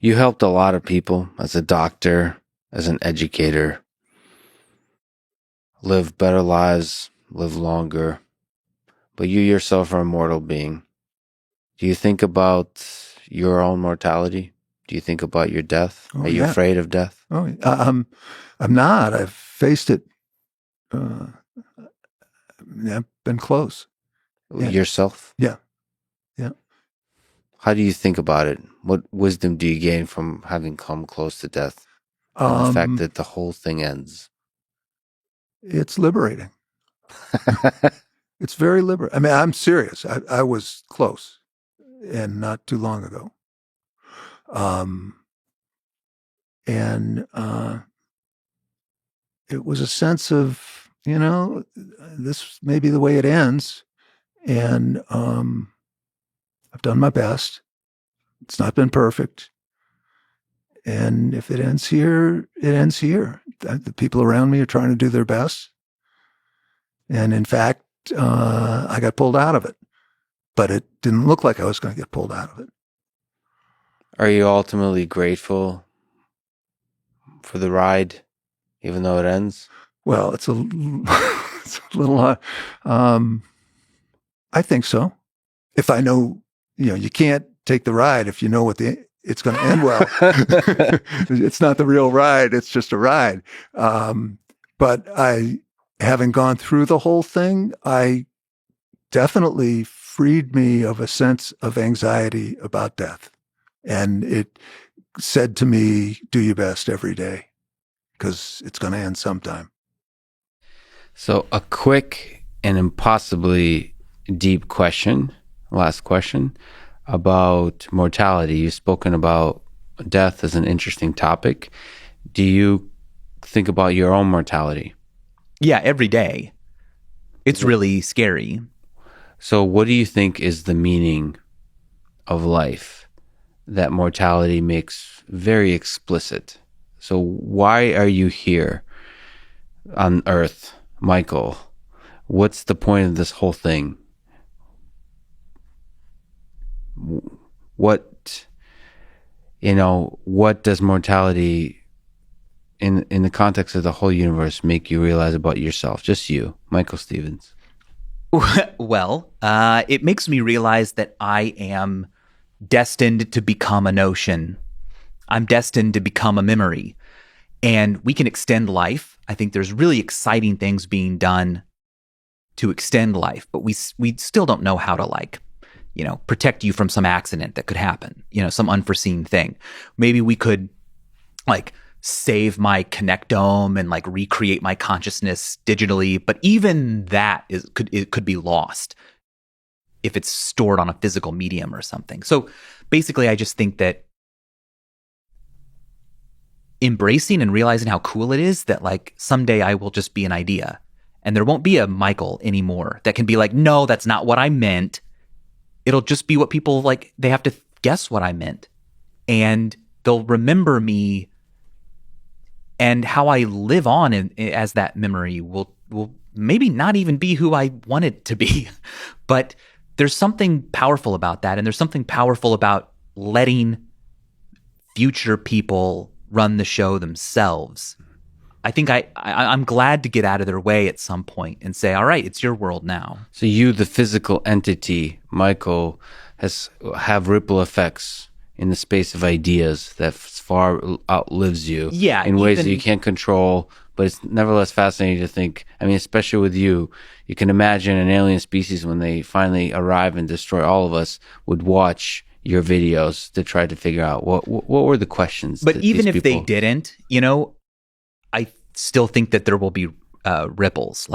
You helped a lot of people as a doctor, as an educator, live better lives, live longer. But you yourself are a mortal being. Do you think about your own mortality? Do you think about your death? Oh, are you afraid of death? Oh, I'm not. I've faced it. I've been close. Yourself? Yeah. How do you think about it? What wisdom do you gain from having come close to death? And the fact that the whole thing ends. It's liberating. It's very liberating. I mean, I'm serious. I was close, and not too long ago. And it was a sense of, this may be the way it ends. And I've done my best. It's not been perfect. And if it ends here, it ends here. The people around me are trying to do their best. And in fact, I got pulled out of it. But it didn't look like I was going to get pulled out of it. Are you ultimately grateful for the ride, even though it ends? Well, it's a little, I think so. If I know, you can't take the ride if you know it's going to end well. It's not the real ride. It's just a ride. But having gone through the whole thing, I definitely freed me of a sense of anxiety about death. And it said to me, do your best every day, because it's going to end sometime. So a quick and impossibly deep question, last question, about mortality. You've spoken about death as an interesting topic. Do you think about your own mortality? Yeah, every day. It's really scary. So what do you think is the meaning of life that mortality makes very explicit? So why are you here on Earth, Michael? What's the point of this whole thing? What does mortality in the context of the whole universe make you realize about yourself? Just you, Michael Stevens. Well, it makes me realize that I am destined to become a notion. I'm destined to become a memory. And we can extend life. I think there's really exciting things being done to extend life, but we still don't know how to protect you from some accident that could happen, some unforeseen thing. Maybe we could save my connectome and recreate my consciousness digitally, but even that could be lost if it's stored on a physical medium or something. So basically, I just think that embracing and realizing how cool it is that someday I will just be an idea and there won't be a Michael anymore that can be no, that's not what I meant. It'll just be what people they have to guess what I meant, and they'll remember me. And how I live on as that memory will maybe not even be who I want it to be. But there's something powerful about that. And there's something powerful about letting future people run the show themselves. I think I'm glad to get out of their way at some point and say, all right, it's your world now. So you, the physical entity, Michael, have ripple effects in the space of ideas that far outlives you in ways that you can't control, but it's nevertheless fascinating to think. I mean, especially with you can imagine an alien species when they finally arrive and destroy all of us would watch your videos to try to figure out what were the questions. But even if they didn't, I still think that there will be ripples.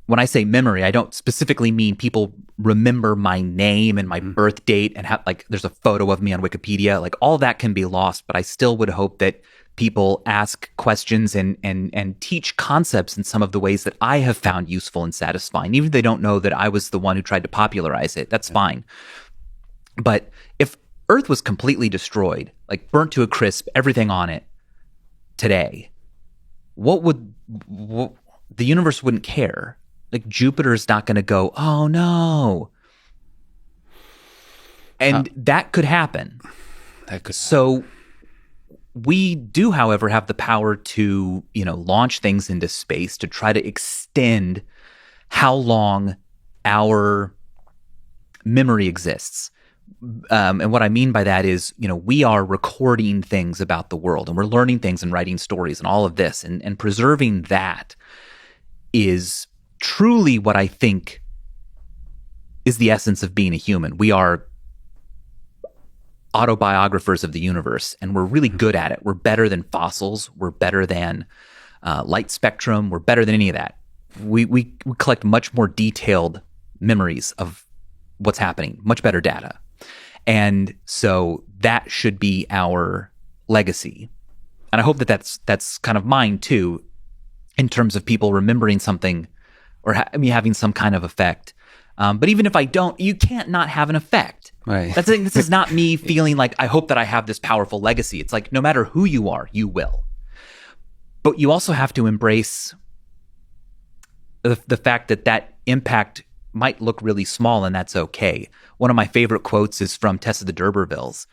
When I say memory, I don't specifically mean people remember my name and my birth date and have there's a photo of me on Wikipedia. All that can be lost, but I still would hope that people ask questions and teach concepts in some of the ways that I have found useful and satisfying. Even if they don't know that I was the one who tried to popularize it, that's fine. But if Earth was completely destroyed, burnt to a crisp, everything on it today, the universe wouldn't care. Jupiter's not going to go, oh no. And that could happen. So we do, however, have the power to, launch things into space to try to extend how long our memory exists. And what I mean by that is, we are recording things about the world and we're learning things and writing stories and all of this. And preserving that is truly what I think is the essence of being a human. We are autobiographers of the universe, and we're really good at it. We're better than fossils. We're better than light spectrum. We're better than any of that. We collect much more detailed memories of what's happening, much better data. And so that should be our legacy. And I hope that that's kind of mine too, in terms of people remembering something or having some kind of effect. But even if I don't, you can't not have an effect. Right. This is not me feeling like I hope that I have this powerful legacy. It's like no matter who you are, you will. But you also have to embrace the fact that impact might look really small, and that's okay. One of my favorite quotes is from Tessa the D'Urbervilles,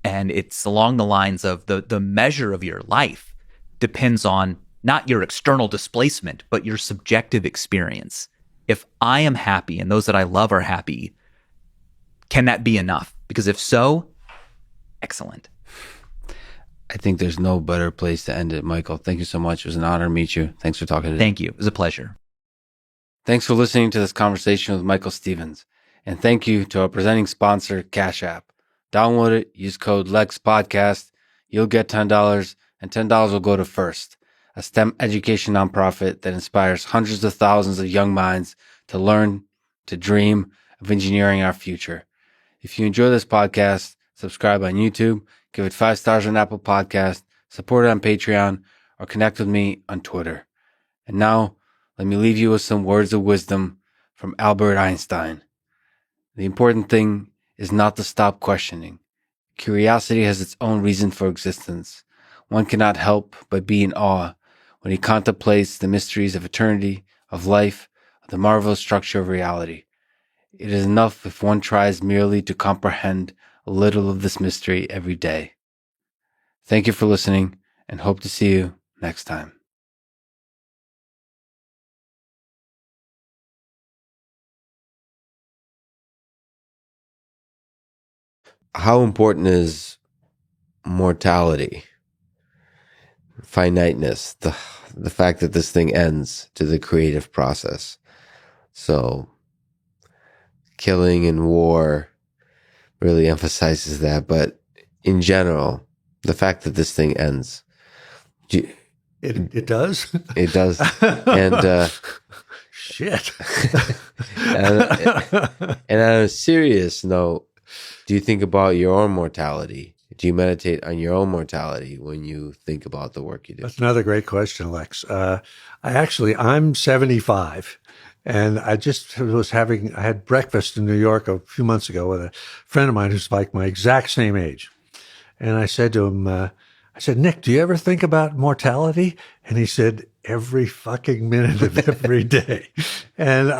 and it's along the lines of the measure of your life depends on not your external displacement, but your subjective experience. If I am happy and those that I love are happy, can that be enough? Because if so, excellent. I think there's no better place to end it, Michael. Thank you so much. It was an honor to meet you. Thanks for talking today. Thank you. It was a pleasure. Thanks for listening to this conversation with Michael Stevens. And thank you to our presenting sponsor, Cash App. Download it, use code LEXPODCAST. You'll get $10, and $10 will go to FIRST, a STEM education nonprofit that inspires hundreds of thousands of young minds to learn, to dream of engineering our future. If you enjoy this podcast, subscribe on YouTube, give it 5 stars on Apple Podcast, support it on Patreon, or connect with me on Twitter. And now, let me leave you with some words of wisdom from Albert Einstein. The important thing is not to stop questioning. Curiosity has its own reason for existence. One cannot help but be in awe when he contemplates the mysteries of eternity, of life, of the marvelous structure of reality. It is enough if one tries merely to comprehend a little of this mystery every day. Thank you for listening, and hope to see you next time. How important is mortality, finiteness, the fact that this thing ends to the creative process? So killing and war really emphasizes that, but in general, the fact that this thing ends. It does? It does. And shit. and on a serious note, do you think about your own mortality? Do you meditate on your own mortality when you think about the work you do? That's another great question, Lex. I'm 75, and I had breakfast in New York a few months ago with a friend of mine who's like my exact same age. And I said to him, Nick, do you ever think about mortality? And he said, every fucking minute of every day. And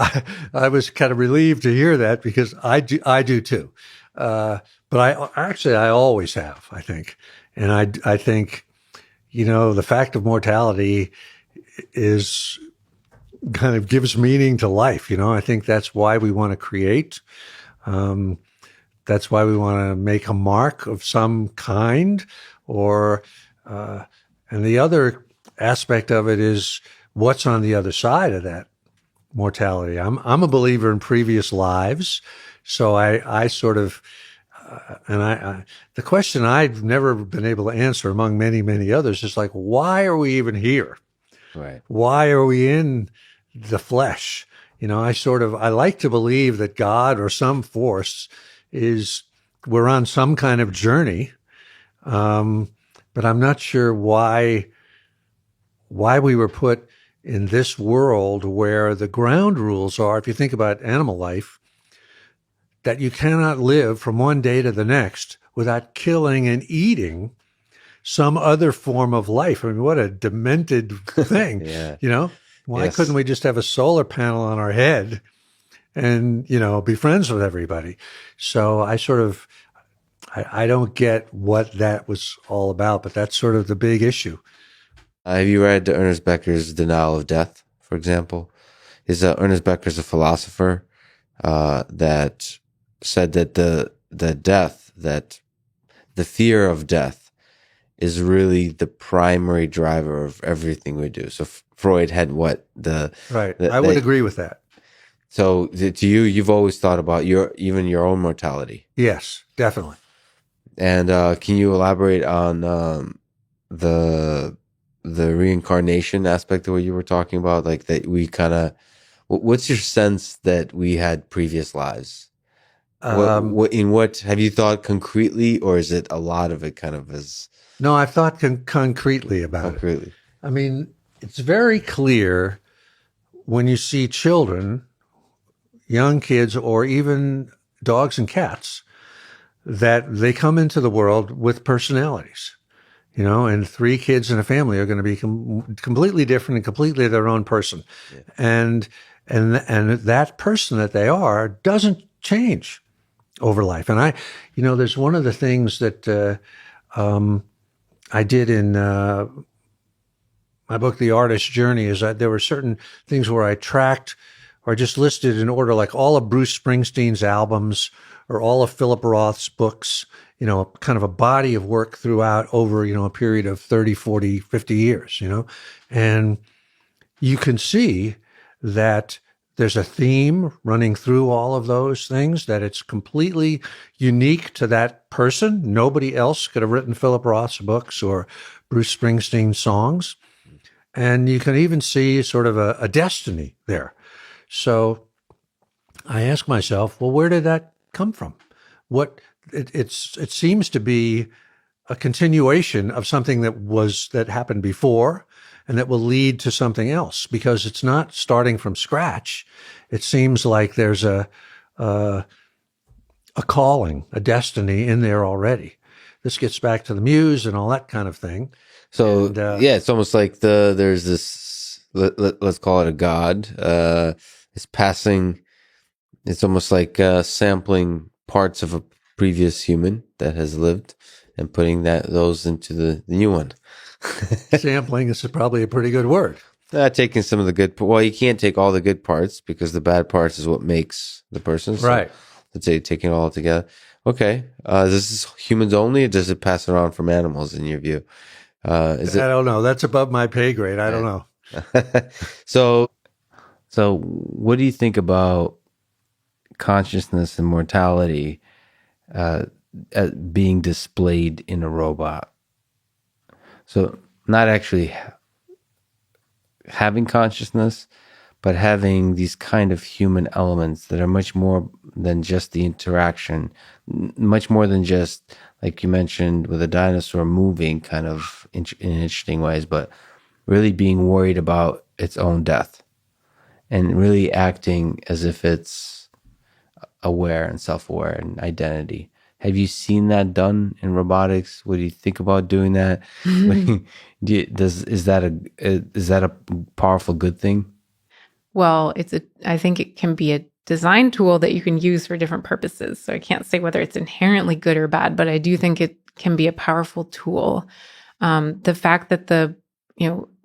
I was kind of relieved to hear that, because I do too. But I always have, I think. And I think, the fact of mortality is kind of gives meaning to life. I think that's why we want to create. That's why we want to make a mark of some kind, and the other aspect of it is what's on the other side of that mortality. I'm a believer in previous lives. So I sort of, the question I've never been able to answer among many, many others is like, why are we even here? Right. Why are we in the flesh? I like to believe that God or some force we're on some kind of journey. But I'm not sure why we were put in this world where the ground rules are, if you think about animal life, that you cannot live from one day to the next without killing and eating some other form of life. I mean, what a demented thing. Yeah. Why couldn't we just have a solar panel on our head and, be friends with everybody? So I don't get what that was all about, but that's sort of the big issue. Have you read Ernest Becker's Denial of Death, for example? Ernest Becker's a philosopher that said that the fear of death is really the primary driver of everything we do. So Freud had what I would agree with that. So to you, you've always thought about your own mortality. Yes, definitely. And can you elaborate on the reincarnation aspect of what you were talking about? Like that we kind of, what's your sense that we had previous lives? What have you thought concretely, or is it a lot of it kind of as? No, I've thought concretely about it. I mean, it's very clear when you see children, young kids, or even dogs and cats, that they come into the world with personalities, and 3 kids in a family are going to be completely different and completely their own person. Yeah. And that person that they are doesn't change over life. And there's one of the things that I did in my book, The Artist's Journey, is that there were certain things where I tracked or just listed in order, like all of Bruce Springsteen's albums or all of Philip Roth's books, kind of a body of work throughout over, a period of 30, 40, 50 years, and you can see that there's a theme running through all of those things, that it's completely unique to that person. Nobody else could have written Philip Roth's books or Bruce Springsteen's songs. And you can even see sort of a destiny there. So I ask myself, well, where did that come from? It seems to be a continuation of something that happened before, and that will lead to something else, because it's not starting from scratch. It seems like there's a calling, a destiny in there already. This gets back to the muse and all that kind of thing. So it's almost like there's this, let's call it a god. It's passing. It's almost like sampling parts of a previous human that has lived and putting those into the new one. Sampling is probably a pretty good word. Taking some of the good, well, you can't take all the good parts, because the bad parts is what makes the person. So right. Let's say taking it all together. Okay. This is humans only, or does it pass around from animals in your view? I don't know. That's above my pay grade. I don't know. So what do you think about consciousness and mortality being displayed in a robot? So not actually having consciousness, but having these kind of human elements that are much more than just the interaction, much more than just, like you mentioned, with a dinosaur moving kind of in interesting ways, but really being worried about its own death and really acting as if it's aware and self-aware and identity. Have you seen that done in robotics? What do you think about doing that? Is that a powerful good thing? Well, I think it can be a design tool that you can use for different purposes. So I can't say whether it's inherently good or bad, but I do think it can be a powerful tool. The fact that the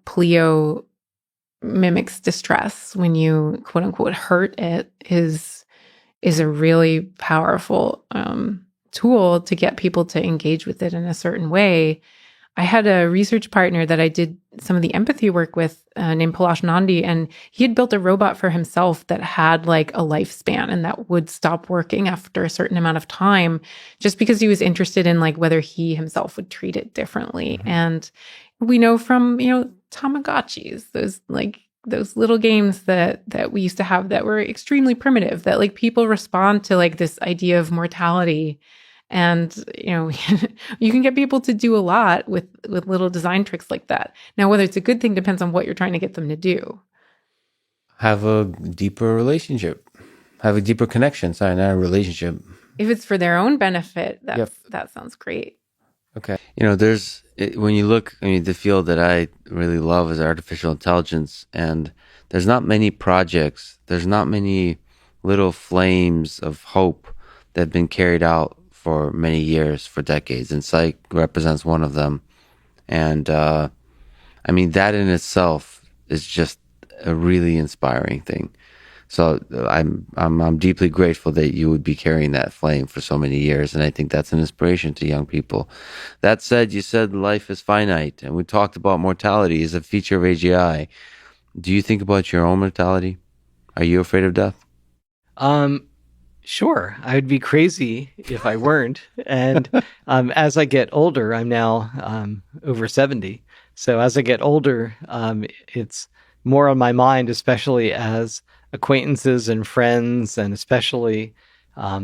pleo mimics distress when you quote unquote hurt it is a really powerful tool to get people to engage with it in a certain way. I had a research partner that I did some of the empathy work with named Palash Nandi, and he had built a robot for himself that had like a lifespan and that would stop working after a certain amount of time, just because he was interested in like whether he himself would treat it differently. Mm-hmm. And we know from, Tamagotchis, those little games that we used to have that were extremely primitive, that like people respond to like this idea of mortality. And, you can get people to do a lot with little design tricks like that. Now, whether it's a good thing depends on what you're trying to get them to do. Have a deeper relationship. Have a deeper connection. Sorry, not a relationship. If it's for their own benefit, that sounds great. Okay. When you look, the field that I really love is artificial intelligence. And there's not many projects. There's not many little flames of hope that have been carried out for many years, for decades, and psych represents one of them. And I mean, that in itself is just a really inspiring thing. So I'm deeply grateful that you would be carrying that flame for so many years, and I think that's an inspiration to young people. That said, you said life is finite, and we talked about mortality as a feature of AGI. Do you think about your own mortality? Are you afraid of death? Sure. I would be crazy if I weren't. And as I get older, I'm now over 70. So as I get older, it's more on my mind, especially as acquaintances and friends, and especially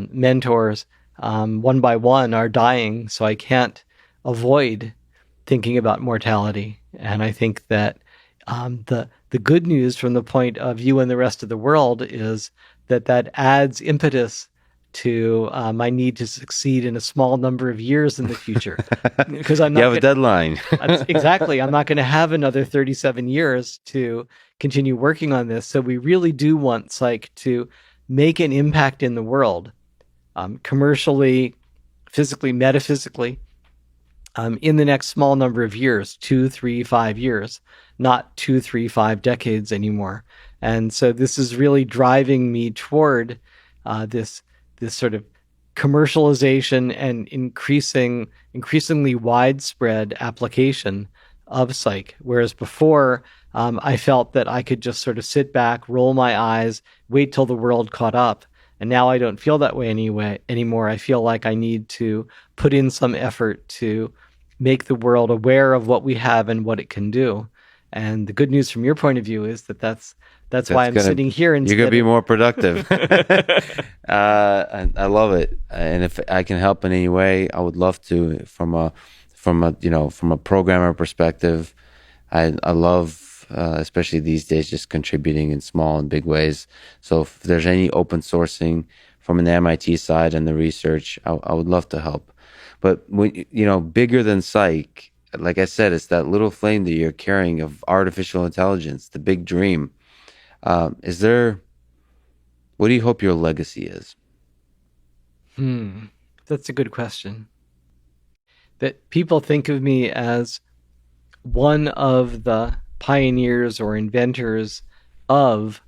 mentors, one by one are dying. So I can't avoid thinking about mortality. And I think that the good news from the point of view and the rest of the world is that adds impetus to my need to succeed in a small number of years in the future. Because I'm not you have a deadline. Exactly. I'm not going to have another 37 years to continue working on this. So we really do want psych to make an impact in the world, commercially, physically, metaphysically, in the next small number of years, 2, 3, 5 years, not 2, 3, 5 decades anymore. And so this is really driving me toward this sort of commercialization and increasingly widespread application of psych. Whereas before, I felt that I could just sort of sit back, roll my eyes, wait till the world caught up. And now I don't feel that way anymore. I feel like I need to put in some effort to make the world aware of what we have and what it can do. And the good news from your point of view is that's why I'm sitting here. You're going to be more productive. I love it. And if I can help in any way, I would love to. From a programmer perspective, I love, especially these days, just contributing in small and big ways. So if there's any open sourcing from an MIT side and the research, I would love to help. But when, bigger than psych, like I said, it's that little flame that you're carrying of artificial intelligence, the big dream. What do you hope your legacy is? That's a good question. That people think of me as one of the pioneers or inventors of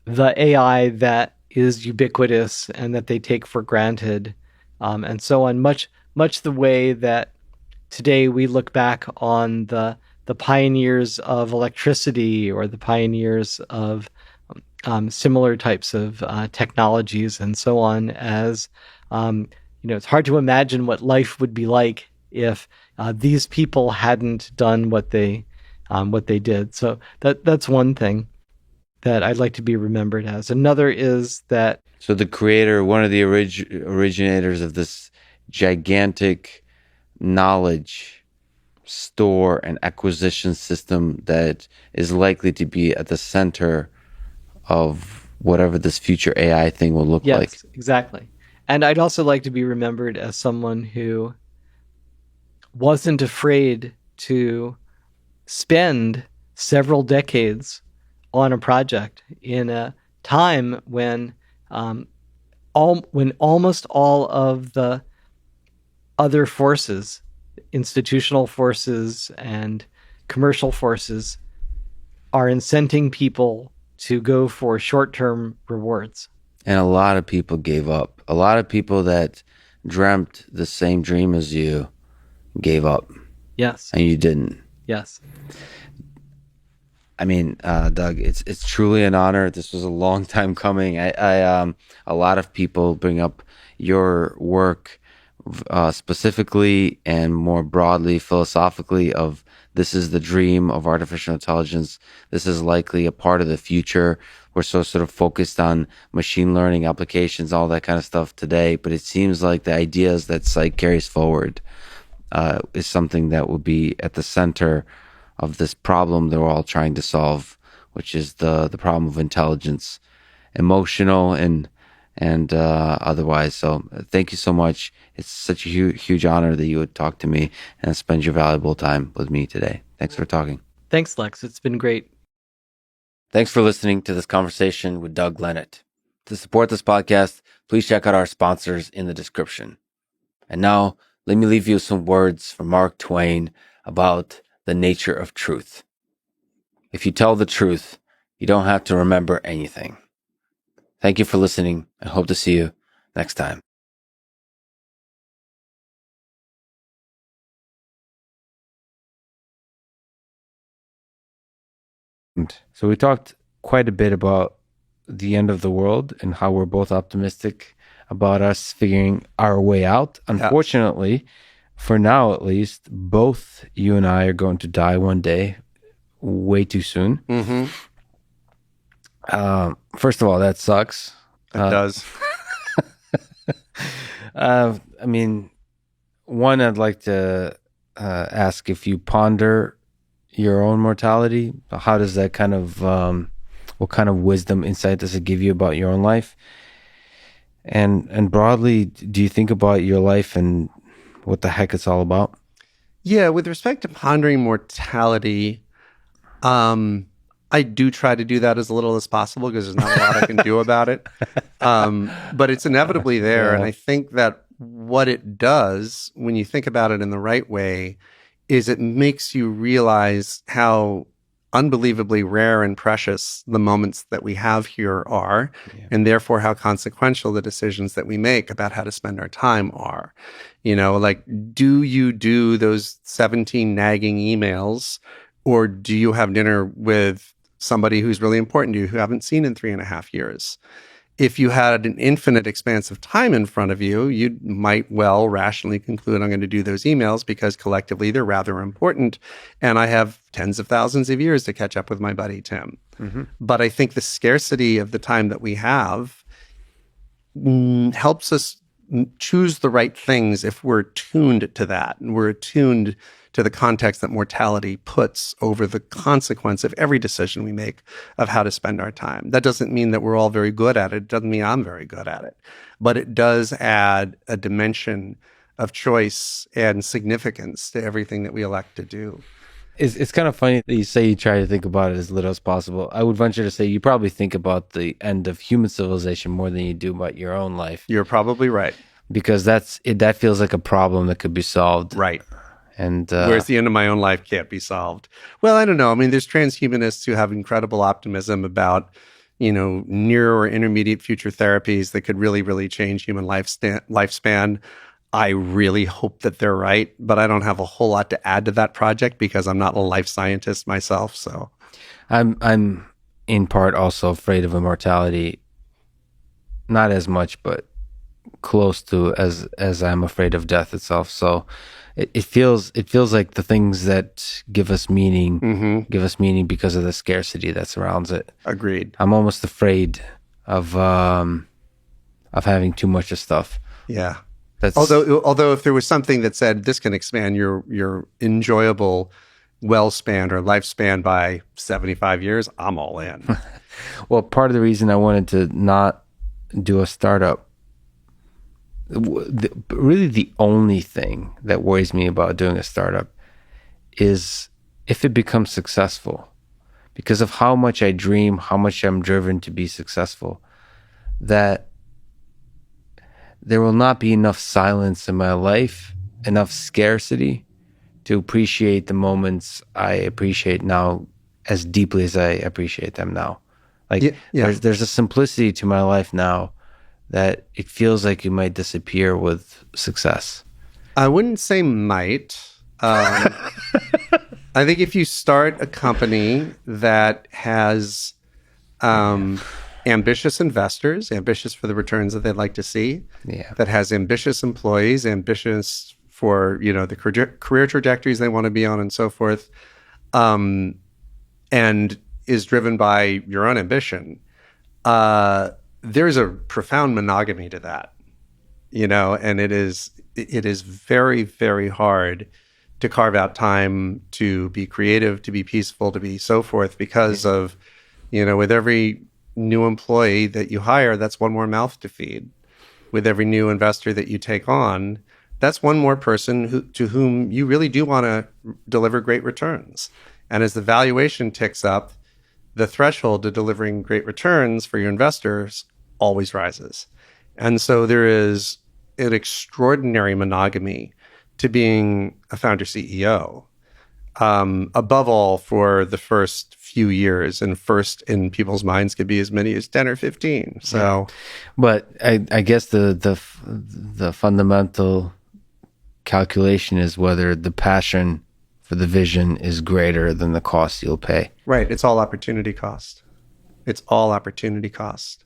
the AI that is ubiquitous and that they take for granted, and so on. Much the way that today we look back on the pioneers of electricity or the pioneers of similar types of technologies and so on as, it's hard to imagine what life would be like if these people hadn't done what they did. So that's one thing that I'd like to be remembered as. Another is that... So the creator, one of the originators of this gigantic knowledge store and acquisition system that is likely to be at the center of whatever this future AI thing will look like. Yes, exactly. And I'd also like to be remembered as someone who wasn't afraid to spend several decades on a project in a time when almost all of the other forces, institutional forces and commercial forces, are incenting people to go for short-term rewards. And a lot of people gave up. A lot of people that dreamt the same dream as you gave up. Yes. And you didn't. Yes. I mean, Doug, it's truly an honor. This was a long time coming. A lot of people bring up your work specifically and more broadly philosophically of this is the dream of artificial intelligence. This is likely a part of the future. We're so sort of focused on machine learning applications, all that kind of stuff today. But it seems like the ideas that Psych carries forward is something that will be at the center of this problem that we're all trying to solve, which is the problem of intelligence, emotional and otherwise. So thank you so much. It's such a huge honor that you would talk to me and spend your valuable time with me today. Thanks for talking. Thanks, Lex. It's been great. Thanks for listening to this conversation with Doug Lenat. To support this podcast, please check out our sponsors in the description. And now, let me leave you with some words from Mark Twain about the nature of truth. If you tell the truth, you don't have to remember anything. Thank you for listening. I hope to see you next time. So we talked quite a bit about the end of the world and how we're both optimistic about us figuring our way out. Unfortunately, for now at least, both you and I are going to die one day, way too soon. Mm-hmm. First of all, that sucks. It does. I mean, one, I'd like to ask if you ponder your own mortality. How does that kind of, what kind of wisdom, insight does it give you about your own life? And broadly, do you think about your life and what the heck it's all about? Yeah, with respect to pondering mortality, I do try to do that as little as possible because there's not a lot I can do about it. But it's inevitably there. Yeah. And I think that what it does, when you think about it in the right way, is it makes you realize how unbelievably rare and precious the moments that we have here are, and therefore how consequential the decisions that we make about how to spend our time are. You know, like, do you do those 17 nagging emails, or do you have dinner with somebody who's really important to you who you haven't seen in 3.5 years? If you had an infinite expanse of time in front of you, you might well rationally conclude, I'm going to do those emails because collectively they're rather important. And I have tens of thousands of years to catch up with my buddy, Tim. Mm-hmm. But I think the scarcity of the time that we have helps us choose the right things if we're tuned to that. And we're attuned to the context that mortality puts over the consequence of every decision we make of how to spend our time. That doesn't mean that we're all very good at it. It doesn't mean I'm very good at it. But it does add a dimension of choice and significance to everything that we elect to do. It's kind of funny that you say you try to think about it as little as possible. I would venture to say you probably think about the end of human civilization more than you do about your own life. You're probably right. Because that feels like a problem that could be solved. Right. And whereas the end of my own life can't be solved. Well, I don't know. I mean, there's transhumanists who have incredible optimism about, you know, near or intermediate future therapies that could really, really change human lifespan. I really hope that they're right, but I don't have a whole lot to add to that project because I'm not a life scientist myself. So I'm in part also afraid of immortality, not as much, but close to as I'm afraid of death itself. So it feels like the things that give us meaning because of the scarcity that surrounds it. Agreed. I'm almost afraid of having too much of stuff. Yeah. Although if there was something that said this can expand your enjoyable well-span or lifespan by 75 years, I'm all in. Well, part of the reason I wanted to not do a startup, really the only thing that worries me about doing a startup is if it becomes successful, because of how much I dream, how much I'm driven to be successful, that there will not be enough silence in my life, enough scarcity to appreciate the moments I appreciate now as deeply as I appreciate them now. Like there's a simplicity to my life now that it feels like it might disappear with success. I wouldn't say might. I think if you start a company that has ambitious investors, ambitious for the returns that they'd like to see, that has ambitious employees, ambitious for, you know, the career trajectories they want to be on and so forth, and is driven by your own ambition, there's a profound monogamy to that, you know, and it is very, very hard to carve out time to be creative, to be peaceful, to be so forth, because of, you know, with every new employee that you hire, that's one more mouth to feed. With every new investor that you take on, that's one more person to whom you really do want to deliver great returns. And as the valuation ticks up, the threshold to delivering great returns for your investors always rises. And so there is an extraordinary monogamy to being a founder CEO, above all for the first few years, and first in people's minds could be as many as 10 or 15. So, but I guess the fundamental calculation is whether the passion for the vision is greater than the cost you'll pay. Right. It's all opportunity cost. It's all opportunity cost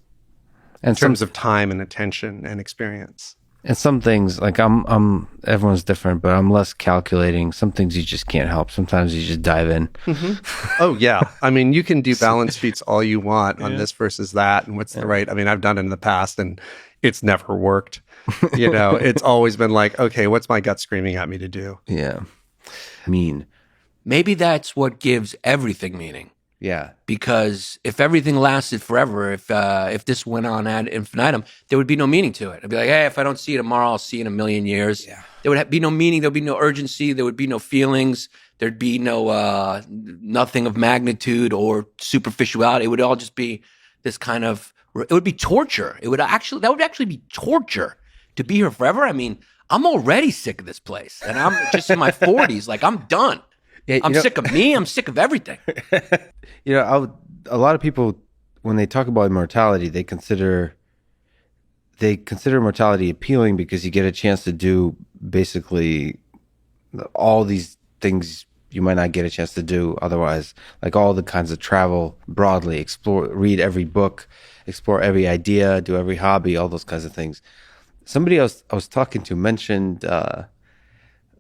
in terms of time and attention and experience. And some things, like I'm everyone's different, but I'm less calculating. Some things you just can't help. Sometimes you just dive in. Mm-hmm. Oh, yeah. I mean, you can do balance sheets all you want on this versus that and what's the right. I mean, I've done it in the past and it's never worked. You know, it's always been like, okay, what's my gut screaming at me to do? Yeah. Maybe that's what gives everything meaning. Yeah. Because if everything lasted forever, if this went on ad infinitum, there would be no meaning to it. I'd be like, hey, if I don't see you tomorrow, I'll see you in a million years. Yeah. There would be no meaning. There would be no urgency. There would be no feelings. There'd be no nothing of magnitude or superficiality. It would all just be this kind of. It would be torture. That would actually be torture to be here forever. I mean, I'm already sick of this place, and I'm just in my 40s. Like, I'm done. Yeah, I'm sick of me. I'm sick of everything. You know, a lot of people, when they talk about immortality, they consider immortality appealing because you get a chance to do basically all these things you might not get a chance to do otherwise, like all the kinds of travel broadly, explore, read every book, explore every idea, do every hobby, all those kinds of things. Somebody else I was talking to mentioned the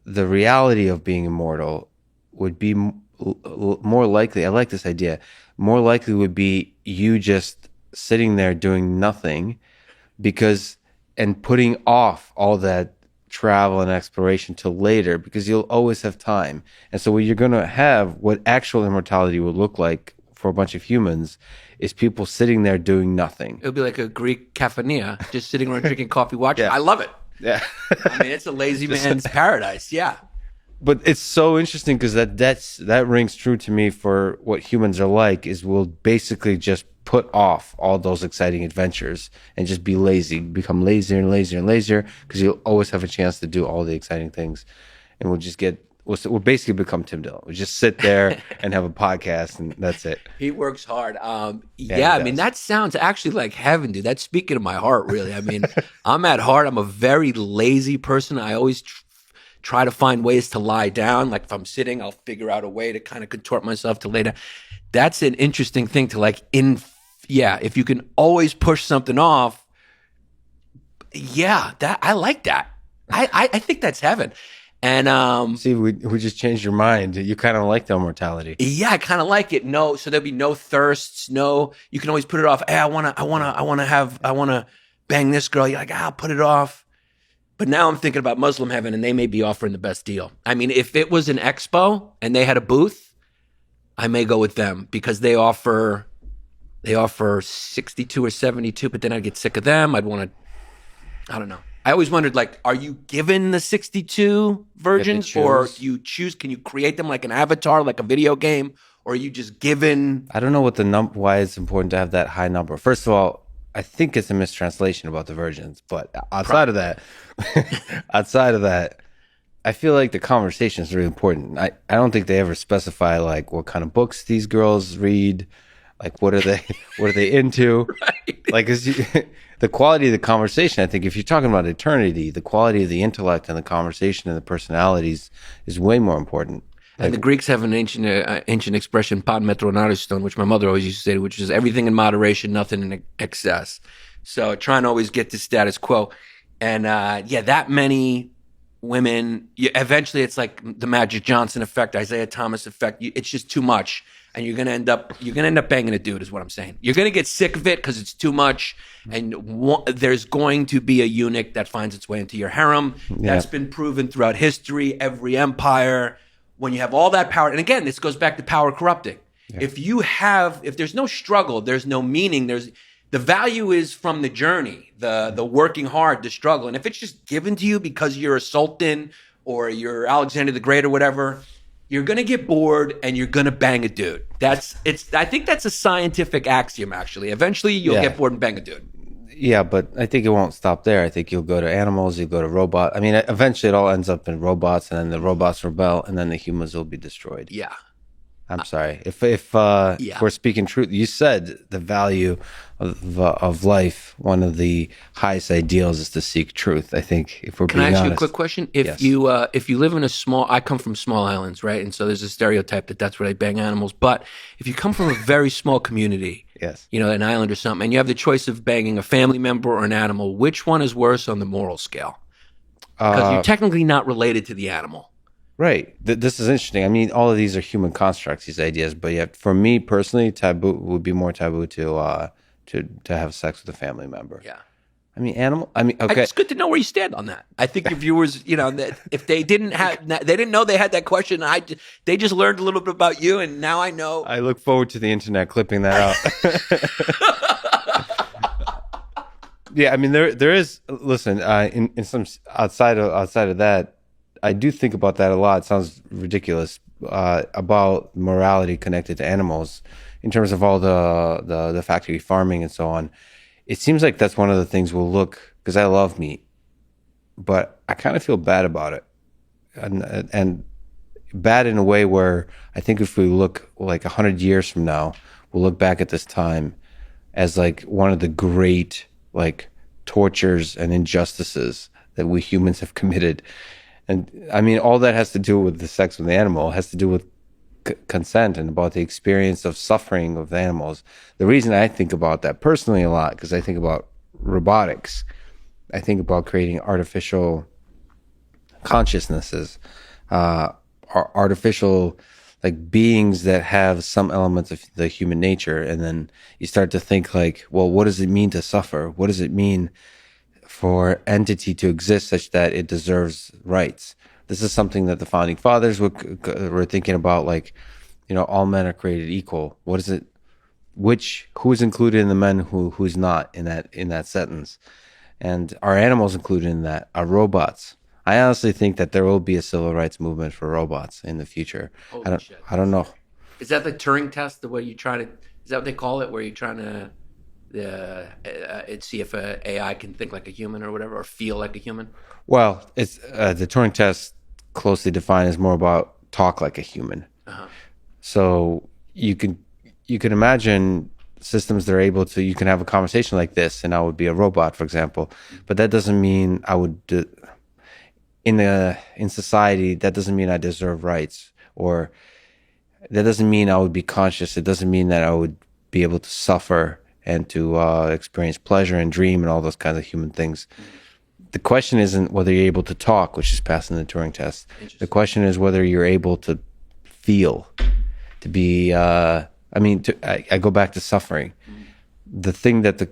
reality of being immortal would be more likely, I like this idea, more likely would be you just sitting there doing nothing and putting off all that travel and exploration till later because you'll always have time. And so what you're going to have, what actual immortality would look like for a bunch of humans is people sitting there doing nothing. It would be like a Greek kafania, just sitting around drinking coffee, watching. Yeah. I love it. Yeah. I mean, it's a lazy man's paradise. Yeah. But it's so interesting because that rings true to me for what humans are like is we'll basically just put off all those exciting adventures and just be lazy, become lazier and lazier and lazier because you'll always have a chance to do all the exciting things. And we'll basically become Tim Dillon. We'll just sit there and have a podcast and that's it. He works hard. I mean, that sounds actually like heaven, dude. That's speaking to my heart, really. I mean, I'm at heart, I'm a very lazy person. I always try to find ways to lie down. Like if I'm sitting, I'll figure out a way to kind of contort myself to lay down. That's an interesting thing to if you can always push something off. Yeah, I like that. I think that's heaven. And see, we just changed your mind. You kind of like the immortality. Yeah, I kind of like it. No, so there'll be no thirsts. No, you can always put it off. Hey, I want to bang this girl. You're like, I'll put it off. But now I'm thinking about Muslim heaven, and they may be offering the best deal. I mean, if it was an expo and they had a booth, I may go with them because they offer 62 or 72. But then I'd get sick of them. I'd want to. I don't know. I always wondered, like, are you given the 62 virgins, or do you choose? Can you create them like an avatar, like a video game, or are you just given? I don't know what why it's important to have that high number. First of all, I think it's a mistranslation about the virgins, but outside of that, I feel like the conversation is really important. I don't think they ever specify like what kind of books these girls read, like what are they into, right. Like the quality of the conversation. I think if you're talking about eternity, the quality of the intellect and the conversation and the personalities is way more important. And the Greeks have an ancient expression, pan metron ariston, which my mother always used to say, which is everything in moderation, nothing in excess. So trying to always get to status quo. And that many women, eventually it's like the Magic Johnson effect, Isaiah Thomas effect. It's just too much. And you're gonna end up banging a dude, is what I'm saying. You're gonna get sick of it because it's too much. And there's going to be a eunuch that finds its way into your harem. Yeah. That's been proven throughout history, every empire. When you have all that power, and again, this goes back to power corrupting. Yeah. If there's no struggle, there's no meaning. The value is from the journey, the working hard, the struggle. And if it's just given to you because you're a sultan or you're Alexander the Great or whatever, you're gonna get bored and you're gonna bang a dude. I think that's a scientific axiom. Actually, eventually you'll get bored and bang a dude. Yeah, but I think it won't stop there. I think you'll go to animals, you'll go to robots. I mean, eventually it all ends up in robots, and then the robots rebel, and then the humans will be destroyed. Yeah. I'm sorry. If we're speaking truth, you said the value of life, one of the highest ideals is to seek truth. I think if we're being honest. Can I ask you a quick question? If you live in I come from small islands, right? And so there's a stereotype that's where they bang animals. But if you come from a very small community, yes, an island or something, and you have the choice of banging a family member or an animal, which one is worse on the moral scale? Because you're technically not related to the animal. Right. This is interesting. I mean, all of these are human constructs, these ideas, but yet for me personally, taboo would be more taboo to have sex with a family member. Yeah. I mean, okay. It's good to know where you stand on that. I think your viewers, that if they didn't know they had that question, they just learned a little bit about you, and now I know. I look forward to the internet clipping that out. Yeah, I mean, there is. Listen, in some outside of that, I do think about that a lot. It sounds ridiculous about morality connected to animals in terms of all the factory farming and so on. It seems like that's one of the things we'll look, because I love meat, but I kind of feel bad about it, and bad in a way where I think if we look like 100 years from now, we'll look back at this time as like one of the great like tortures and injustices that we humans have committed. And I mean, all that has to do with the sex with the animal. It has to do with consent and about the experience of suffering of animals. The reason I think about that personally a lot, because I think about robotics. I think about creating artificial consciousnesses, artificial like beings that have some elements of the human nature. And then you start to think like, well, what does it mean to suffer? What does it mean for entity to exist such that it deserves rights? This is something that the founding fathers were thinking about, like, all men are created equal. What is it? Who is included in the men, who's not in that sentence? And are animals included in that? Are robots? I honestly think that there will be a civil rights movement for robots in the future. I don't know. Is that the Turing test? The way you try to? Is that what they call it? Where you're trying to see if a AI can think like a human or whatever, or feel like a human? Well, it's the Turing test, closely defined, is more about talk like a human. Uh-huh. So you can imagine systems that are able to, you can have a conversation like this, and I would be a robot, for example. But that doesn't mean I would in society. That doesn't mean I deserve rights, or that doesn't mean I would be conscious. It doesn't mean that I would be able to suffer and to experience pleasure and dream and all those kinds of human things. The question isn't whether you're able to talk, which is passing the Turing test. The question is whether you're able to feel, to be. I go back to suffering. The thing that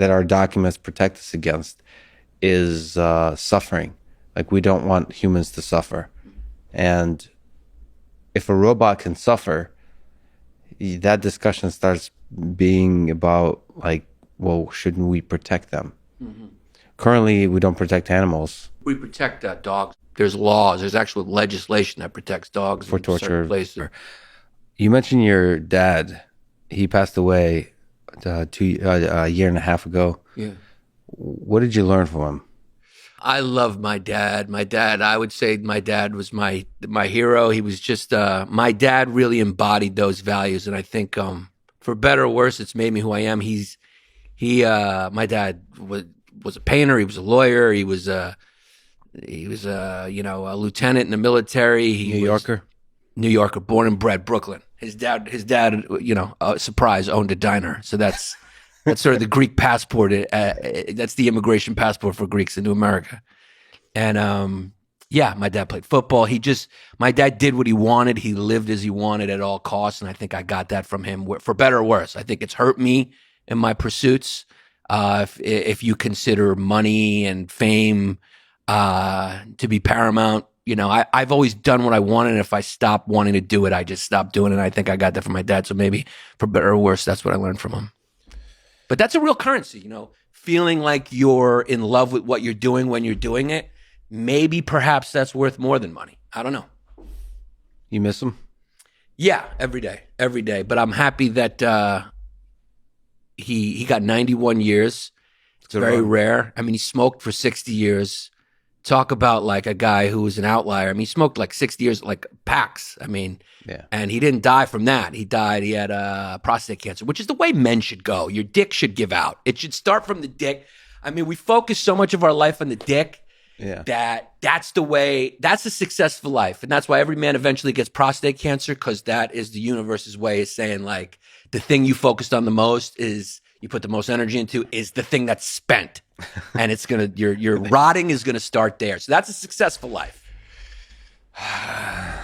our documents protect us against is suffering. Like, we don't want humans to suffer, and if a robot can suffer, that discussion starts being about, like, well, shouldn't we protect them? Mm-hmm. Currently, we don't protect animals. We protect dogs. There's laws. There's actual legislation that protects dogs for torture. Places. You mentioned your dad. He passed away a year and a half ago. Yeah. What did you learn from him? I love my dad. I would say my dad was my hero. He was just my dad really embodied those values, and I think for better or worse, it's made me who I am. My dad was a painter. He was a lawyer. He was a lieutenant in the military. New Yorker, born and bred, Brooklyn. His dad, surprise, owned a diner. So that's sort of the Greek passport. That's the immigration passport for Greeks into America. And my dad played football. My dad did what he wanted. He lived as he wanted at all costs, and I think I got that from him. For better or worse, I think it's hurt me in my pursuits. If you consider money and fame to be paramount, I've always done what I wanted, and if I stopped wanting to do it, I just stopped doing it. And I think I got that from my dad. So maybe for better or worse, that's what I learned from him. But that's a real currency, feeling like you're in love with what you're doing when you're doing it. Maybe perhaps that's worth more than money. I don't know. You miss him? Yeah, every day. But I'm happy that he got 91 years. It's very rare. I mean, he smoked for 60 years. Talk about like a guy who was an outlier. I mean, he smoked like 60 years, like packs. I mean, and he didn't die from that. He had prostate cancer, which is the way men should go. Your dick should give out. It should start from the dick. I mean, we focus so much of our life on the dick that's a successful life. And that's why every man eventually gets prostate cancer, because that is the universe's way of saying like the thing you focused on the most is you put the most energy into is the thing that's spent. And it's going to, your rotting is going to start there. So that's a successful life.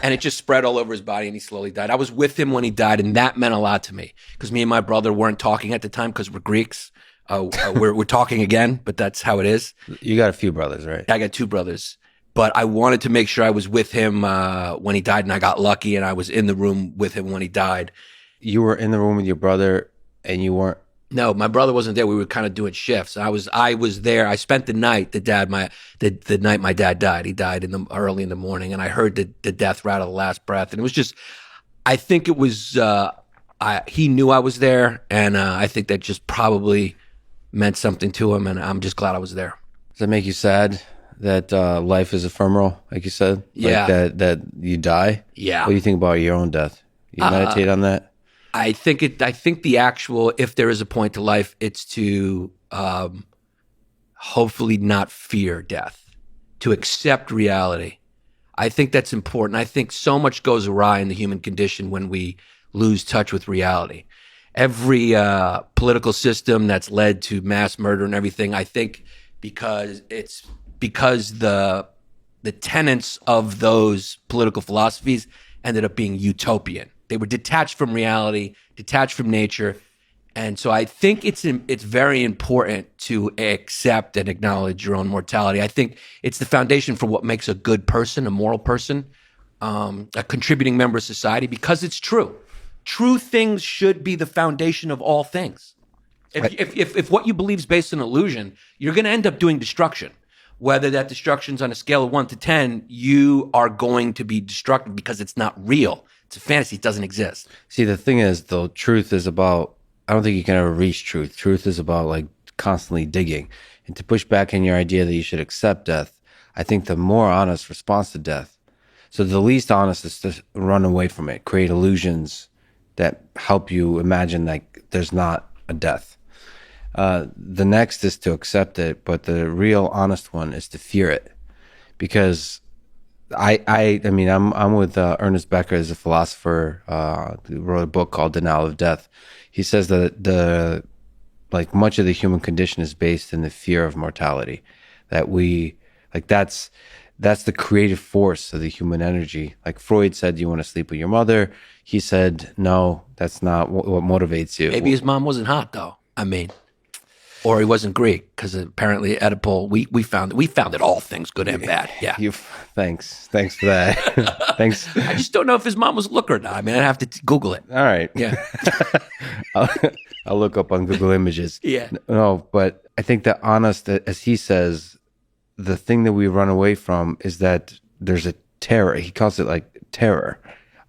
And it just spread all over his body and he slowly died. I was with him when he died, and that meant a lot to me because me and my brother weren't talking at the time because we're Greeks. We're talking again, but that's how it is. You got a few brothers, right? I got 2 brothers, but I wanted to make sure I was with him when he died, and I got lucky and I was in the room with him when he died. You were in the room with your brother and you weren't? No, my brother wasn't there. We were kind of doing shifts. I was there. I spent the night. The night my dad died. He died early in the morning, and I heard the death rattle, the last breath, and it was just. I think it was. He knew I was there, and I think that just probably meant something to him, and I'm just glad I was there. Does that make you sad that life is ephemeral, like you said? Yeah. Like that you die. Yeah. What do you think about your own death? You meditate on that? I think the actual, if there is a point to life, it's to hopefully not fear death, to accept reality. I think that's important. I think so much goes awry in the human condition when we lose touch with reality. Every political system that's led to mass murder and everything, I think because the tenets of those political philosophies ended up being utopian. They were detached from reality, detached from nature. And so I think it's very important to accept and acknowledge your own mortality. I think it's the foundation for what makes a good person, a moral person, a contributing member of society, because it's true. True things should be the foundation of all things. If what you believe is based on illusion, you're going to end up doing destruction. Whether that destruction's on a scale of 1 to 10, you are going to be destructive because it's not real. It's a fantasy. It doesn't exist. See, the thing is, though, truth is about, I don't think you can ever reach truth. Truth is about like constantly digging. And to push back in your idea that you should accept death, I think the more honest response to death. So the least honest is to run away from it, create illusions that help you imagine like there's not a death. The next is to accept it, but the real honest one is to fear it, because I mean I'm with Ernest Becker, as a philosopher who wrote a book called Denial of Death. He says that much of the human condition is based in the fear of mortality, that we like that's the creative force of the human energy. Like Freud said, you want to sleep with your mother. He said, no, that's not what motivates you. Maybe his mom wasn't hot though. I mean, or he wasn't Greek, because apparently Oedipal, we found that all things good and bad. Yeah. Thanks for that. Thanks. I just don't know if his mom was look or not. I mean, I'd have to Google it. All right. Yeah. I'll look up on Google Images. Yeah. No, but I think that honest, as he says, the thing that we run away from is that there's a terror. He calls it like terror.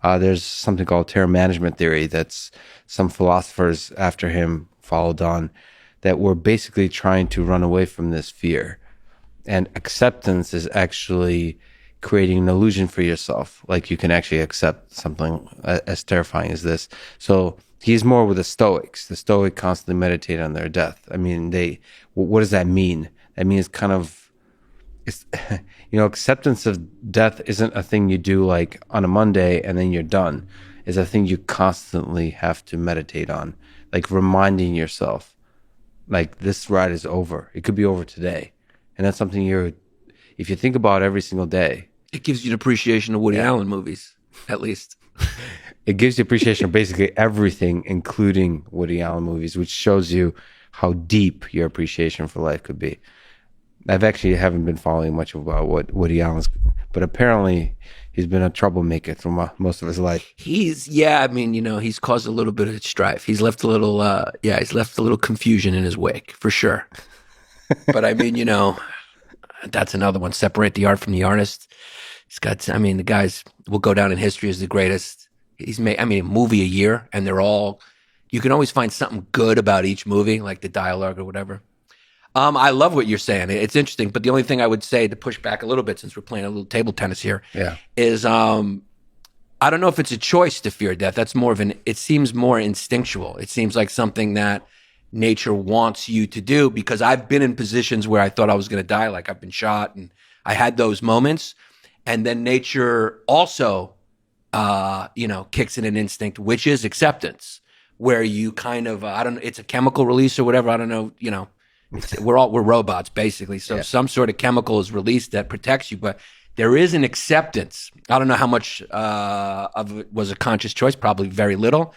There's something called terror management theory that's some philosophers after him followed on, that we're basically trying to run away from this fear. And acceptance is actually creating an illusion for yourself. Like you can actually accept something as terrifying as this. So he's more with the Stoics. The Stoics constantly meditate on their death. I mean, what does that mean? That means acceptance of death isn't a thing you do like on a Monday and then you're done. It's a thing you constantly have to meditate on, like reminding yourself, like this ride is over. It could be over today. And that's something if you think about every single day. It gives you an appreciation of Woody Allen movies, at least. It gives you appreciation of basically everything, including Woody Allen movies, which shows you how deep your appreciation for life could be. I've actually haven't been following much about what Woody Allen's, but apparently he's been a troublemaker through most of his life. He's caused a little bit of strife. He's left a little confusion in his wake, for sure. But I mean, that's another one. Separate the art from the artist. The guys will go down in history as the greatest. He's made, a movie a year, and you can always find something good about each movie, like the dialogue or whatever. I love what you're saying. It's interesting, but the only thing I would say to push back a little bit, since we're playing a little table tennis here, is I don't know if it's a choice to fear death. That's more of it seems more instinctual. It seems like something that nature wants you to do, because I've been in positions where I thought I was going to die, like I've been shot, and I had those moments. And then nature also, kicks in an instinct, which is acceptance, where you kind of, it's a chemical release or whatever. I don't know, we're robots basically. So some sort of chemical is released that protects you, but there is an acceptance. I don't know how much of it was a conscious choice, probably very little.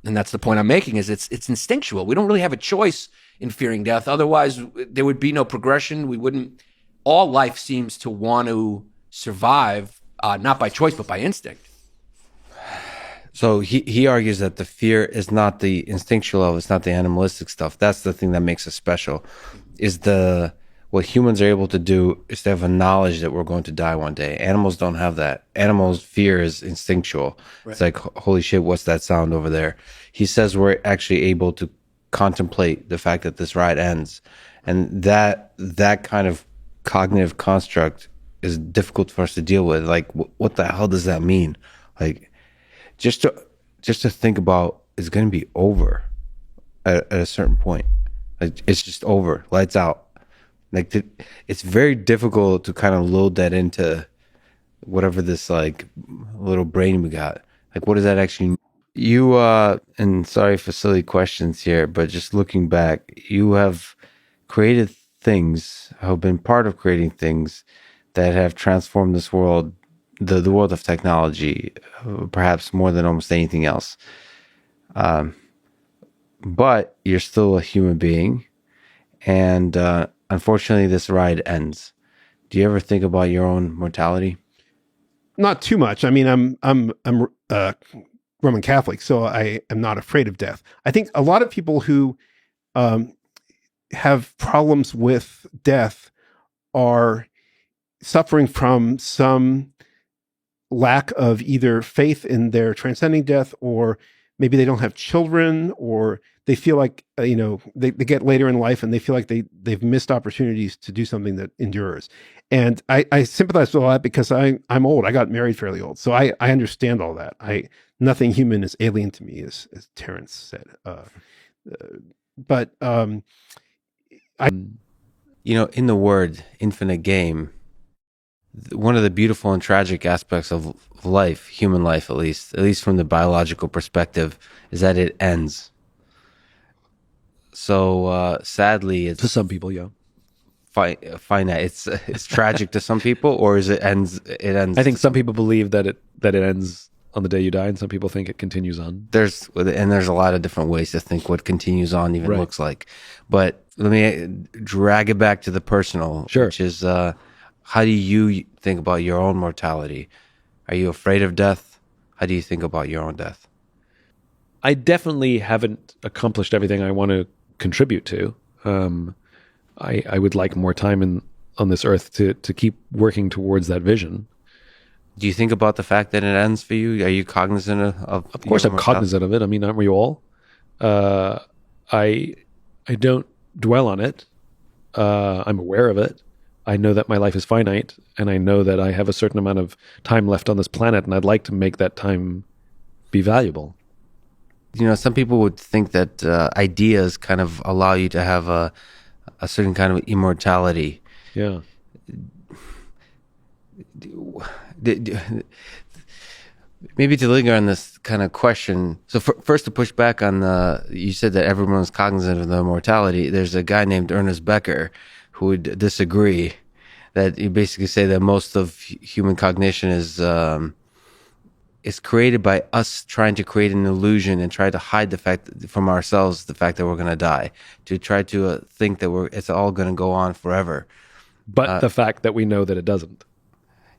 And that's the point I'm making, is it's instinctual. We don't really have a choice in fearing death. Otherwise, there would be no progression. All life seems to want to survive, not by choice, but by instinct. So he argues that the fear is not the instinctual level, it's not the animalistic stuff. That's the thing that makes us special. What humans are able to do is to have a knowledge that we're going to die one day. Animals don't have that. Animals' fear is instinctual. Right. It's like, holy shit, what's that sound over there? He says we're actually able to contemplate the fact that this ride ends. And that kind of cognitive construct is difficult for us to deal with. Like, what the hell does that mean? Like, just to think about, it's going to be over at a certain point. Like, it's just over, lights out. Like, it's very difficult to kind of load that into whatever this like little brain we got. Like, what does that actually mean? You and sorry for silly questions here, but just looking back, you have created things, have been part of creating things that have transformed this world, the world of technology, perhaps more than almost anything else. But you're still a human being, and unfortunately, this ride ends. Do you ever think about your own mortality? Not too much. I mean, I'm Roman Catholic, so I am not afraid of death. I think a lot of people who have problems with death are suffering from some lack of either faith in their transcending death, or maybe they don't have children, or they feel like, they get later in life and they feel like they've missed opportunities to do something that endures. And I sympathize with all that because I'm old. I got married fairly old. So I understand all that. Nothing human is alien to me, as Terence said. In the word infinite game, one of the beautiful and tragic aspects of life, human life at least from the biological perspective, is that it ends. So sadly, it's to some people, finite. It's tragic to some people, or is it ends? It ends. I think some people believe that it ends on the day you die, and some people think it continues on. There's a lot of different ways to think what continues on even looks like. But let me drag it back to the personal, which is how do you think about your own mortality? Are you afraid of death? How do you think about your own death? I definitely haven't accomplished everything I want to contribute to. I would like more time on this earth to keep working towards that vision. Do you think about the fact that it ends for you? Are you cognizant of Of course, I'm cognizant of it. I mean, aren't we all? I don't dwell on it. I'm aware of it. I know that my life is finite, and I know that I have a certain amount of time left on this planet, and I'd like to make that time be valuable. Some people would think that ideas kind of allow you to have a certain kind of immortality. Yeah. Maybe to linger on this kind of question. So first, to push back on you said that everyone's cognizant of the mortality. There's a guy named Ernest Becker who would disagree, that you basically say that most of human cognition is created by us trying to create an illusion and try to hide the fact from ourselves, the fact that we're going to die, to try to think that it's all going to go on forever. But the fact that we know that it doesn't.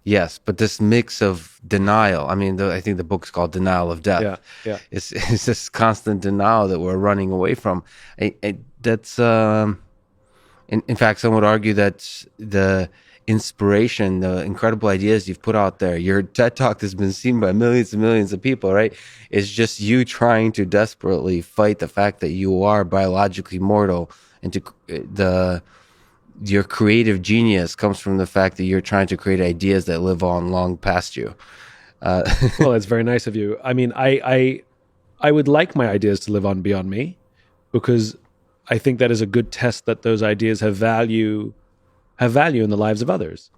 Yes, but this mix of denial, I mean, I think the book's called Denial of Death. Yeah. It's this constant denial that we're running away from. That's, in fact, some would argue that the inspiration, the incredible ideas you've put out there, your TED Talk has been seen by millions and millions of people, right? It's just you trying to desperately fight the fact that you are biologically mortal and your creative genius comes from the fact that you're trying to create ideas that live on long past you. Well, that's very nice of you. I mean, I would like my ideas to live on beyond me, because I think that is a good test that those ideas have value in the lives of others.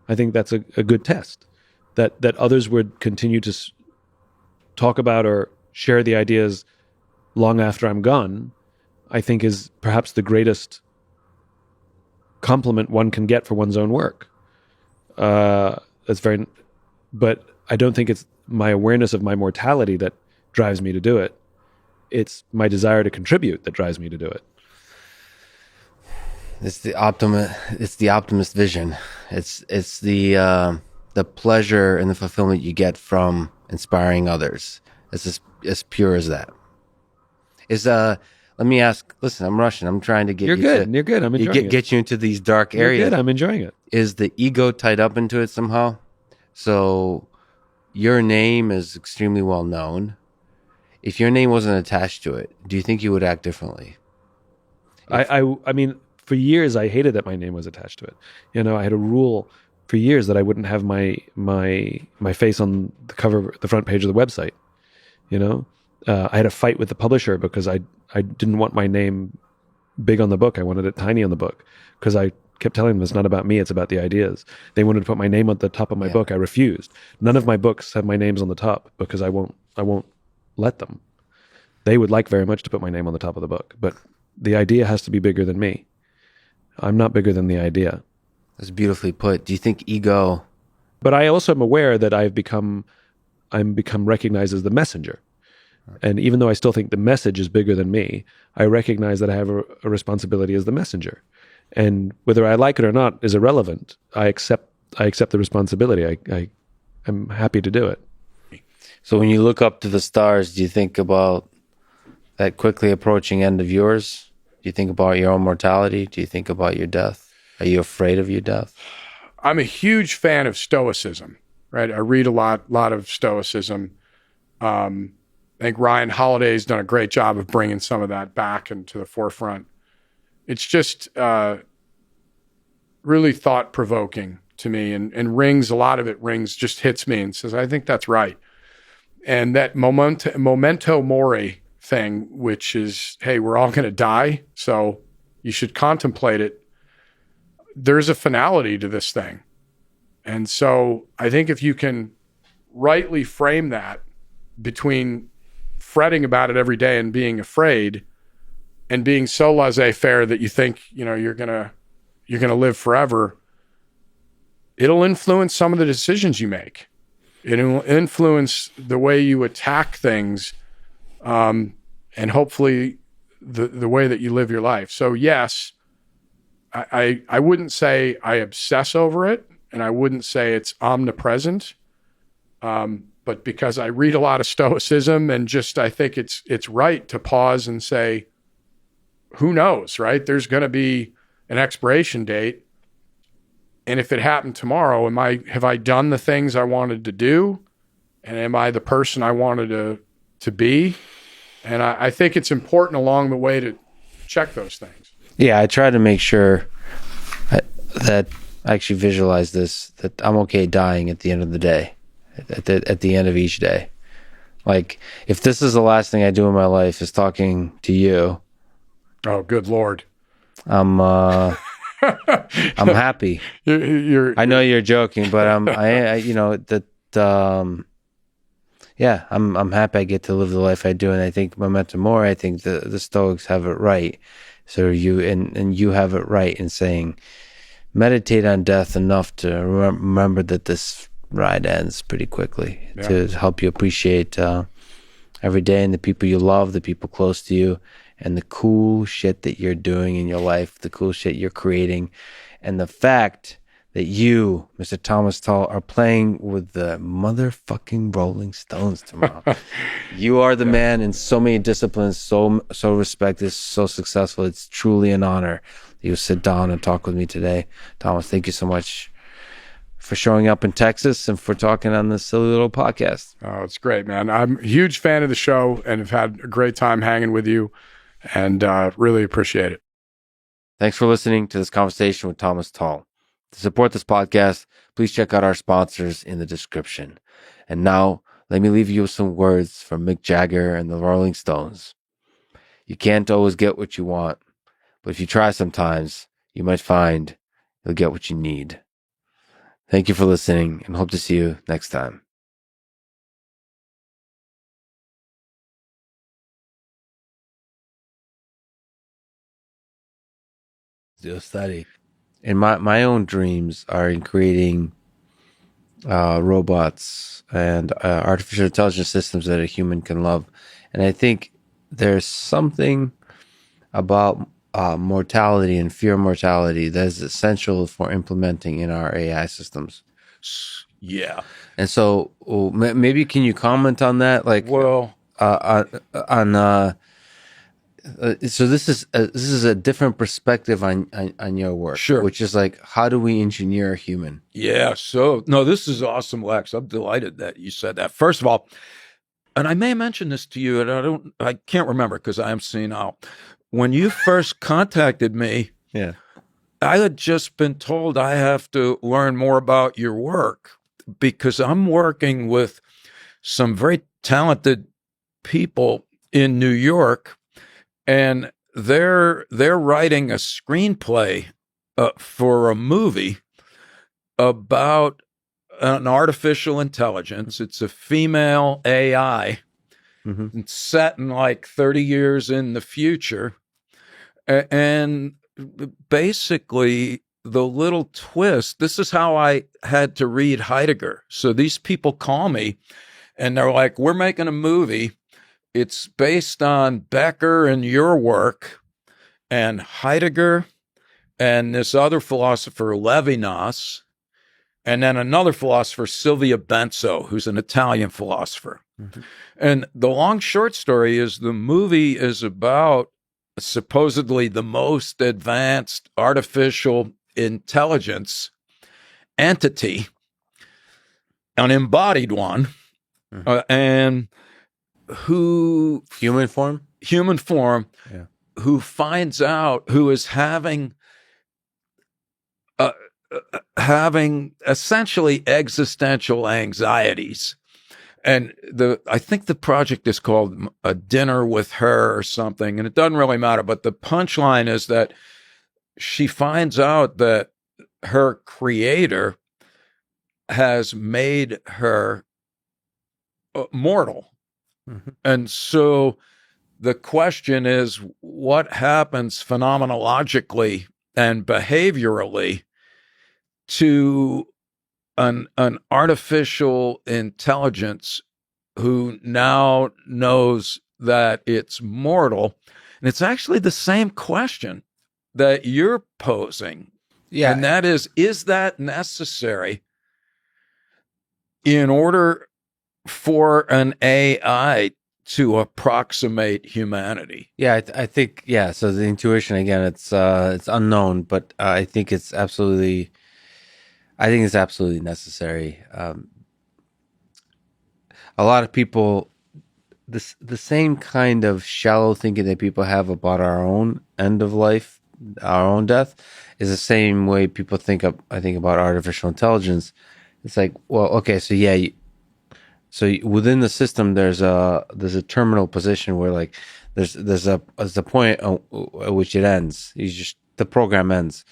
I think that's a good test that others would continue to talk about or share the ideas long after I'm gone. I think is perhaps the greatest compliment one can get for one's own work. But I don't think it's my awareness of my mortality that drives me to do it. It's my desire to contribute that drives me to do it. It's the optimist vision. It's the pleasure and the fulfillment you get from inspiring others. It's as pure as that. Let me ask. Listen, I'm Russian. I'm trying to get You're good. I'm enjoying it. Get you into these dark areas. You're good. I'm enjoying it. Is the ego tied up into it somehow? So your name is extremely well known. If your name wasn't attached to it, do you think you would act differently? I mean, for years I hated that my name was attached to it. You know, I had a rule for years that I wouldn't have my face on the cover, the front page of the website. You know, I had a fight with the publisher because I didn't want my name big on the book. I wanted it tiny on the book because I kept telling them it's not about me, it's about the ideas. They wanted to put my name at the top of my book. I refused. None of my books have my names on the top because I won't let them. They would like very much to put my name on the top of the book, but the idea has to be bigger than me. I'm not bigger than the idea. That's beautifully put. Do you think ego? But I also am aware that I'm become recognized as the messenger. And even though I still think the message is bigger than me, I recognize that I have a responsibility as the messenger. And whether I like it or not is irrelevant. I accept the responsibility. I'm happy to do it. So when you look up to the stars, do you think about that quickly approaching end of yours? Do you think about your own mortality? Do you think about your death? Are you afraid of your death? I'm a huge fan of Stoicism, right? I read a lot of Stoicism. I think Ryan Holiday's done a great job of bringing some of that back into the forefront. It's just really thought-provoking to me, and Rings, a lot of it, Rings just hits me and says, I think that's right. And that memento mori thing, which is, hey, we're all going to die, so you should contemplate it. There's a finality to this thing. And so I think if you can rightly frame that between fretting about it every day and being afraid and being so laissez-faire that you think, you're going to live forever, it'll influence some of the decisions you make. It'll influence the way you attack things, and hopefully the way that you live your life. So yes, I wouldn't say I obsess over it, and I wouldn't say it's omnipresent, but because I read a lot of Stoicism, and just I think it's right to pause and say, who knows, right? There's going to be an expiration date. And if it happened tomorrow, have I done the things I wanted to do? And am I the person I wanted to be? And I think it's important along the way to check those things. Yeah, I try to make sure that I actually visualize this, that I'm okay dying at the end of the day, at the end of each day. Like, if this is the last thing I do in my life is talking to you. Oh, good Lord. I'm happy. I know you're joking, but I'm happy I get to live the life I do, and I think memento mori. I think the Stoics have it right. So you have it right in saying, meditate on death enough to remember that this ride ends pretty quickly, to help you appreciate every day and the people you love, the people close to you, and the cool shit that you're doing in your life, the cool shit you're creating, and the fact that you, Mr. Thomas Tull, are playing with the motherfucking Rolling Stones tomorrow. You are the man in so many disciplines, so respected, so successful. It's truly an honor that you sit down and talk with me today. Thomas, thank you so much for showing up in Texas and for talking on this silly little podcast. Oh, it's great, man. I'm a huge fan of the show and have had a great time hanging with you, and really appreciate it. Thanks for listening to this conversation with Thomas Tull. To support this podcast, please check out our sponsors in the description. And now, let me leave you with some words from Mick Jagger and the Rolling Stones. You can't always get what you want, but if you try sometimes, you might find you'll get what you need. Thank you for listening, and hope to see you next time. Do a study. And my own dreams are in creating robots and artificial intelligence systems that a human can love. And I think there's something about mortality and fear of mortality that is essential for implementing in our AI systems. Yeah. And so maybe can you comment on that? Like, well, so this is a different perspective on your work, sure, which is like, how do we engineer a human? Yeah. So no, this is awesome, Lex. I'm delighted that you said that. First of all, and I may mention this to you, and I can't remember because I am senile. When you first contacted me, yeah, I had just been told I have to learn more about your work because I'm working with some very talented people in New York, and they're writing a screenplay for a movie about an artificial intelligence. It's a female AI. Mm-hmm. It's set in like 30 years in the future. And basically, the little twist, this is how I had to read Heidegger. So these people call me and they're like, we're making a movie. It's based on Becker and your work and Heidegger and this other philosopher, Levinas, and then another philosopher, Silvia Benso, who's an Italian philosopher. Mm-hmm. And the long short story is the movie is about supposedly the most advanced artificial intelligence entity, an embodied one, mm-hmm. And who... Human form, yeah. Who finds out, who is having essentially existential anxieties. And I think the project is called A Dinner with Her or something, and it doesn't really matter. But the punchline is that she finds out that her creator has made her mortal. Mm-hmm. And so the question is, what happens phenomenologically and behaviorally to an artificial intelligence who now knows that it's mortal? And it's actually the same question that you're posing. Yeah. And that is that necessary in order for an AI to approximate humanity? Yeah, I think, yeah. So the intuition, again, it's unknown, but I think it's absolutely necessary. A lot of people, the same kind of shallow thinking that people have about our own end of life, our own death, is the same way people think about artificial intelligence. It's like, well, okay, so yeah, so within the system, there's a terminal position where like there's a point at which it ends. The program ends.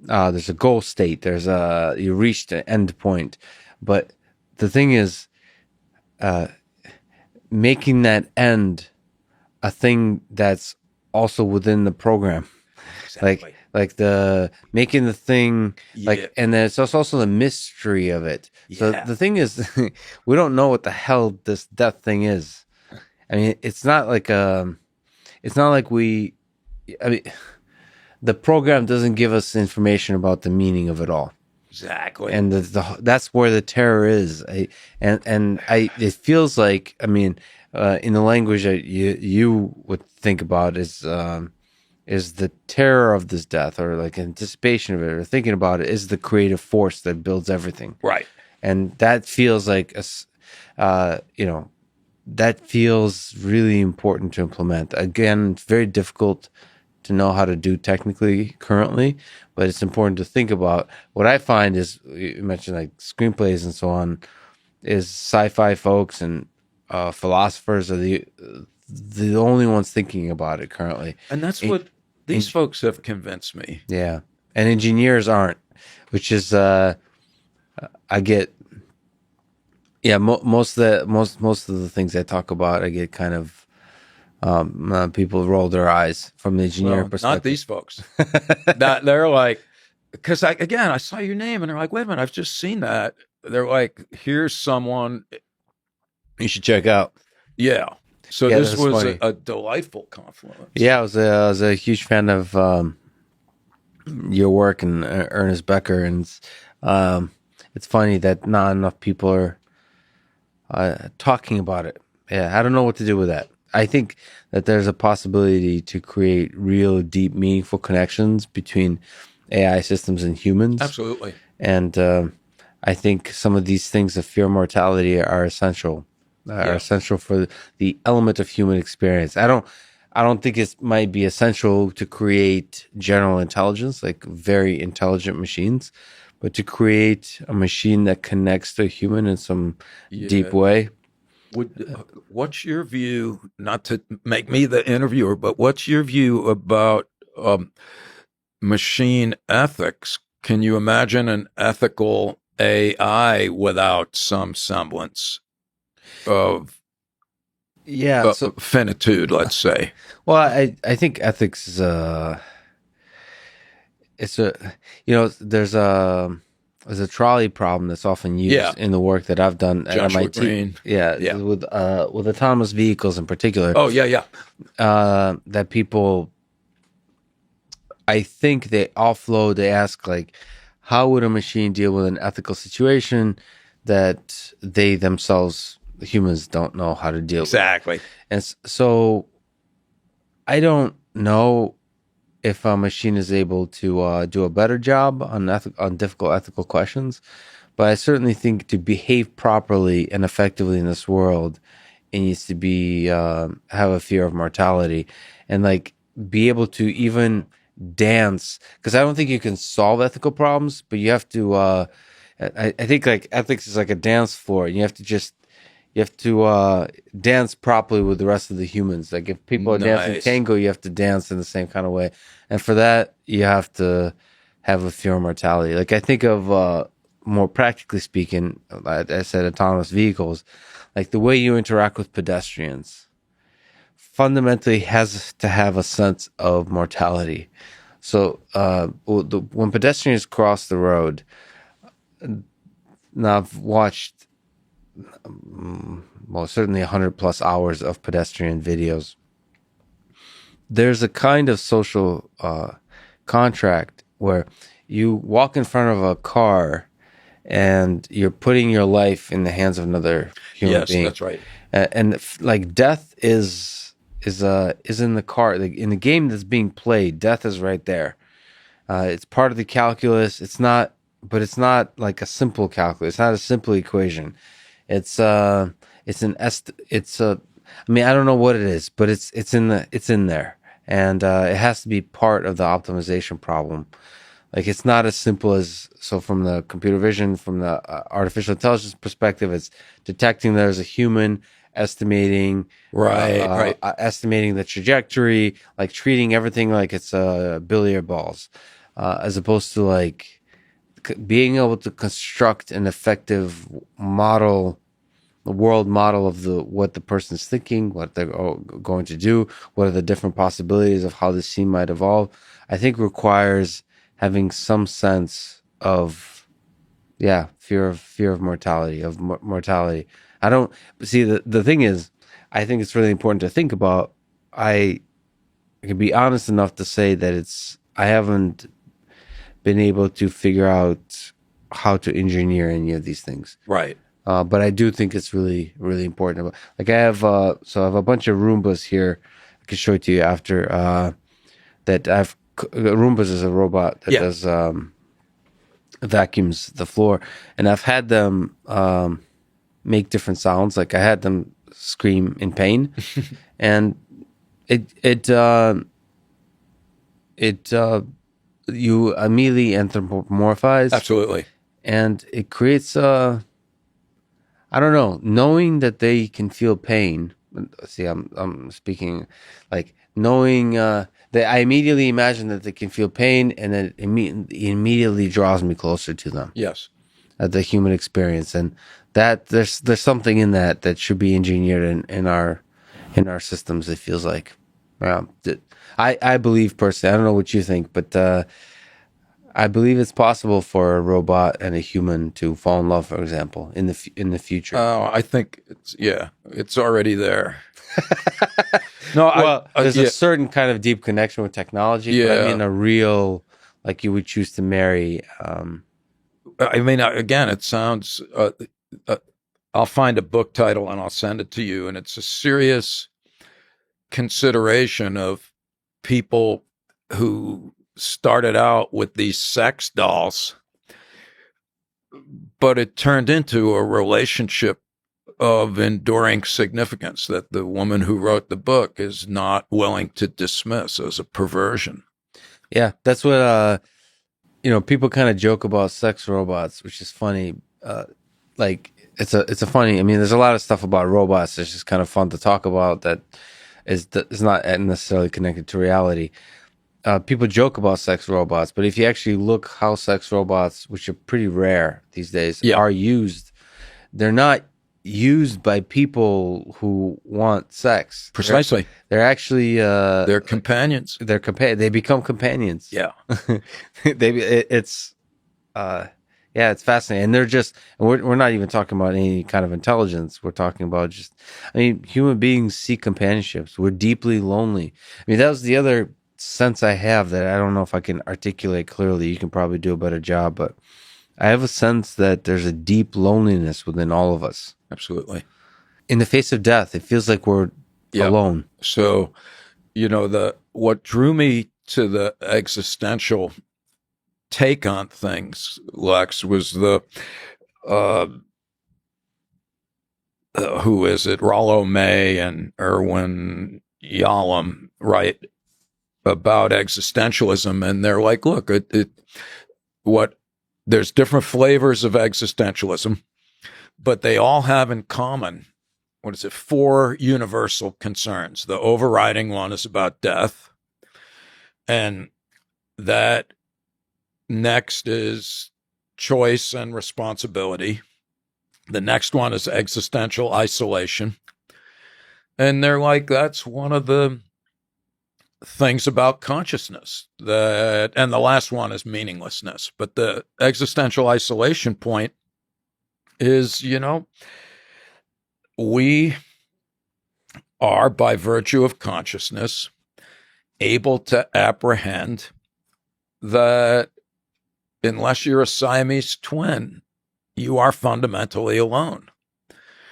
There's a goal state. You reached an end point, but the thing is, making that end a thing that's also within the program, exactly. like the making the thing like, and then it's also the mystery of it. Yeah. So the thing is, we don't know what the hell this death thing is. I mean, it's not like the program doesn't give us information about the meaning of it all. Exactly. And that's where the terror is. It feels like, I mean, in the language that you would think about is the terror of this death, or like anticipation of it, or thinking about it, is the creative force that builds everything. Right. And that feels like that feels really important to implement. Again, it's very difficult to know how to do technically currently, but it's important to think about. What I find is, you mentioned like screenplays and so on, is sci-fi folks and philosophers are the only ones thinking about it currently. And that's what these folks have convinced me. Yeah. And engineers aren't, which is, I get, most of the things I talk about, I get kind of, people roll their eyes from the engineering perspective. Not these folks. They're like, because I saw your name and they're like, wait a minute, I've just seen that. They're like, here's someone you should check out. Yeah. So this was a delightful confluence. Yeah, I was a huge fan of your work and Ernest Becker, and it's funny that not enough people are talking about it. Yeah, I don't know what to do with that. I think that there's a possibility to create real, deep, meaningful connections between AI systems and humans. Absolutely. And I think some of these things of fear of mortality are essential. Essential for the element of human experience. I don't think it might be essential to create general intelligence, like very intelligent machines, but to create a machine that connects to a human in some deep way. What's your view, not to make me the interviewer, but what's your view about machine ethics? Can you imagine an ethical AI without some semblance of finitude, let's say? Well, I think ethics is there's a trolley problem that's often used in the work that I've done at MIT. Green. With autonomous vehicles in particular. Oh, yeah. That people, I think they offload, they ask, like, how would a machine deal with an ethical situation that they themselves, the humans, don't know how to deal with? Exactly. And so I don't know if a machine is able to do a better job on difficult ethical questions, but I certainly think to behave properly and effectively in this world, it needs to be have a fear of mortality and like be able to even dance. Because I don't think you can solve ethical problems, but you have to. I think like ethics is like a dance floor, and you have to dance properly with the rest of the humans. Like if people are dancing tango, you have to dance in the same kind of way. And for that, you have to have a fear of mortality. Like I think of more practically speaking, I said autonomous vehicles, like the way you interact with pedestrians fundamentally has to have a sense of mortality. So when pedestrians cross the road, now I've watched certainly 100+ hours of pedestrian videos. There's a kind of social contract where you walk in front of a car and you're putting your life in the hands of another human being. Yes, that's right. And like death is in the car. In the game that's being played, death is right there. It's part of the calculus. It's not like a simple calculus. It's not a simple equation. I mean, I don't know what it is, but it's in there, and it has to be part of the optimization problem. Like it's not as simple as, so from the computer vision, from the artificial intelligence perspective, it's detecting there's a human, estimating estimating the trajectory, like treating everything like it's billiard balls, as opposed to like being able to construct an effective model, the world model of what the person's thinking, what they're going to do, what are the different possibilities of how the scene might evolve. I think requires having some sense of, fear of mortality, mortality. I don't see the thing is, I think it's really important to think about. I can be honest enough to say that I haven't been able to figure out how to engineer any of these things. Right. But I do think it's really, really important. Like I have a bunch of Roombas here. I can show it to you after. Roombas is a robot that does vacuums the floor, and I've had them make different sounds. Like I had them scream in pain, and it you immediately anthropomorphize. Absolutely. And it creates I don't know, knowing that they can feel pain. See, I'm speaking like knowing that I immediately imagine that they can feel pain, and then it immediately draws me closer to them. Yes. The human experience, and that there's something in that should be engineered in our systems. It feels like, I believe personally. I don't know what you think, but I believe it's possible for a robot and a human to fall in love, for example, in the future. Oh, I think it's already there. No, there's a certain kind of deep connection with technology. Yeah, but I mean a real, like you would choose to marry. I mean, again, it sounds. I'll find a book title and I'll send it to you, and it's a serious consideration of people who started out with these sex dolls, but it turned into a relationship of enduring significance that the woman who wrote the book is not willing to dismiss as a perversion. Yeah, that's what people kind of joke about sex robots, which is funny. Like it's a funny. I mean, there's a lot of stuff about robots that's just kind of fun to talk about that is not necessarily connected to reality. People joke about sex robots, but if you actually look how sex robots, which are pretty rare these days, are used, they're not used by people who want sex. Precisely. They're actually they're companions. They become companions. Yeah. It's fascinating. And they're just, we're not even talking about any kind of intelligence. We're talking about just, I mean, human beings seek companionships. We're deeply lonely. I mean, that was the other sense I have that I don't know if I can articulate clearly. You can probably do a better job, but I have a sense that there's a deep loneliness within all of us. Absolutely. In the face of death, it feels like we're alone. So, what drew me to the existential take on things, Lex, was the who is it? Rollo May and Erwin Yalom write about existentialism, and they're like, look, there's different flavors of existentialism, but they all have in common, 4 universal concerns. The overriding one is about death, and that next is choice and responsibility. The next one is existential isolation. And they're like, that's one of the things about consciousness, and the last one is meaninglessness. But the existential isolation point is, we are, by virtue of consciousness, able to apprehend that unless you're a Siamese twin, you are fundamentally alone.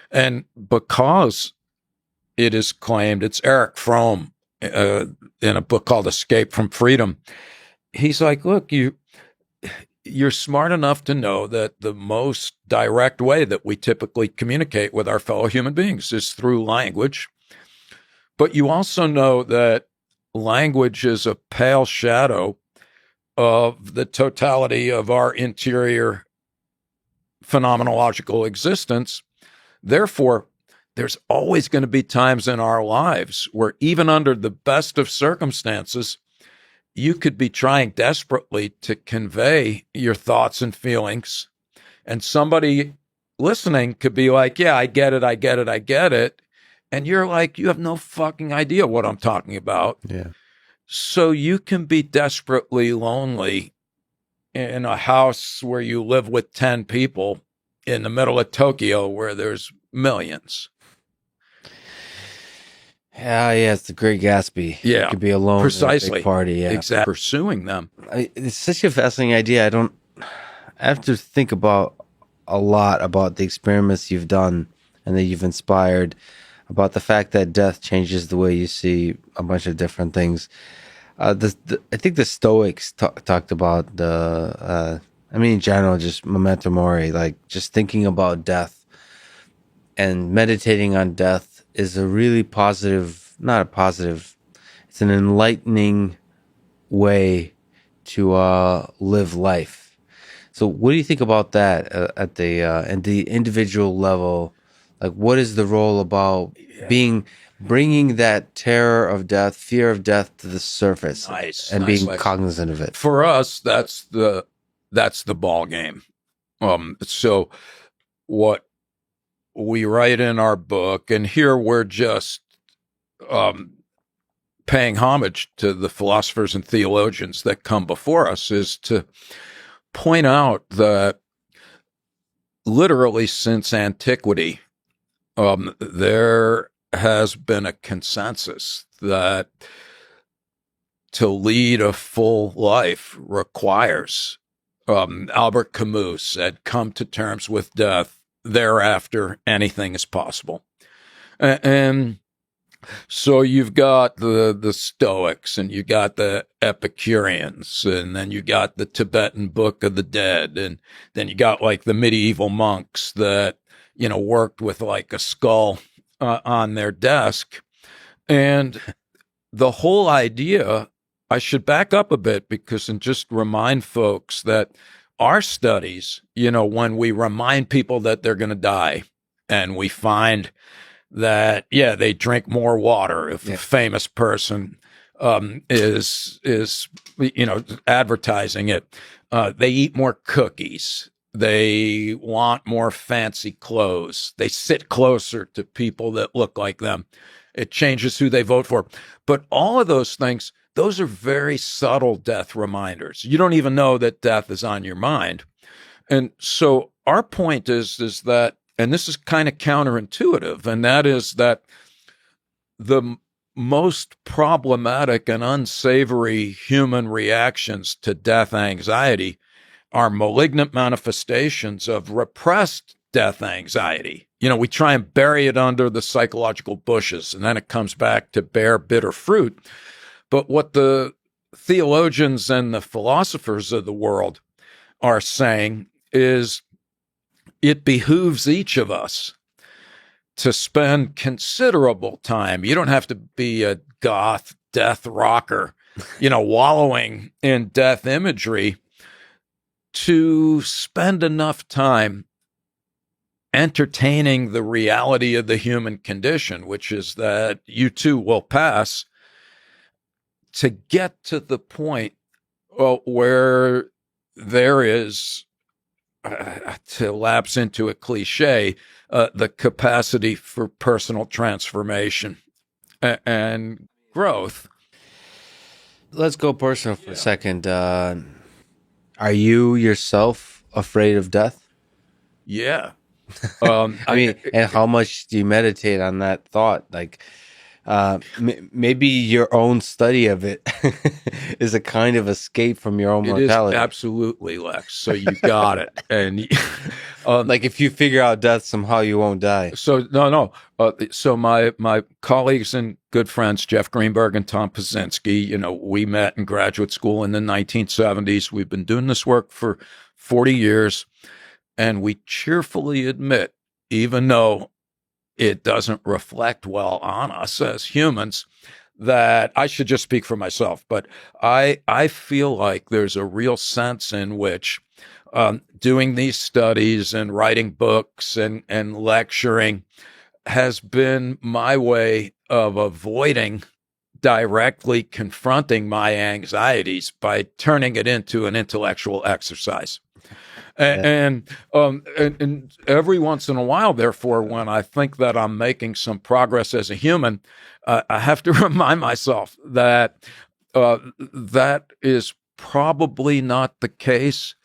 And because it is claimed, it's Eric Fromm in a book called Escape from Freedom. He's like, look, you're smart enough to know that the most direct way that we typically communicate with our fellow human beings is through language. But you also know that language is a pale shadow of the totality of our interior phenomenological existence. Therefore, there's always going to be times in our lives where, even under the best of circumstances, you could be trying desperately to convey your thoughts and feelings, and somebody listening could be like, yeah, I get it. And you're like, you have no fucking idea what I'm talking about. Yeah. So you can be desperately lonely in a house where you live with 10 people in the middle of Tokyo where there's millions. Yeah, it's the Great Gatsby. Yeah, you could be alone. Precisely. In a big party. Yeah, exactly. Pursuing them. It's such a fascinating idea. I have to think about a lot about the experiments you've done and that you've inspired, about the fact that death changes the way you see a bunch of different things. I think the Stoics talked about in general, just memento mori, like just thinking about death and meditating on death is a really positive, not a positive, it's an enlightening way to live life. So what do you think about that at the individual level? Like, what is the role about bringing that terror of death, fear of death to the surface, and being cognizant of it? For us, that's the ball game. So what we write in our book, and here we're just paying homage to the philosophers and theologians that come before us, is to point out that literally since antiquity, there has been a consensus that to lead a full life requires, Albert Camus said, come to terms with death. Thereafter, anything is possible. And so you've got the Stoics, and you got the Epicureans, and then you got the Tibetan Book of the Dead, and then you got like the medieval monks that, worked with like a skull on their desk. And the whole idea, I should back up a bit and just remind folks that our studies, when we remind people that they're going to die, and we find that, they drink more water if a famous person is advertising it. They eat more cookies. They want more fancy clothes. They sit closer to people that look like them. It changes who they vote for. But all of those things, those are very subtle death reminders. You don't even know that death is on your mind. And so our point is that, and this is kind of counterintuitive, and that is that the most problematic and unsavory human reactions to death anxiety are malignant manifestations of repressed death anxiety. We try and bury it under the psychological bushes, and then it comes back to bear bitter fruit. But what the theologians and the philosophers of the world are saying is it behooves each of us to spend considerable time. You don't have to be a goth death rocker, wallowing in death imagery, to spend enough time entertaining the reality of the human condition, which is that you too will pass, to get to the point where there is, to lapse into a cliche, the capacity for personal transformation and growth. Let's go personal for a second. Are you yourself afraid of death? Yeah. And how much do you meditate on that thought? Like, maybe your own study of it is a kind of escape from your own mortality. It is absolutely, Lex. So you got it. And like, if you figure out death somehow, you won't die. So no. So my colleagues and good friends, Jeff Greenberg and Tom Pazinski, we met in graduate school in the 1970s. We've been doing this work for 40 years, and we cheerfully admit, even though it doesn't reflect well on us as humans, that I should just speak for myself, but I feel like there's a real sense in which doing these studies and writing books and lecturing has been my way of avoiding directly confronting my anxieties by turning it into an intellectual exercise. And every once in a while, therefore, when I think that I'm making some progress as a human, I have to remind myself that that is probably not the case,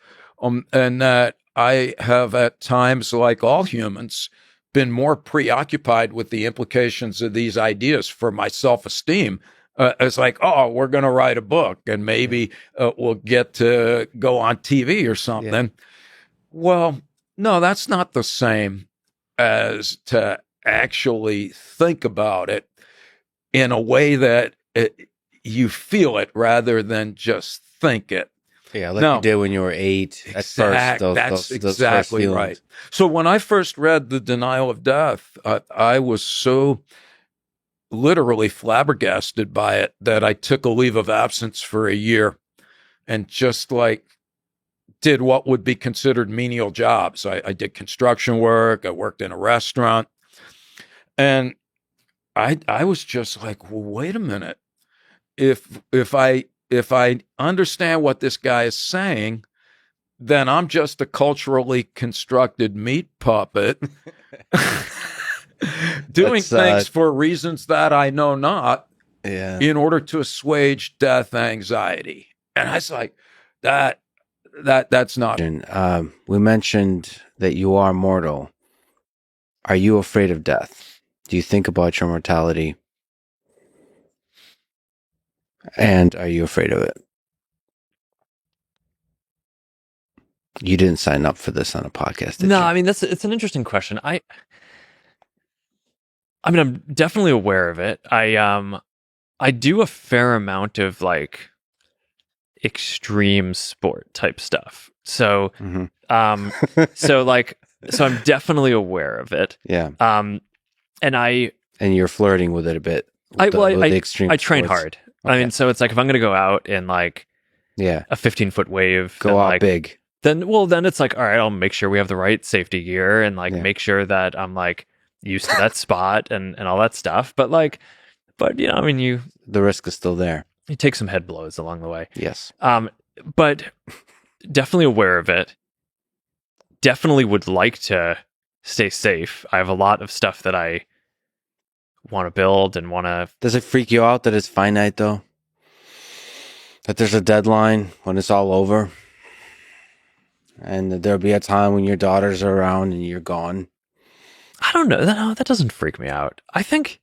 and that I have at times, like all humans, been more preoccupied with the implications of these ideas for my self-esteem. It's like, oh, we're going to write a book, and maybe we'll get to go on TV or something. Yeah. Well, no, that's not the same as to actually think about it in a way that you feel it rather than just think it. Yeah, like you did when you were 8. That's exactly right. So when I first read The Denial of Death, I was so literally flabbergasted by it that I took a leave of absence for a year and just like did what would be considered menial jobs. I did construction work. I worked in a restaurant. And I was just like, well, wait a minute. If I understand what this guy is saying, then I'm just a culturally constructed meat puppet doing things for reasons that I know not in order to assuage death anxiety. And I was like, that's not. We mentioned that you are mortal. Are you afraid of death? Do you think about your mortality? And are you afraid of it? You didn't sign up for this on a podcast, did you? I mean, it's an interesting question. I mean, I'm definitely aware of it. I do a fair amount of like extreme sport type stuff. So, so I'm definitely aware of it. Yeah. And you're flirting with it a bit. I train sports. Hard. Okay. I mean, so it's like if I'm going to go out in like a 15-foot wave, go out big. Then it's like, all right, I'll make sure we have the right safety gear and like make sure that I'm like used to that spot and all that stuff. But you know, I mean, the risk is still there. You take some head blows along the way. Yes. But definitely aware of it. Definitely would like to stay safe. I have a lot of stuff that I want to build and want to. Does it freak you out that it's finite though? That there's a deadline when it's all over? And there'll be a time when your daughters are around and you're gone. I don't know. No, that doesn't freak me out. I think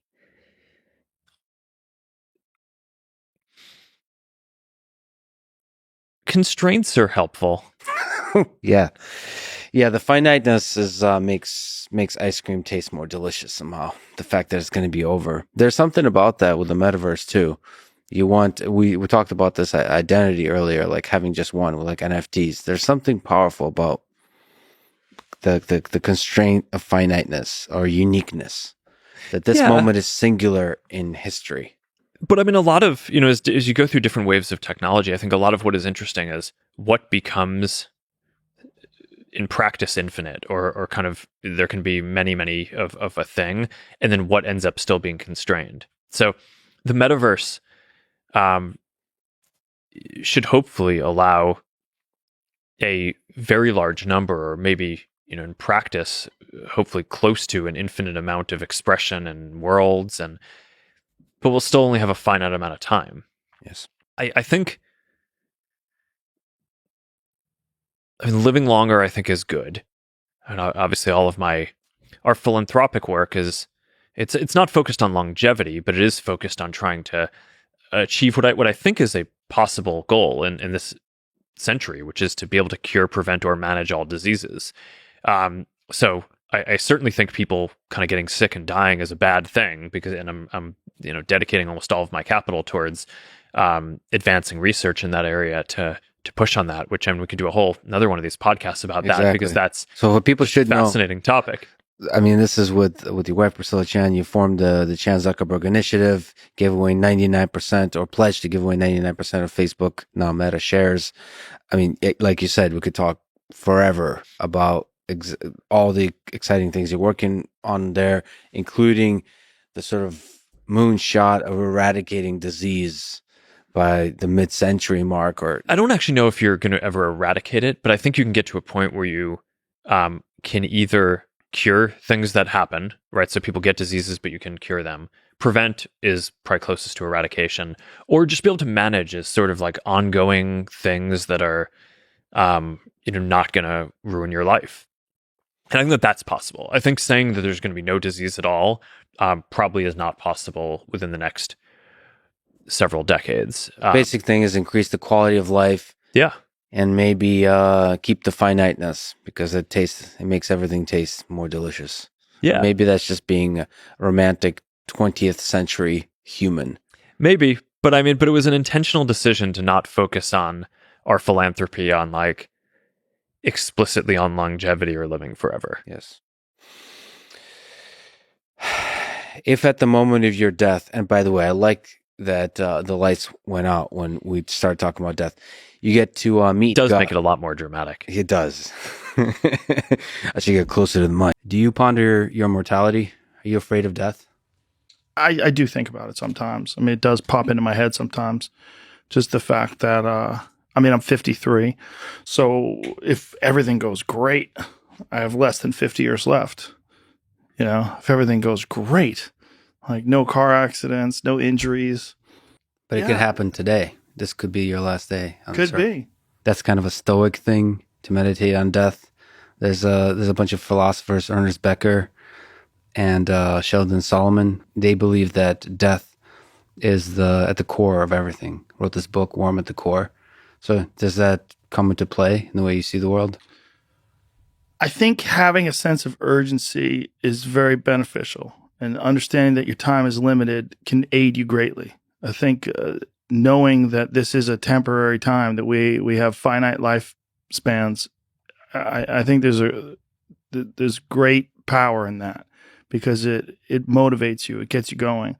constraints are helpful. Yeah. The finiteness is makes ice cream taste more delicious somehow. The fact that it's going to be over. There's something about that with the metaverse too. We talked about this identity earlier, like having just one with like NFTs. There's something powerful about the constraint of finiteness or uniqueness, that this moment is singular in history. But I mean, a lot of, you know, as you go through different waves of technology, I think a lot of what is interesting is what becomes in practice infinite, or kind of there can be many of a thing, and then what ends up still being constrained. So the metaverse should hopefully allow a very large number, or maybe, you know, in practice, hopefully close to an infinite amount of expression and worlds, but we'll still only have a finite amount of time. Yes. I think, I mean, living longer, I think, is good. And obviously all of our philanthropic work it's not focused on longevity, but it is focused on trying to achieve what I think is a possible goal in this century, which is to be able to cure, prevent, or manage all diseases. So I certainly think people kind of getting sick and dying is a bad thing, and I'm you know, dedicating almost all of my capital towards advancing research in that area to push on that. Which, I mean, we could do another one of these podcasts about that, because that's so what people should know. Fascinating topic. I mean, this is with your wife, Priscilla Chan. You formed the Chan Zuckerberg Initiative, gave away 99% or pledged to give away 99% of Facebook, now Meta shares. I mean, like you said, we could talk forever about all the exciting things you're working on there, including the sort of moonshot of eradicating disease by the mid-century mark. Or I don't actually know if you're going to ever eradicate it, but I think you can get to a point where you can either cure things that happen, right? So people get diseases, but you can cure them. Prevent is probably closest to eradication, or just be able to manage as sort of like ongoing things that are, you know, not going to ruin your life. And I think that's possible. I think saying that there's going to be no disease at all probably is not possible within the next several decades. Basic thing is increase the quality of life. Yeah. And maybe keep the finiteness, because it makes everything taste more delicious. Yeah. Maybe that's just being a romantic 20th century human. Maybe. But I mean, it was an intentional decision to not focus on our philanthropy on like explicitly on longevity or living forever. Yes. if at the moment of your death, and by the way, I like that the lights went out when we started talking about death. You get to meet It does God. make it a lot more dramatic. It does. I should get closer to the mic. Do you ponder your mortality? Are you afraid of death? I do think about it sometimes. I mean, it does pop into my head sometimes. Just the fact that, I'm 53. So if everything goes great, I have less than 50 years left. You know, if everything goes great, like no car accidents, no injuries. But it could happen today. This could be your last day. Could be. That's kind of a stoic thing to meditate on death. There's a bunch of philosophers, Ernest Becker and Sheldon Solomon. They believe that death is at the core of everything. Wrote this book, Warm at the Core. So does that come into play in the way you see the world? I think having a sense of urgency is very beneficial, and understanding that your time is limited can aid you greatly. I think knowing that this is a temporary time, that we have finite lifespans, I think there's great power in that, because it motivates you, it gets you going.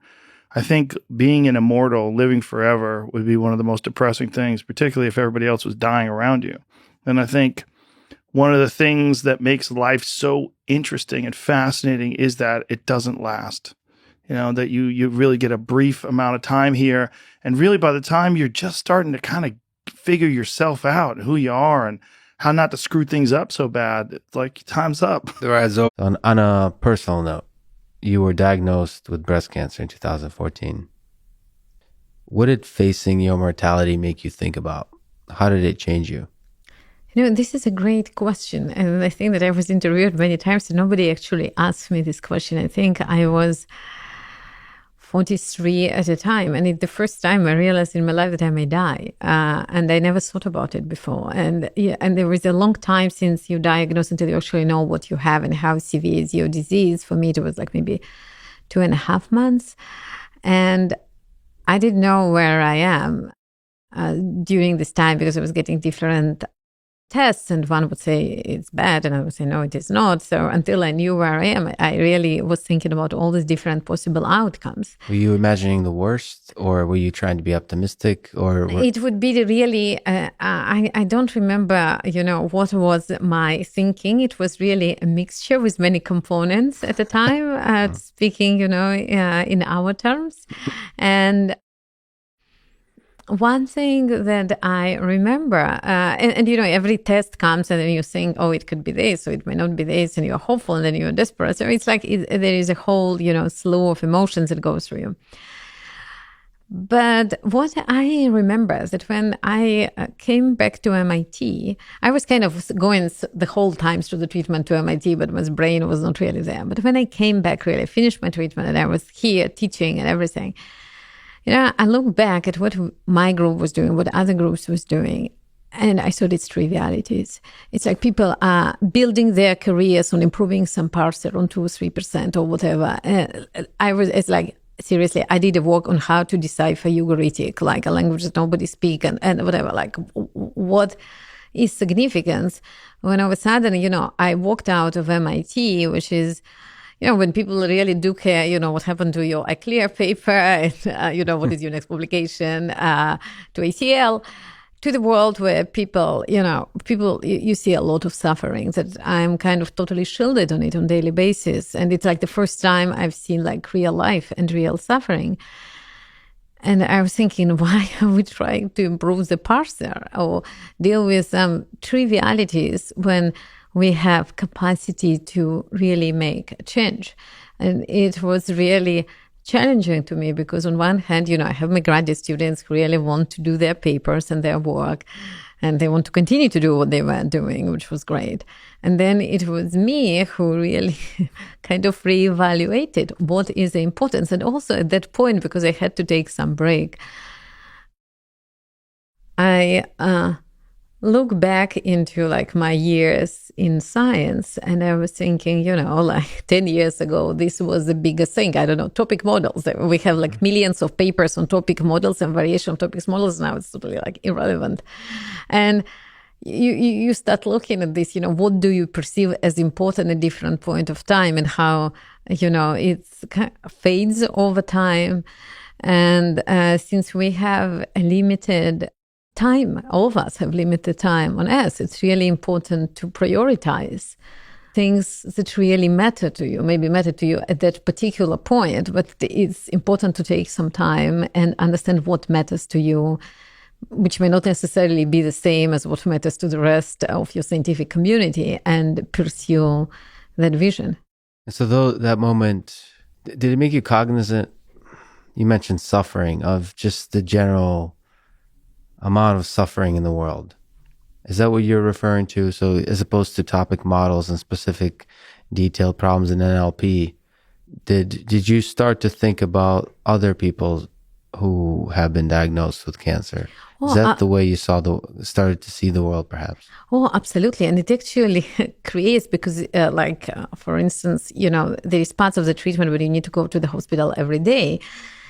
I think being an immortal, living forever, would be one of the most depressing things, particularly if everybody else was dying around you. And I think one of the things that makes life so interesting and fascinating is that it doesn't last. You know, that you really get a brief amount of time here. And really by the time you're just starting to kind of figure yourself out, who you are and how not to screw things up so bad, it's like time's up. On a personal note, you were diagnosed with breast cancer in 2014. What did facing your mortality make you think about? How did it change you? You know, this is a great question. And I think that I was interviewed many times and nobody actually asked me this question. I think I was 43 at a time. And it's the first time I realized in my life that I may die. And I never thought about it before. And there was a long time since you diagnose until you actually know what you have and how severe is your disease. For me, it was like maybe 2.5 months. And I didn't know where I am during this time, because I was getting different tests, and one would say it's bad and I would say no, it is not. So until I knew where I am, I really was thinking about all these different possible outcomes. Were you imagining the worst, or were you trying to be optimistic? It would be really I don't remember, what was my thinking. It was really a mixture with many components at the time, speaking in our terms. And one thing that I remember, and every test comes and then you think, oh, it could be this, or it may not be this, and you're hopeful, and then you're desperate. So it's like there is a whole, slew of emotions that goes through you. But what I remember is that when I came back to MIT, I was kind of going the whole time through the treatment to MIT, but my brain was not really there. But when I came back, really finished my treatment, and I was here teaching and everything, I look back at what my group was doing, what other groups was doing, and I thought it's trivialities. It's like people are building their careers on improving some parser on 2 or 3% or whatever. It's like, seriously, I did a work on how to decipher Ugaritic, like a language that nobody speaks and whatever. Like, what is significance? When all of a sudden, I walked out of MIT, which is, when people really do care, what happened to your iClear paper, and, what is your next publication, to ACL, to the world where people, you see a lot of suffering that I'm kind of totally shielded on it on a daily basis. And it's like the first time I've seen like real life and real suffering. And I was thinking, why are we trying to improve the parser or deal with some trivialities when we have capacity to really make a change? And it was really challenging to me because on one hand, I have my graduate students who really want to do their papers and their work, and they want to continue to do what they were doing, which was great. And then it was me who really kind of reevaluated what is the importance. And also at that point, because I had to take some break, I look back into like my years in science, and I was thinking, like 10 years ago, this was the biggest thing. I don't know, topic models. We have like millions of papers on topic models and variation of topic models. Now it's totally like irrelevant. And you start looking at this, what do you perceive as important at different point of time, and how It's kind of fades over time. And since we have a limited time, all of us have limited time on Earth, it's really important to prioritize things that really matter to you, maybe matter to you at that particular point, but it's important to take some time and understand what matters to you, which may not necessarily be the same as what matters to the rest of your scientific community, and pursue that vision. So though that moment, did it make you cognizant, you mentioned suffering, of just the general amount of suffering in the world? Is that what you're referring to? So as opposed to topic models and specific detailed problems in NLP, did you start to think about other people who have been diagnosed with cancer? Is that the way you started to see the world, perhaps? Oh, absolutely. And it actually creates, because for instance, there is parts of the treatment where you need to go to the hospital every day.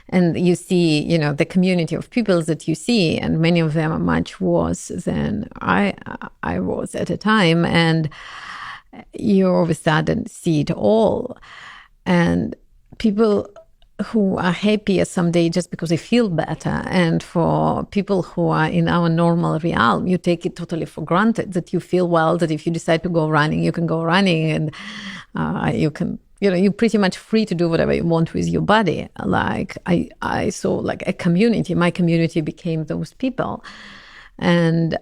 And you see, the community of people that you see, and many of them are much worse than I was at a time. And you all of a sudden see it all. And people who are happier someday just because they feel better. And for people who are in our normal realm, you take it totally for granted that you feel well, that if you decide to go running, you can go running, and you can, you're pretty much free to do whatever you want with your body. Like I saw like a community, my community became those people. And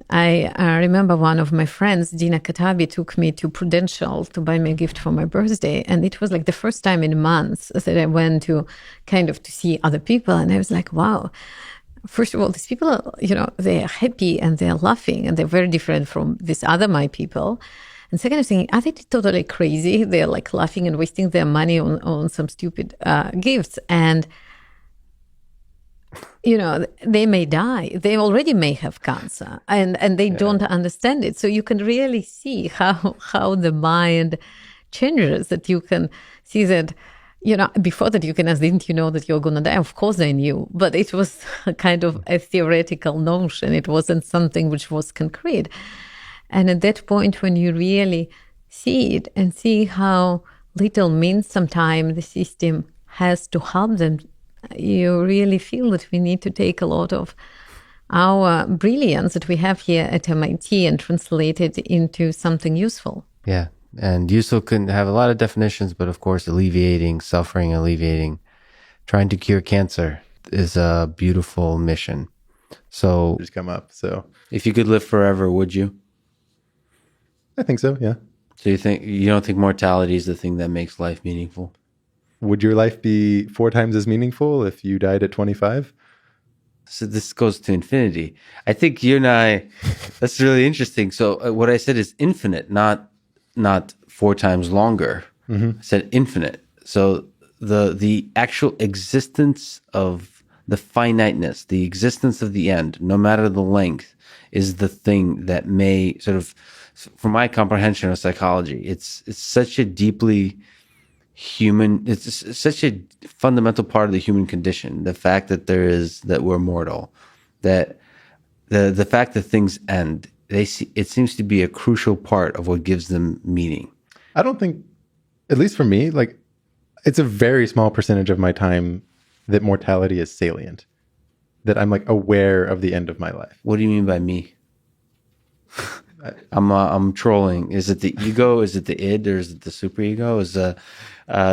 I remember one of my friends, Dina Katabi, took me to Prudential to buy me a gift for my birthday. And it was like the first time in months that I went to to see other people. And I was like, wow, first of all, these people, they're happy and they're laughing and they're very different from these other my people. And second, I was thinking, are they totally crazy? They're like laughing and wasting their money on some stupid gifts. And they may die. They already may have cancer, and they don't understand it. So you can really see how the mind changes. That you can see that, before that you can ask, didn't you know that you're going to die? Of course I knew, but it was a kind of a theoretical notion. It wasn't something which was concrete. And at that point, when you really see it and see how little means sometimes the system has to help them, you really feel that we need to take a lot of our brilliance that we have here at MIT and translate it into something useful. Yeah. And useful can have a lot of definitions, but of course, alleviating suffering, trying to cure cancer is a beautiful mission. So just come up. So if you could live forever, would you? I think so, yeah. So you don't think mortality is the thing that makes life meaningful? Would your life be 4 times as meaningful if you died at 25? So this goes to infinity. I think you and I, that's really interesting. So what I said is infinite, not 4 times longer. Mm-hmm. I said infinite. So the actual existence of the finiteness, the existence of the end, no matter the length, is the thing that may sort of, from my comprehension of psychology, it's such a deeply human, it's such a fundamental part of the human condition, the fact that we're mortal, that the fact that things end, it seems to be a crucial part of what gives them meaning. I don't think, at least for me, like, it's a very small percentage of my time that mortality is salient, that I'm like aware of the end of my life. What do you mean by me? I'm trolling. Is it the ego? Is it the id? Or is it the superego?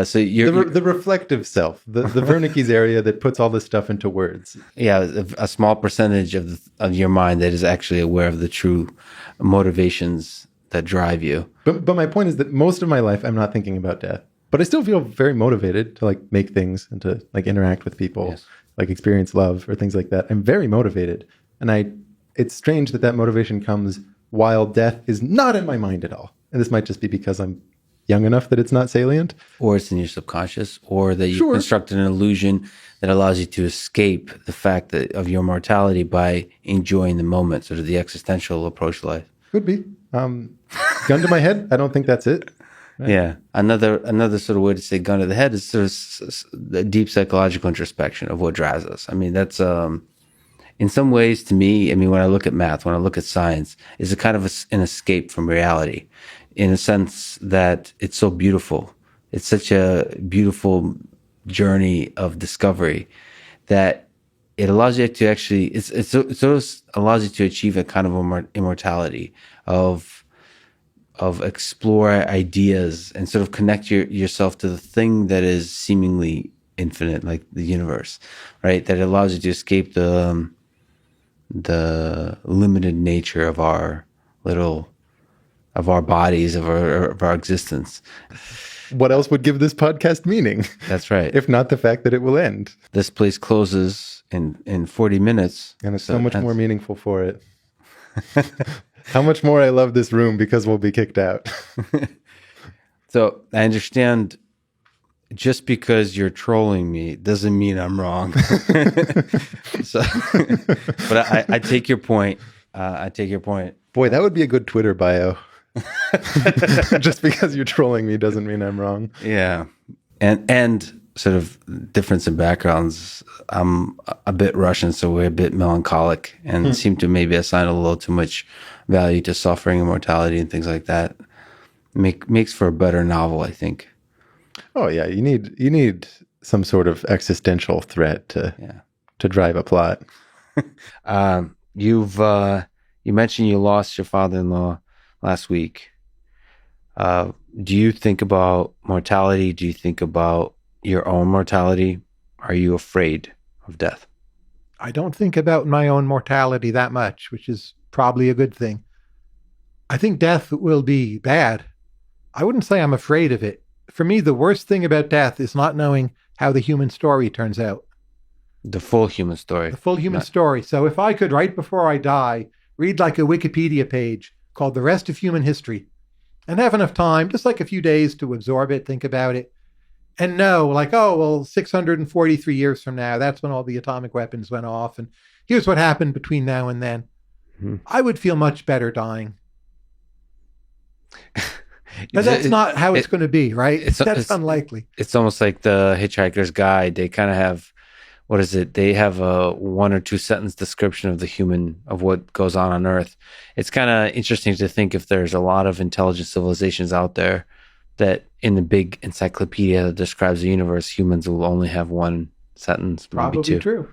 So you're the reflective self, the Wernicke's area that puts all this stuff into words. Yeah, a small percentage of your mind that is actually aware of the true motivations that drive you. But my point is that most of my life I'm not thinking about death, but I still feel very motivated to like make things and to like interact with people, yes, like experience love or things like that. I'm very motivated, and it's strange that motivation comes while death is not in my mind at all. And this might just be because I'm young enough that it's not salient. Or it's in your subconscious, or that you constructed an illusion that allows you to escape the fact of your mortality by enjoying the moment, sort of the existential approach to life. Could be. Gun to my head, I don't think that's it. Right? Yeah. Another sort of way to say gun to the head is sort of the deep psychological introspection of what drives us. I mean, that's... in some ways, to me, I mean, when I look at math, when I look at science, it's a kind of an escape from reality, in a sense that it's so beautiful It's such a beautiful journey of discovery that it allows you to actually, it allows you to achieve a kind of immortality of explore ideas and sort of connect yourself to the thing that is seemingly infinite, like the universe, right? That allows you to escape the limited nature of our bodies, of our existence. What else would give this podcast meaning? That's right. If not the fact that it will end. This place closes in 40 minutes. And it's so much more meaningful for it. How much more I love this room because we'll be kicked out. So I understand just because you're trolling me doesn't mean I'm wrong. So, but I take your point. I take your point. Boy, that would be a good Twitter bio. Just because you're trolling me doesn't mean I'm wrong. Yeah. And sort of difference in backgrounds. I'm a bit Russian, so we're a bit melancholic and seem to maybe assign a little too much value to suffering and mortality and things like that. Makes for a better novel, I think. Oh yeah, you need some sort of existential threat to drive a plot. You mentioned you lost your father-in-law last week. Do you think about mortality? Do you think about your own mortality? Are you afraid of death? I don't think about my own mortality that much, which is probably a good thing. I think death will be bad. I wouldn't say I'm afraid of it. For me, the worst thing about death is not knowing how the human story turns out. The full human story. The full human story. So if I could, right before I die, read like a Wikipedia page called The Rest of Human History and have enough time, just like a few days to absorb it, think about it, and know like, 643 years from now, that's when all the atomic weapons went off. And here's what happened between now and then. I would feel much better dying. But that's not how it's going to be, right? That's unlikely. It's almost like the Hitchhiker's Guide. They kind of have, what is it? They have a 1 or 2 sentence description of what goes on Earth. It's kind of interesting to think if there's a lot of intelligent civilizations out there that in the big encyclopedia that describes the universe, humans will only have 1 sentence, maybe Probably 2. True.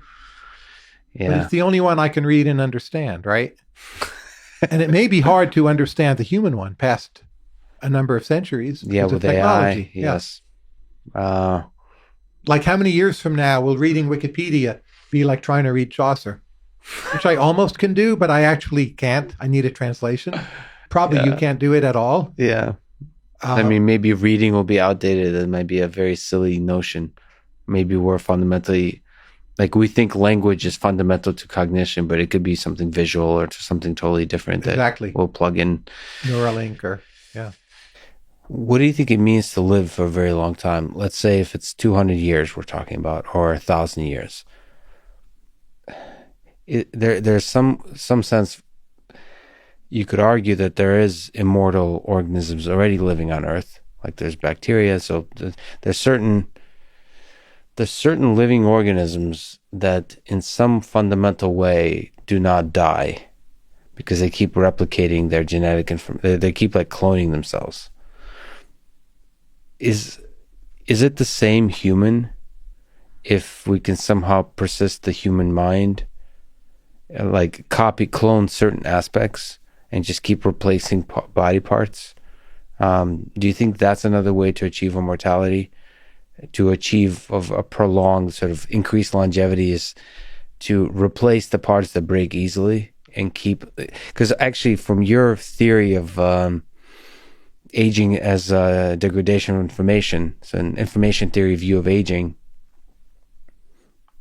Yeah. But it's the only one I can read and understand, right? And it may be hard to understand the human one past a number of centuries. Yeah, with AI. Yes. Like how many years from now will reading Wikipedia be like trying to read Chaucer? Which I almost can do, but I actually can't. I need a translation. Probably you can't do it at all. Yeah. I mean, maybe reading will be outdated. It might be a very silly notion. Maybe we're fundamentally, like we think language is fundamental to cognition, but it could be something visual or to something totally different that we'll plug in. Neuralink or, yeah. What do you think it means to live for a very long time? Let's say if it's 200 years we're talking about, or 1,000 years. There's some sense you could argue that there is immortal organisms already living on Earth, like there's bacteria. So there's certain living organisms that in some fundamental way do not die because they keep replicating their genetic information. They keep like cloning themselves. Is it the same human if we can somehow persist the human mind, like clone certain aspects and just keep replacing body parts? Do you think that's another way to achieve immortality? To achieve of a prolonged sort of increased longevity is to replace the parts that break easily and keep, because actually from your theory of aging as a degradation of information, so an information theory view of aging,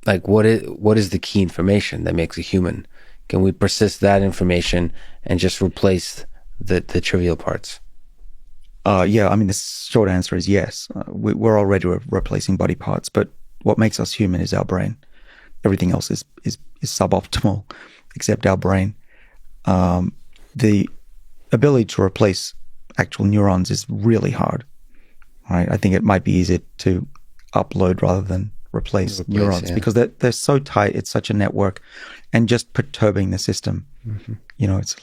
like what is the key information that makes a human? Can we persist that information and just replace the trivial parts? Yeah, I mean, the short answer is yes. We're already replacing body parts, but what makes us human is our brain. Everything else is suboptimal except our brain. The ability to replace actual neurons is really hard, right? I think it might be easier to upload rather than replace neurons because they're so tight. It's such a network, and just perturbing the system. Mm-hmm. You know, it's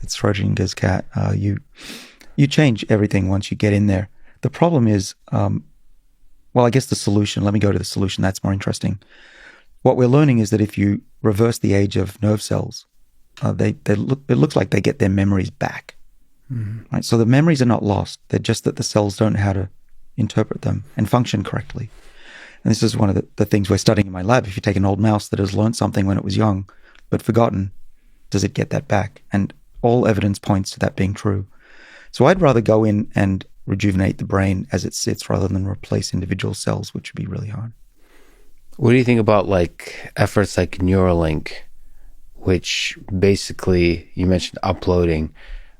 Schrodinger's cat. You change everything once you get in there. The problem is, well, I guess the solution, let me go to the solution. That's more interesting. What we're learning is that if you reverse the age of nerve cells, it looks like they get their memories back. Mm-hmm. Right? So the memories are not lost. They're just that the cells don't know how to interpret them and function correctly. And this is one of the things we're studying in my lab. If you take an old mouse that has learned something when it was young, but forgotten, does it get that back? And all evidence points to that being true. So I'd rather go in and rejuvenate the brain as it sits rather than replace individual cells, which would be really hard. What do you think about like efforts like Neuralink, which basically, you mentioned uploading,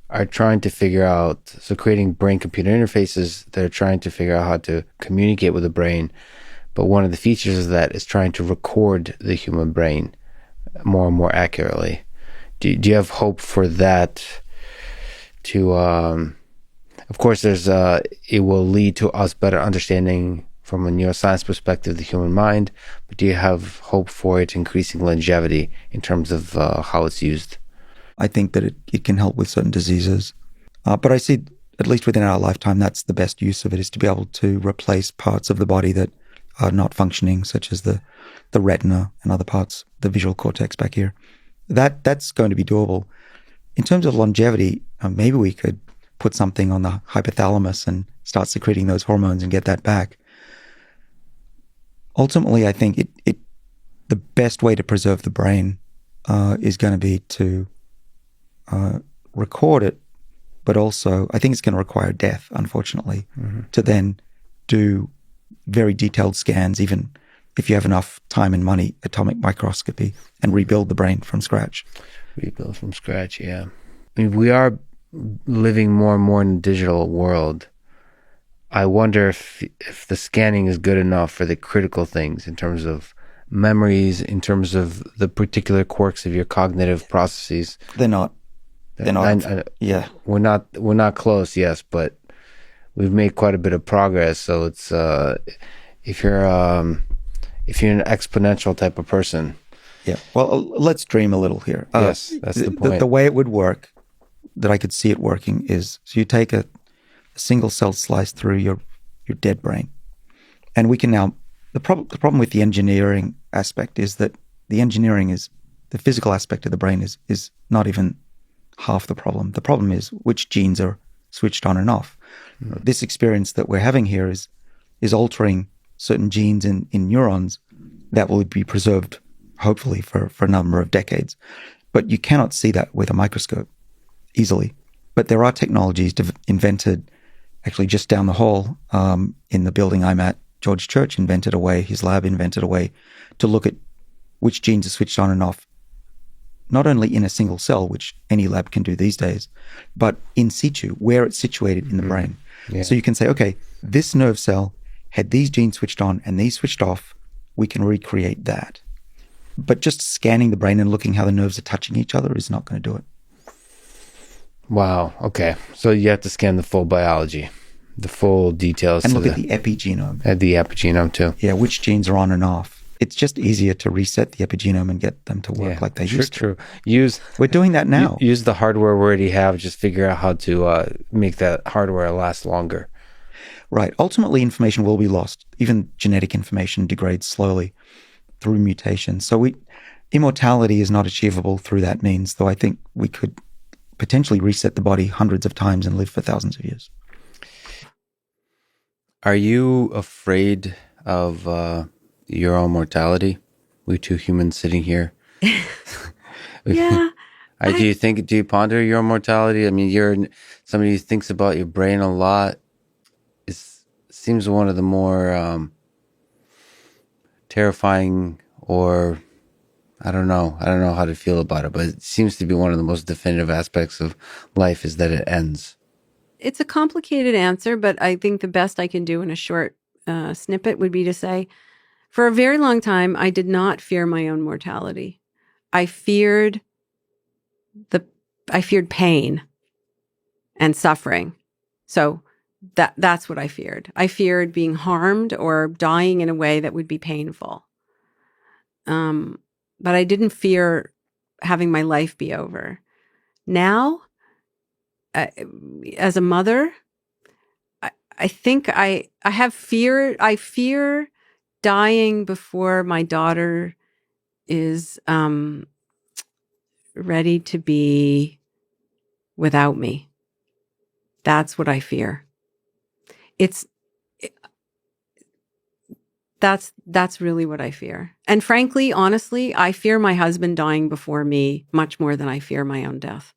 are trying to figure out, so creating brain-computer interfaces that are trying to figure out how to communicate with the brain. But one of the features of that is trying to record the human brain more and more accurately. Do you have hope for that to, of course, it will lead to us better understanding from a neuroscience perspective the human mind, but do you have hope for it increasing longevity in terms of how it's used? I think that it can help with certain diseases. But I see, at least within our lifetime, that's the best use of it, is to be able to replace parts of the body that are not functioning, such as the retina and other parts, the visual cortex back here. That's going to be doable. In terms of longevity, maybe we could put something on the hypothalamus and start secreting those hormones and get that back. Ultimately, I think the best way to preserve the brain is going to be to record it, but also I think it's going to require death, unfortunately, to then do very detailed scans, even if you have enough time and money, atomic microscopy, and rebuild the brain from scratch. Rebuild from scratch, yeah. I mean, we are living more and more in a digital world. I wonder if the scanning is good enough for the critical things in terms of memories, in terms of the particular quirks of your cognitive processes. They're not. Yeah. We're not close, yes, but we've made quite a bit of progress. So it's if you're an exponential type of person. Yeah. Well, let's dream a little here. Yes, that's the point. The way it would work, that I could see it working, is so you take a single cell slice through your dead brain, and we can now. The problem with the engineering aspect is that the physical aspect of the brain is not even half the problem. The problem is which genes are switched on and off. Mm-hmm. This experience that we're having here is altering certain genes in neurons that will be preserved, hopefully, for a number of decades. But you cannot see that with a microscope easily. But there are technologies invented, actually just down the hall in the building I'm at. George Church his lab invented a way to look at which genes are switched on and off, not only in a single cell, which any lab can do these days, but in situ, where it's situated in the brain. Yeah. So you can say, okay, this nerve cell had these genes switched on and these switched off. We can recreate that. But just scanning the brain and looking how the nerves are touching each other is not going to do it. Wow. Okay. So you have to scan the full biology, the full details. And look at the epigenome. At the epigenome too. Yeah, which genes are on and off. It's just easier to reset the epigenome and get them to work like they used to. True. We're doing that now. Use the hardware we already have. Just figure out how to make that hardware last longer. Right. Ultimately, information will be lost. Even genetic information degrades slowly through mutation. So immortality is not achievable through that means, though I think we could potentially reset the body hundreds of times and live for thousands of years. Are you afraid of your own mortality? We two humans sitting here. Yeah. Do you ponder your own mortality? I mean, you're somebody who thinks about your brain a lot. It seems one of the more terrifying, or I don't know how to feel about it, but it seems to be one of the most definitive aspects of life is that it ends. It's a complicated answer, but I think the best I can do in a short snippet would be to say, for a very long time, I did not fear my own mortality. I feared pain and suffering. So that's what I feared. I feared being harmed or dying in a way that would be painful. But I didn't fear having my life be over. Now, as a mother, think I have fear. I fear dying before my daughter is ready to be without me. That's what I fear. That's really what I fear. And frankly, honestly, I fear my husband dying before me much more than I fear my own death.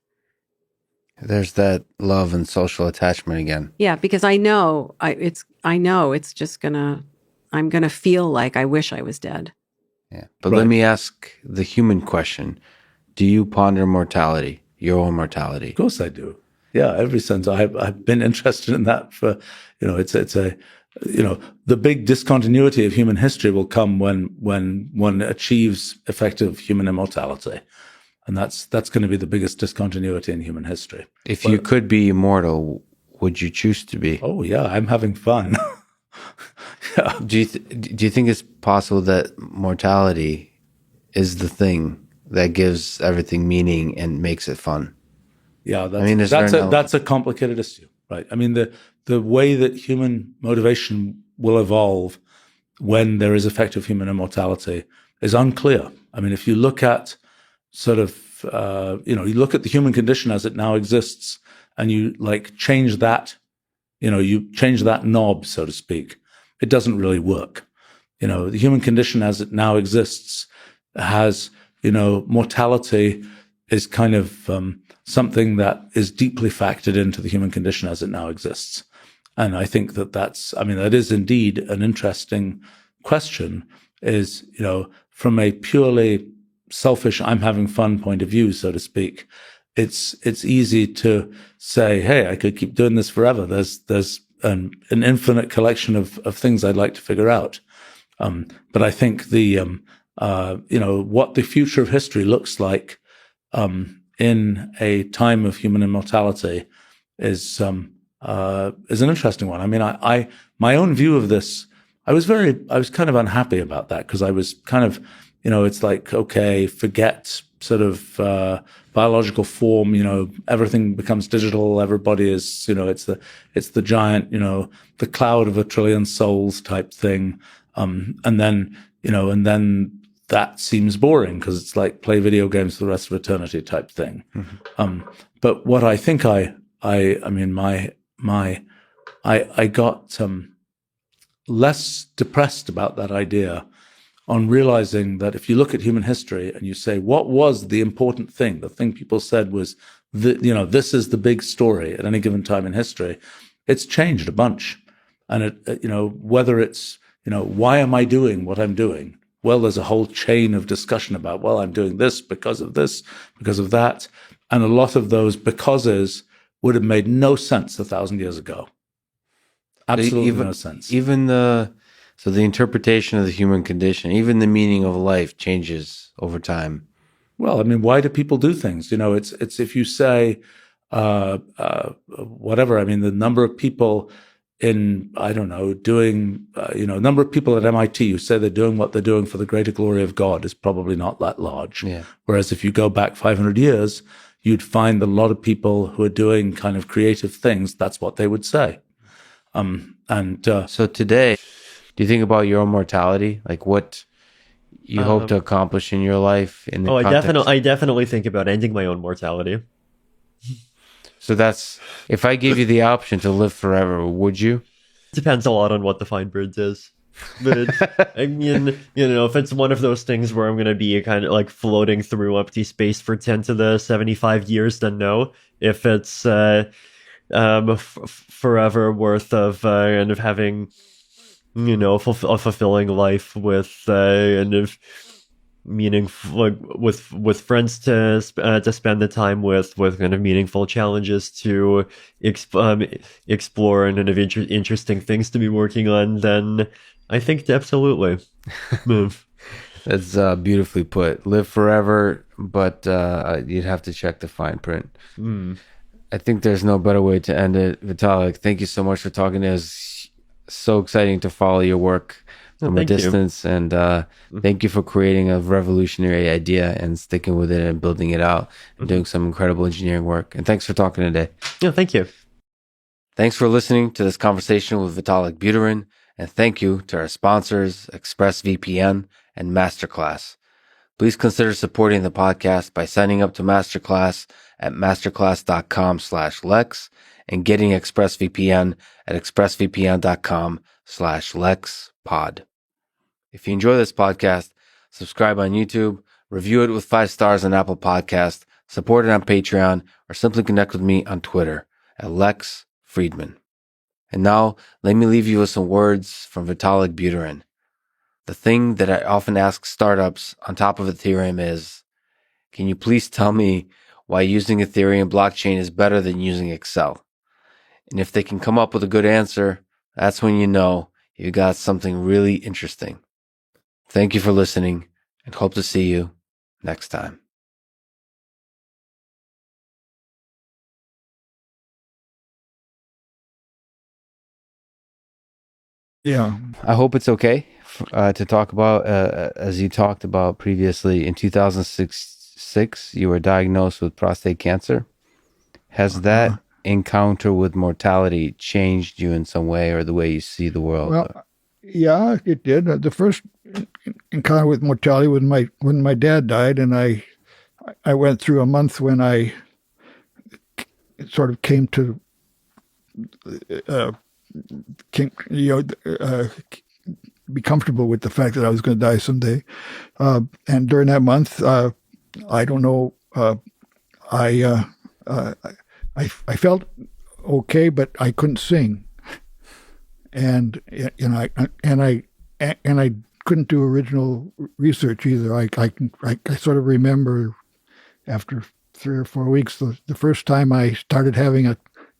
There's that love and social attachment again. Yeah, because I know it's just I'm gonna feel like I wish I was dead. Yeah. But let me ask the human question. Do you ponder mortality, your own mortality? Of course I do. Yeah, ever since I've been interested in that for, it's a, the big discontinuity of human history will come when one achieves effective human immortality. And that's going to be the biggest discontinuity in human history. If you could be immortal, would you choose to be? Oh yeah, I'm having fun. Yeah. Do you think it's possible that mortality is the thing that gives everything meaning and makes it fun? Yeah, that's a complicated issue, right? I mean, the way that human motivation will evolve when there is effective human immortality is unclear. I mean, if you look at sort of, you look at the human condition as it now exists, and you change that, you change that knob, so to speak, it doesn't really work. The human condition as it now exists has, mortality is kind of something that is deeply factored into the human condition as it now exists. And I think that is indeed an interesting question, is, from a purely selfish, I'm having fun point of view, so to speak, it's easy to say, hey, I could keep doing this forever. There's an infinite collection of things I'd like to figure out. But I think what the future of history looks like in a time of human immortality is an interesting one. I mean, my own view of this, I was kind of unhappy about that, because I was kind of, it's like, okay, forget sort of biological form, everything becomes digital, everybody is, it's the giant, the cloud of a trillion souls type thing. And then that seems boring, because it's like play video games for the rest of eternity type thing. Mm-hmm. But what I think I got less depressed about that idea on realizing that if you look at human history and you say, what was the important thing? The thing people said was, this is the big story at any given time in history. It's changed a bunch. And whether it's, why am I doing what I'm doing? Well, there's a whole chain of discussion about, well, I'm doing this, because of that. And a lot of those becauses would have made no sense 1,000 years ago. Absolutely no sense. Even the interpretation of the human condition, even the meaning of life changes over time. Well, I mean, why do people do things? It's if you say, whatever, I mean, the number of people in, I don't know, doing, number of people at MIT who say they're doing what they're doing for the greater glory of God is probably not that large. Yeah. Whereas if you go back 500 years, you'd find that a lot of people who are doing kind of creative things, that's what they would say. So today, do you think about your own mortality? Like what you hope to accomplish in your life? I definitely think about ending my own mortality. So that's, if I gave you the option to live forever, would you? Depends a lot on what the fine print is. But I mean, if it's one of those things where I'm going to be kind of like floating through empty space for 10 to the 75 years, then no. If it's forever worth of kind of having, a fulfilling life with kind of meaningful, with friends to spend the time with kind of meaningful challenges to explore and kind of interesting things to be working on, then I think absolutely. That's beautifully put. Live forever, but you'd have to check the fine print. I think there's no better way to end it. Vitalik, thank you so much for talking to us. So exciting to follow your work from a distance. And thank you for creating a revolutionary idea and sticking with it and building it out and doing some incredible engineering work. And thanks for talking today. Yeah, thank you. Thanks for listening to this conversation with Vitalik Buterin, and thank you to our sponsors, ExpressVPN and Masterclass. Please consider supporting the podcast by signing up to Masterclass at masterclass.com/Lex and getting ExpressVPN at expressvpn.com/LexPod. If you enjoy this podcast, subscribe on YouTube, review it with 5 stars on Apple Podcast, support it on Patreon, or simply connect with me on Twitter at Lex Friedman. And now, let me leave you with some words from Vitalik Buterin. The thing that I often ask startups on top of Ethereum is, can you please tell me why using Ethereum blockchain is better than using Excel? And if they can come up with a good answer, that's when you know you got something really interesting. Thank you for listening, and hope to see you next time. Yeah. I hope it's okay to talk about, as you talked about previously, in 2006, you were diagnosed with prostate cancer. Has that encounter with mortality changed you in some way or the way you see the world? Well, yeah, it did. The first encounter with mortality was when my dad died, and I went through a month when I sort of came to be comfortable with the fact that I was going to die someday. And during that month, I don't know, I felt okay, but I couldn't sing, and I couldn't do original research either. I sort of remember after 3 or 4 weeks the first time I started having a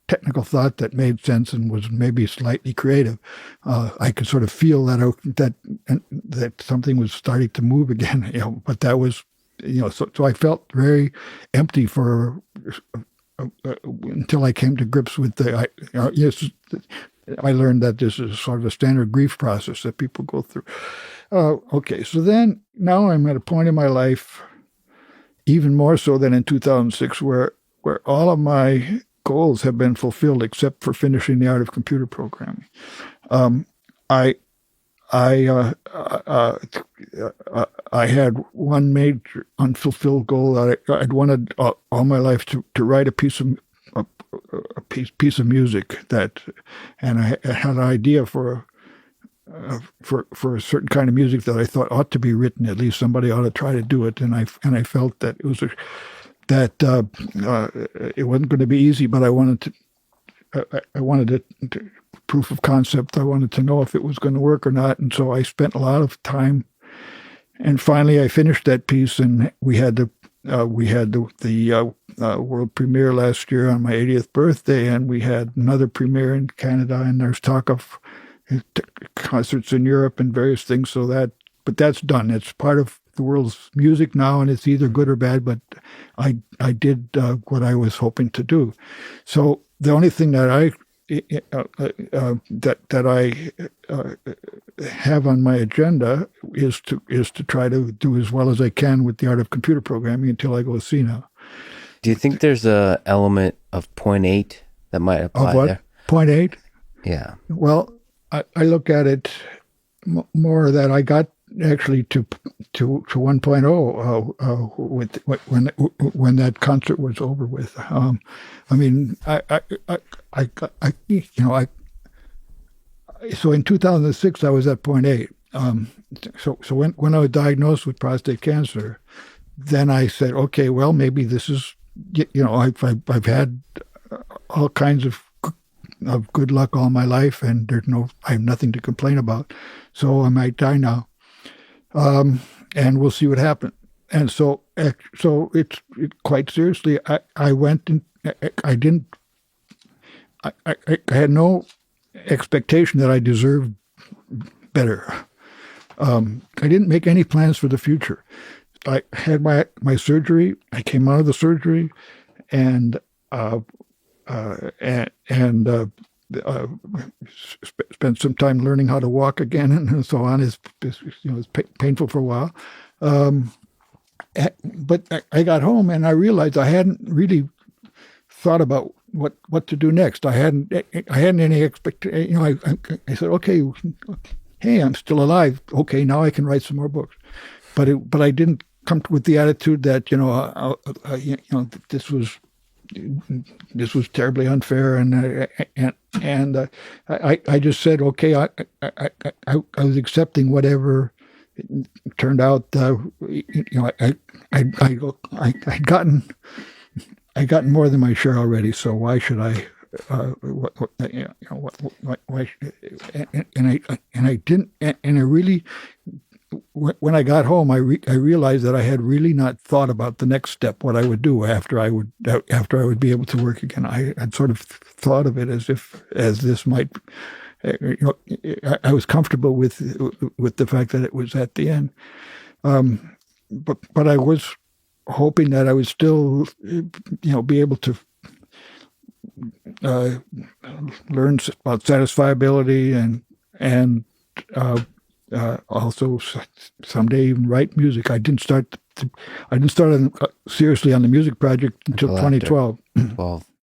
technical thought that made sense and was maybe slightly creative. I could sort of feel that something was starting to move again. But that was, so I felt very empty for until I came to grips with I learned that this is sort of a standard grief process that people go through. Okay, so then now I'm at a point in my life, even more so than in 2006, where all of my goals have been fulfilled except for finishing The Art of Computer Programming. I had one major unfulfilled goal that I'd wanted all my life to write a piece of music and I had an idea for a certain kind of music that I thought ought to be written. At least somebody ought to try to do it, and I felt that it was it wasn't going to be easy, but I wanted to proof of concept. I wanted to know if it was going to work or not, and so I spent a lot of time. And finally, I finished that piece, and we had the world premiere last year on my 80th birthday, and we had another premiere in Canada, and there's talk of concerts in Europe and various things. But that's done. It's part of the world's music now, and it's either good or bad. But I did what I was hoping to do. So the only thing that I have on my agenda is to try to do as well as I can with The Art of Computer Programming until I go see now. Do you think there's a element of 0.8 that might apply of what? there? 0.8? Yeah. Well, I look at it more that I got actually to 1.0 when that concert was over with. I mean, so in 2006 I was at 0.8. So when I was diagnosed with prostate cancer, then I said, okay, well, maybe this is, I've had all kinds of good luck all my life, and I have nothing to complain about. So I might die now. And we'll see what happens. And so it's quite seriously, I went and I had no expectation that I deserved better. I didn't make any plans for the future. I had my surgery. I came out of the surgery, and spent some time learning how to walk again and so on. It's painful for a while. But I got home and I realized I hadn't really thought about what to do next. I hadn't any expectation. I said, okay, hey, I'm still alive. Okay, now I can write some more books. But I didn't come with the attitude that this was terribly unfair, and I just said, okay, I was accepting whatever it turned out. I'd gotten more than my share already, so why should I? Why? And I didn't. And I really, when I got home, I realized that I had really not thought about the next step, what I would do after I would be able to work again. I had sort of thought of it as this might. I was comfortable with the fact that it was at the end, but I was hoping that I would still, be able to learn about satisfiability and also someday even write music. I didn't start seriously on the music project until 2012.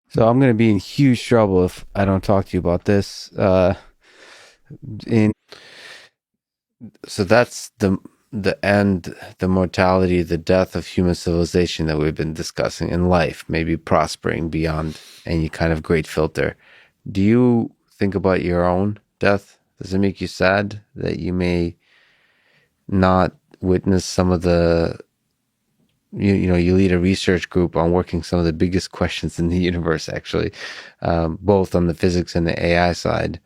So I'm going to be in huge trouble if I don't talk to you about this. So that's the end, the mortality, the death of human civilization that we've been discussing in life, maybe prospering beyond any kind of great filter. Do you think about your own death? Does it make you sad that you may not witness some of the, you lead a research group on working some of the biggest questions in the universe, actually, both on the physics and the AI side.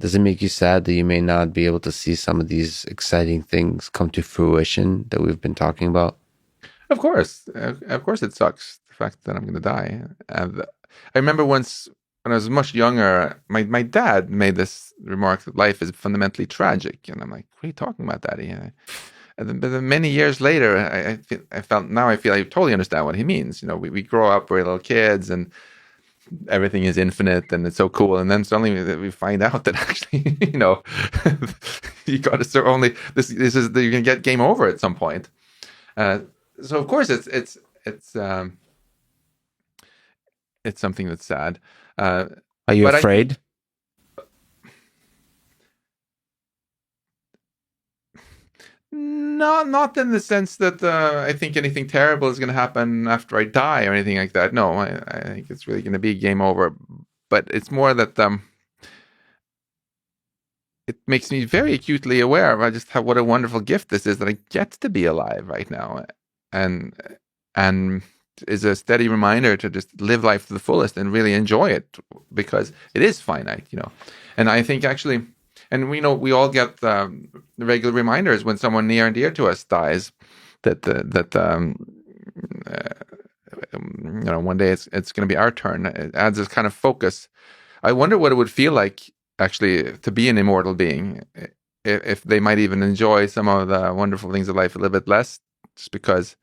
Does it make you sad that you may not be able to see some of these exciting things come to fruition that we've been talking about? Of course it sucks, the fact that I'm going to die. And I remember once when I was much younger, my dad made this remark that life is fundamentally tragic. And I'm like, what are you talking about, Daddy? And then many years later, I feel I totally understand what he means. We grow up, we're little kids, and everything is infinite and it's so cool, and then suddenly we find out that actually you got to only this is that you can get game over at some point. So of course it's something that's sad. Are you afraid? Not in the sense that I think anything terrible is going to happen after I die or anything like that. No, I think it's really going to be game over. But it's more that it makes me very acutely aware of just what a wonderful gift this is that I get to be alive right now, and is a steady reminder to just live life to the fullest and really enjoy it, because it is finite, And I think actually. And we know we all get the regular reminders when someone near and dear to us dies, that one day it's going to be our turn. It adds this kind of focus. I wonder what it would feel like actually to be an immortal being, if they might even enjoy some of the wonderful things of life a little bit less, just because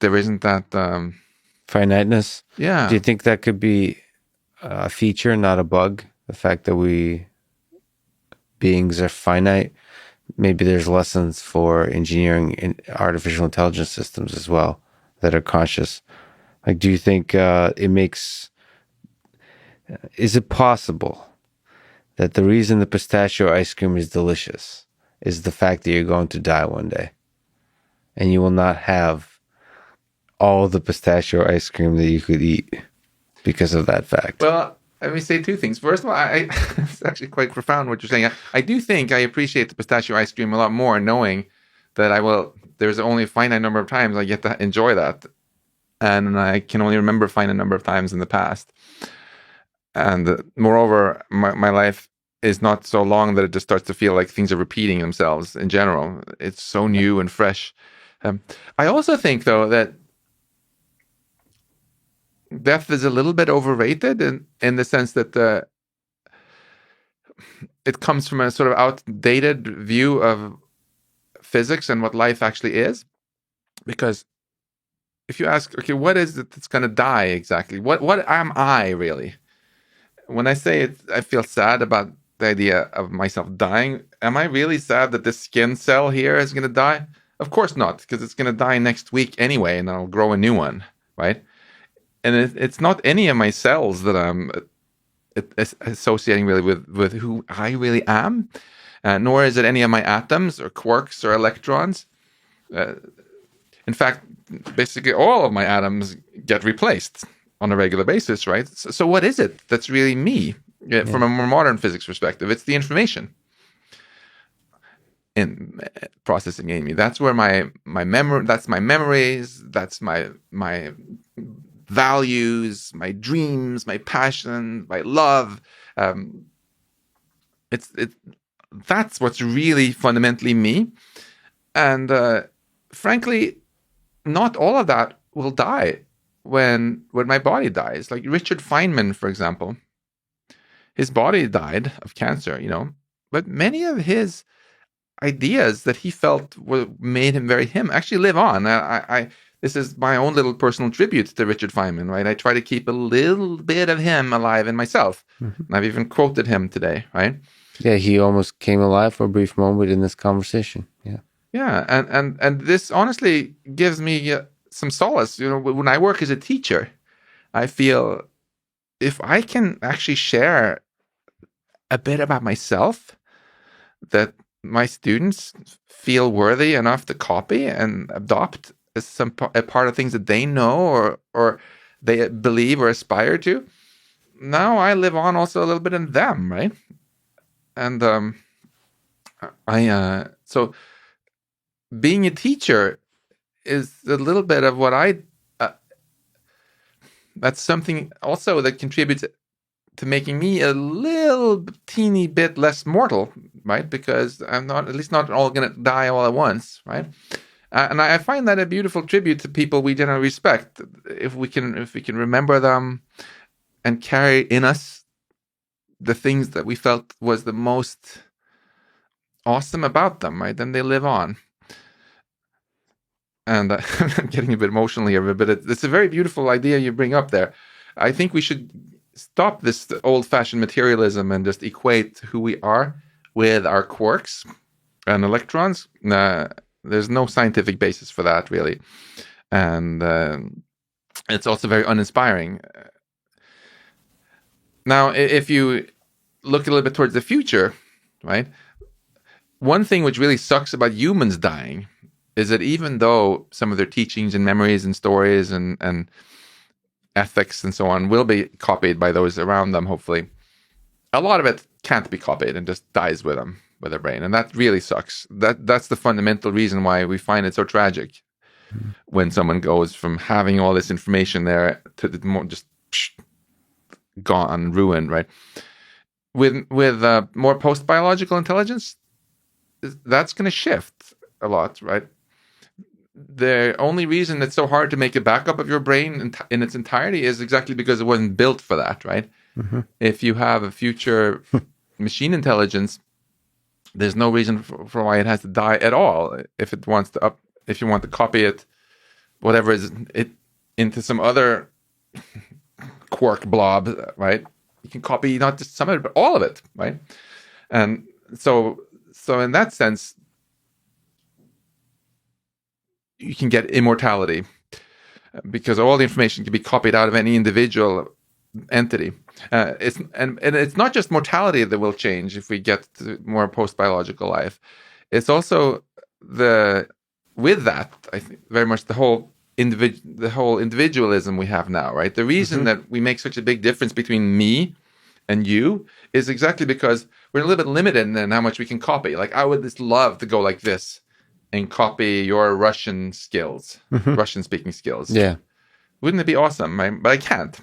there isn't that finiteness. Yeah. Do you think that could be a feature, not a bug? The fact that beings are finite. Maybe there's lessons for engineering in artificial intelligence systems as well that are conscious. Like, do you think is it possible that the reason the pistachio ice cream is delicious is the fact that you're going to die one day and you will not have all the pistachio ice cream that you could eat because of that fact? Well, let me say two things. First of all, it's actually quite profound what you're saying. I do think I appreciate the pistachio ice cream a lot more, knowing that there's only a finite number of times I get to enjoy that. And I can only remember a finite number of times in the past. And moreover, my life is not so long that it just starts to feel like things are repeating themselves in general. It's so new and fresh. I also think, though, that death is a little bit overrated in the sense that it comes from a sort of outdated view of physics and what life actually is. Because if you ask, okay, what is it that's going to die exactly? What am I really? When I say it, I feel sad about the idea of myself dying. Am I really sad that this skin cell here is going to die? Of course not, because it's going to die next week anyway, and I'll grow a new one, right? it's not any of my cells that I'm associating really with who I really am, nor is it any of my atoms or quarks or electrons. In fact, basically all of my atoms get replaced on a regular basis, right? So what is it that's really me? From a more modern physics perspective, it's the information in processing Amy. That's where my memory, that's my memories, that's my values, my dreams, my passion, my love. That's what's really fundamentally me. And frankly, not all of that will die when my body dies. Like Richard Feynman, for example, his body died of cancer, but many of his ideas that he felt made him very him actually live on. This is my own little personal tribute to Richard Feynman, right? I try to keep a little bit of him alive in myself. Mm-hmm. And I've even quoted him today, right? Yeah, he almost came alive for a brief moment in this conversation. Yeah. Yeah, and this honestly gives me some solace. When I work as a teacher, I feel if I can actually share a bit about myself that my students feel worthy enough to copy and adopt as a part of things that they know or they believe or aspire to, now I live on also a little bit in them, right? And so being a teacher is a little bit of what that's something also that contributes to making me a little teeny bit less mortal, right? Because I'm not all going to die all at once, right? And I find that a beautiful tribute to people we generally respect. If we can remember them and carry in us the things that we felt was the most awesome about them, right? Then they live on. And I'm getting a bit emotional here, but it's a very beautiful idea you bring up there. I think we should stop this old-fashioned materialism and just equate who we are with our quarks and electrons. There's no scientific basis for that, really. And it's also very uninspiring. Now, if you look a little bit towards the future, right? One thing which really sucks about humans dying is that even though some of their teachings and memories and stories and ethics and so on will be copied by those around them, hopefully, a lot of it can't be copied and just dies with them, with their brain. And that really sucks. That's the fundamental reason why we find it so tragic when someone goes from having all this information there to just gone, ruined, right? With more post-biological intelligence, that's going to shift a lot, right? The only reason it's so hard to make a backup of your brain in its entirety is exactly because it wasn't built for that, right? Mm-hmm. If you have a future machine intelligence, there's no reason for why it has to die at all. If it wants to if you want to copy it, whatever is it into some other quark blob, right? You can copy not just some of it, but all of it, right? And so in that sense, you can get immortality because all the information can be copied out of any individual entity. It's not just mortality that will change if we get to more post-biological life. It's also with that, I think very much the whole individualism we have now, right? The reason that we make such a big difference between me and you is exactly because we're a little bit limited in how much we can copy. Like I would just love to go like this and copy your Russian skills, Russian speaking skills. Yeah. Wouldn't it be awesome? But I can't.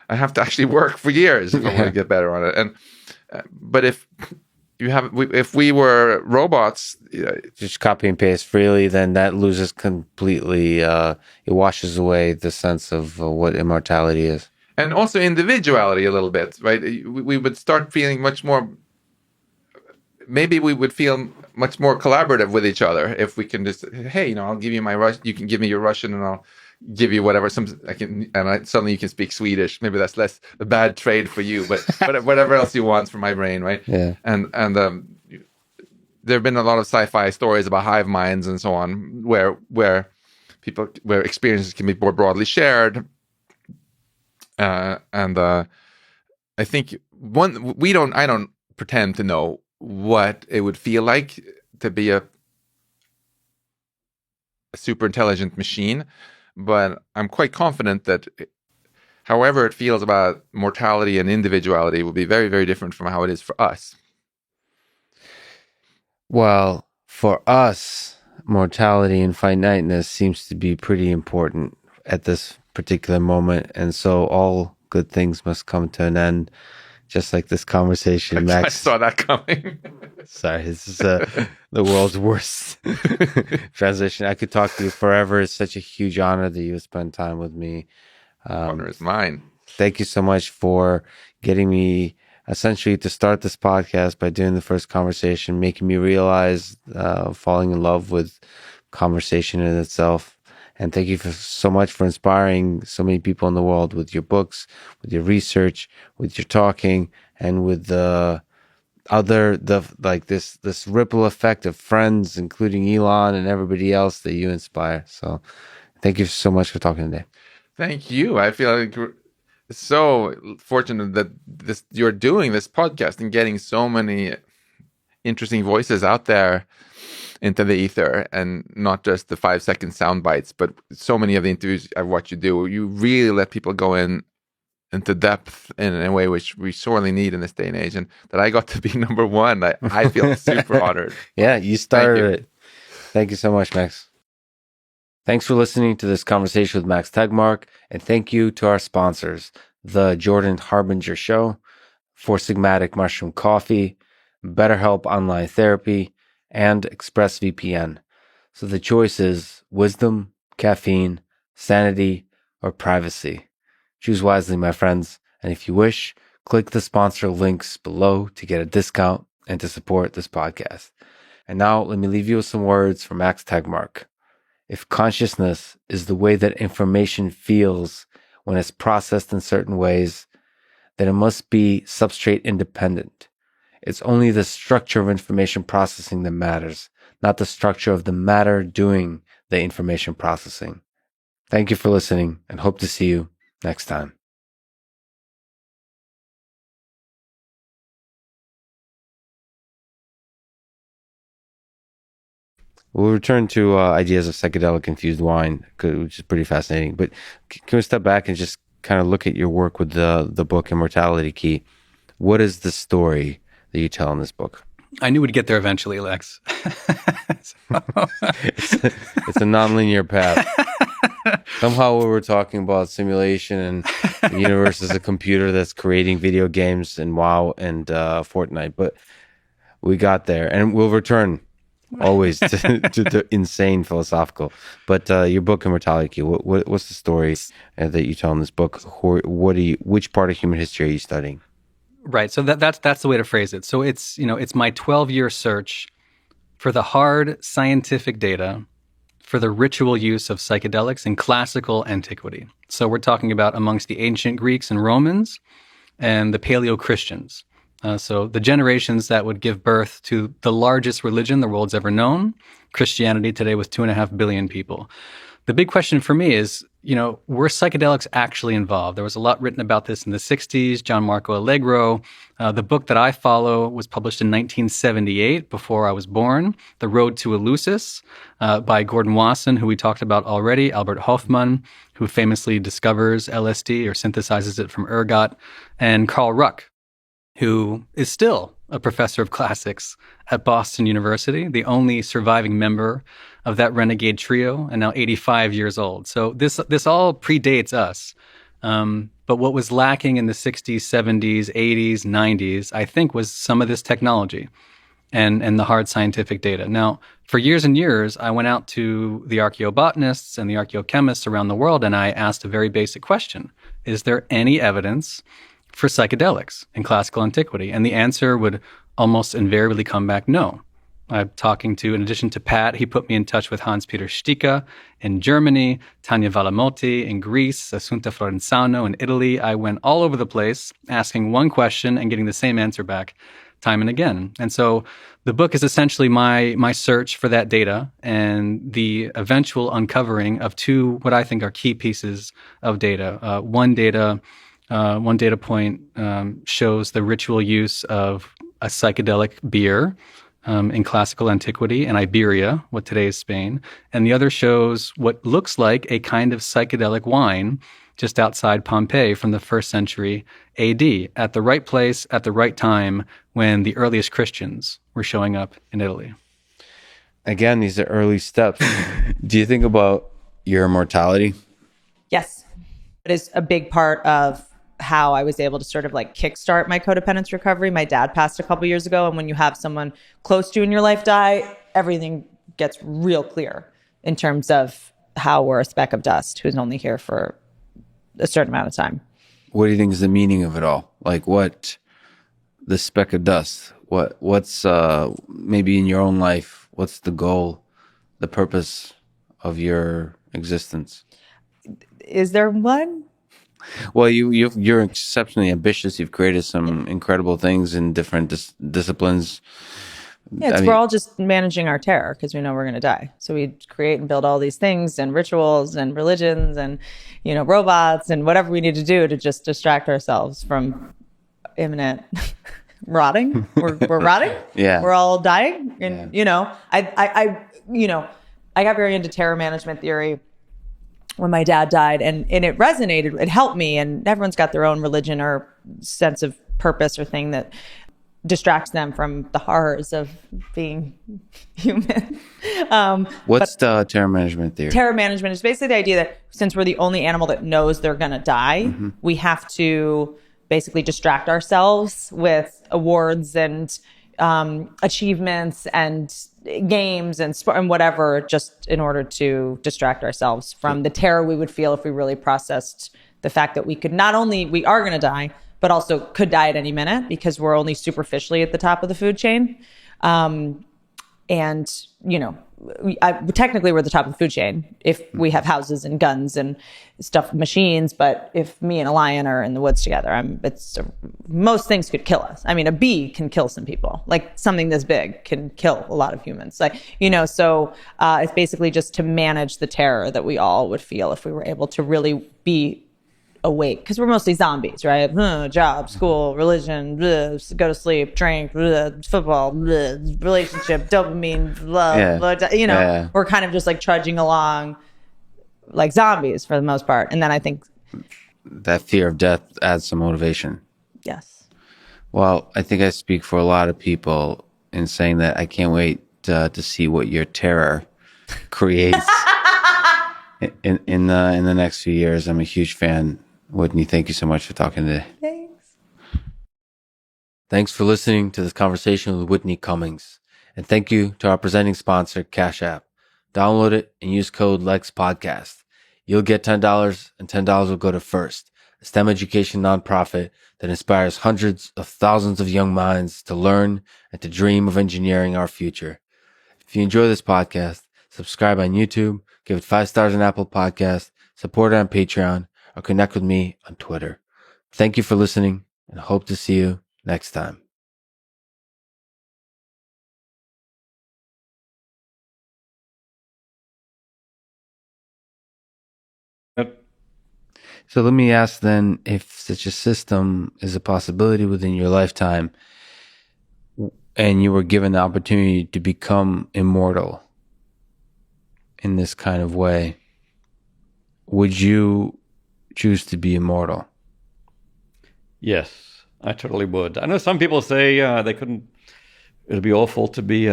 I have to actually work for years if I want to get better on it. And but if we were robots, just copy and paste freely, then that loses completely. It washes away the sense of what immortality is, and also individuality a little bit, right? We would start feeling much more. Maybe we would feel much more collaborative with each other if we can just, hey, I'll give you my Russian, you can give me your Russian, and I'll give you whatever. Suddenly you can speak Swedish. Maybe that's less a bad trade for you, but whatever else you want from my brain, right? Yeah. And there have been a lot of sci-fi stories about hive minds and so on, where experiences can be more broadly shared, and I think I don't pretend to know what it would feel like to be a super intelligent machine, but I'm quite confident that however it feels about mortality and individuality will be very, very different from how it is for us. Well, for us, mortality and finiteness seems to be pretty important at this particular moment, and so all good things must come to an end, just like this conversation. Max, I saw that coming. Sorry, this is the world's worst transition. I could talk to you forever. It's such a huge honor that you spend time with me. Honor is mine. Thank you so much for getting me essentially to start this podcast by doing the first conversation, making me realize, falling in love with conversation in itself. And thank you so much for inspiring so many people in the world with your books, with your research, with your talking, and with this ripple effect of friends, including Elon and everybody else that you inspire. So thank you so much for talking today. Thank you. I feel like so fortunate that you're doing this podcast and getting so many interesting voices out there into the ether, and not just the 5-second sound bites, but so many of the interviews I've watched you do. You really let people go into depth in a way which we sorely need in this day and age, and that I got to be number one. I feel super honored. Yeah, you started it. Thank you so much, Max. Thanks for listening to this conversation with Max Tegmark, and thank you to our sponsors, the Jordan Harbinger Show, Four Sigmatic Mushroom Coffee, BetterHelp Online Therapy, and ExpressVPN. So the choice is wisdom, caffeine, sanity, or privacy. Choose wisely, my friends, and if you wish, click the sponsor links below to get a discount and to support this podcast. And now let me leave you with some words from Max Tegmark. If consciousness is the way that information feels when it's processed in certain ways, then it must be substrate independent. It's only the structure of information processing that matters, not the structure of the matter doing the information processing. Thank you for listening, and hope to see you next time. We'll return to ideas of psychedelic-infused wine, which is pretty fascinating. But can we step back and just kind of look at your work with the book Immortality Key? What is the story that you tell in this book? I knew we'd get there eventually, Lex. It's a nonlinear path. Somehow we were talking about simulation and the universe is a computer that's creating video games and WoW and Fortnite. But we got there, and we'll return always to the insane philosophical. But your book Immortality Key, what's the story that you tell in this book? Which part of human history are you studying? Right. So that's the way to phrase it. So it's my 12-year search for the hard scientific data for the ritual use of psychedelics in classical antiquity. So we're talking about amongst the ancient Greeks and Romans and the Paleo-Christians. So the generations that would give birth to the largest religion the world's ever known, Christianity today with 2.5 billion people. The big question for me is, were psychedelics actually involved? There was a lot written about this in the 60s, John Marco Allegro. The book that I follow was published in 1978, before I was born, The Road to Eleusis, by Gordon Wasson, who we talked about already, Albert Hofmann, who famously discovers LSD or synthesizes it from ergot, and Carl Ruck, who is still a professor of classics at Boston University, the only surviving member of that renegade trio, and now 85 years old. So this all predates us. But what was lacking in the 60s, 70s, 80s, 90s, I think, was some of this technology and the hard scientific data. Now, for years and years, I went out to the archaeobotanists and the archaeochemists around the world, and I asked a very basic question. Is there any evidence for psychedelics in classical antiquity? And the answer would almost invariably come back no. I'm talking to, in addition to Pat, he put me in touch with Hans-Peter Stika in Germany, Tanya Valamotti in Greece, Assunta Florenzano in Italy. I went all over the place asking one question and getting the same answer back time and again. And so the book is essentially my search for that data and the eventual uncovering of two what I think are key pieces of data. One data point shows the ritual use of a psychedelic beer in classical antiquity in Iberia, what today is Spain. And the other shows what looks like a kind of psychedelic wine just outside Pompeii from the 1st century AD, at the right place, at the right time, when the earliest Christians were showing up in Italy. Again, these are early steps. Do you think about your mortality? Yes. It is a big part of how I was able to sort of like kickstart my codependence recovery. My dad passed a couple years ago, and when you have someone close to you in your life die, everything gets real clear in terms of how we're a speck of dust who's only here for a certain amount of time. What do you think is the meaning of it all? Like, what the speck of dust? What's maybe in your own life? What's the goal, the purpose of your existence? Is there one? Well, you're exceptionally ambitious. You've created some incredible things in different disciplines. Yeah, we're all just managing our terror because we know we're going to die. So we create and build all these things and rituals and religions and, robots and whatever we need to do to just distract ourselves from imminent rotting. We're rotting. Yeah. We're all dying. And, I got very into terror management theory when my dad died, and it resonated. It helped me. And everyone's got their own religion or sense of purpose or thing that distracts them from the horrors of being human. What's the terror management theory? Terror management is basically the idea that since we're the only animal that knows they're going to die, we have to basically distract ourselves with awards and achievements and games and whatever, just in order to distract ourselves from the terror we would feel if we really processed the fact that we are going to die, but also could die at any minute because we're only superficially at the top of the food chain. Technically we're at the top of the food chain if we have houses and guns and stuff, machines. But if me and a lion are in the woods together, most things could kill us. I mean, a bee can kill some people. Like something this big can kill a lot of humans. So it's basically just to manage the terror that we all would feel if we were able to really be awake, because we're mostly zombies, right? Job, school, religion, go to sleep, drink, football, relationship, dopamine, love, we're kind of just like trudging along like zombies for the most part. And then I think that fear of death adds some motivation. Yes. Well, I think I speak for a lot of people in saying that I can't wait to see what your terror creates in the next few years. I'm a huge fan. Whitney, thank you so much for talking today. Thanks. Thanks for listening to this conversation with Whitney Cummings. And thank you to our presenting sponsor, Cash App. Download it and use code LEXPODCAST. You'll get $10, and $10 will go to First, a STEM education nonprofit that inspires hundreds of thousands of young minds to learn and to dream of engineering our future. If you enjoy this podcast, subscribe on YouTube, give it 5 stars on Apple Podcasts, support it on Patreon, or connect with me on Twitter. Thank you for listening, and hope to see you next time. So let me ask then, if such a system is a possibility within your lifetime, and you were given the opportunity to become immortal in this kind of way, would you choose to be immortal? Yes, I totally would. I know some people say they couldn't. It'd be awful to be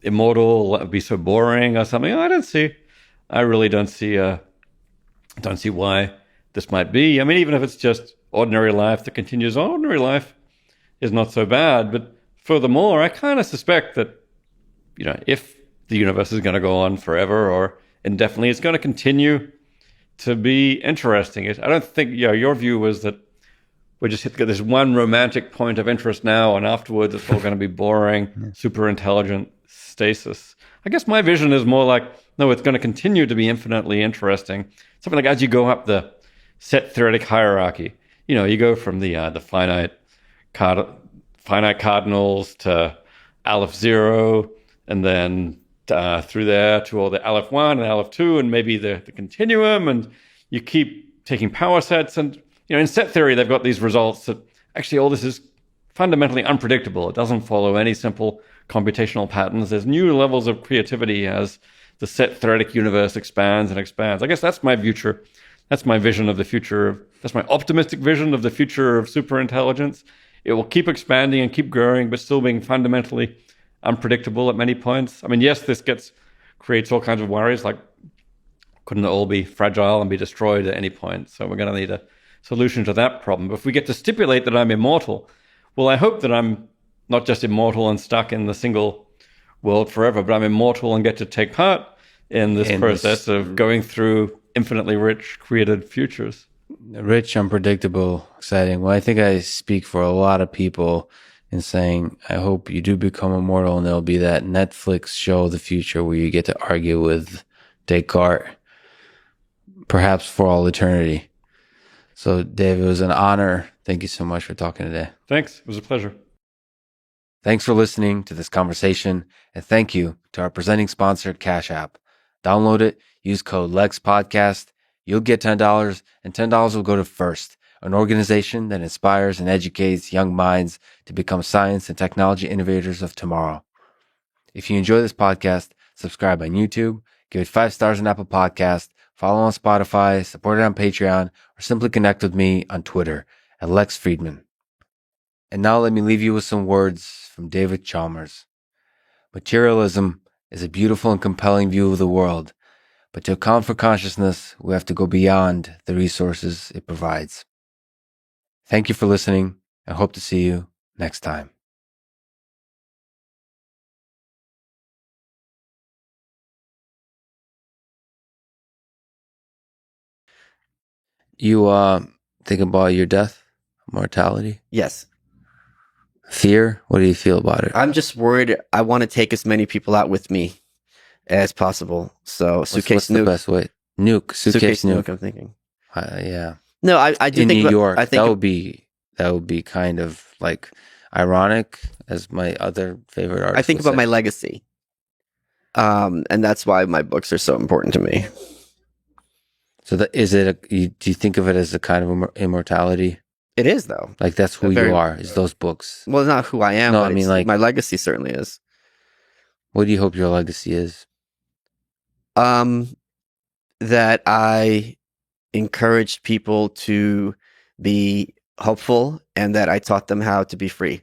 immortal. It'd be so boring or something. I really don't see why this might be. I mean, even if it's just ordinary life that continues on, ordinary life is not so bad. But furthermore, I kind of suspect that, if the universe is going to go on forever or indefinitely, it's going to continue to be interesting. I don't think, your view was that we just hit this one romantic point of interest now, and afterwards it's all going to be boring, super intelligent stasis. I guess my vision is more like, no, it's going to continue to be infinitely interesting. Something like as you go up the set theoretic hierarchy, you go from the finite finite cardinals to Aleph 0, and then through there to all the Aleph 1 and Aleph 2, and maybe the continuum, and you keep taking power sets. And in set theory, they've got these results that actually all this is fundamentally unpredictable. It doesn't follow any simple computational patterns. There's new levels of creativity as the set theoretic universe expands and expands. I guess that's my future. That's my vision of the future. That's my optimistic vision of the future of superintelligence. It will keep expanding and keep growing, but still being fundamentally unpredictable at many points. I mean, yes, this creates all kinds of worries, like couldn't it all be fragile and be destroyed at any point? So we're going to need a solution to that problem. But if we get to stipulate that I'm immortal, well, I hope that I'm not just immortal and stuck in the single world forever, but I'm immortal and get to take part in this process of going through infinitely rich, created futures. Rich, unpredictable, exciting. Well, I think I speak for a lot of people in saying, I hope you do become immortal, and there'll be that Netflix show, The Future, where you get to argue with Descartes, perhaps for all eternity. So, Dave, it was an honor. Thank you so much for talking today. Thanks. It was a pleasure. Thanks for listening to this conversation, and thank you to our presenting sponsor, Cash App. Download it, use code LEXPODCAST. You'll get $10, and $10 will go to FIRST, an organization that inspires and educates young minds to become science and technology innovators of tomorrow. If you enjoy this podcast, subscribe on YouTube, give it 5 stars on Apple Podcasts, follow on Spotify, support it on Patreon, or simply connect with me on Twitter at Lex Friedman. And now let me leave you with some words from David Chalmers. Materialism is a beautiful and compelling view of the world, but to account for consciousness, we have to go beyond the resources it provides. Thank you for listening, and hope to see you next time. You think about your death, mortality? Yes. Fear? What do you feel about it? I'm just worried. I want to take as many people out with me as possible. So What's the best way? Suitcase nuke. I'm thinking. Yeah. No, I do in think New York. I think that would be kind of like ironic, as my other favorite artist. I think about my legacy, and that's why my books are so important to me. So do you think of it as a kind of immortality? It is, though. Like that's who you are. Is those books? Well, it's not who I am. No, but I mean like my legacy certainly is. What do you hope your legacy is? That I encouraged people to be hopeful, and that I taught them how to be free.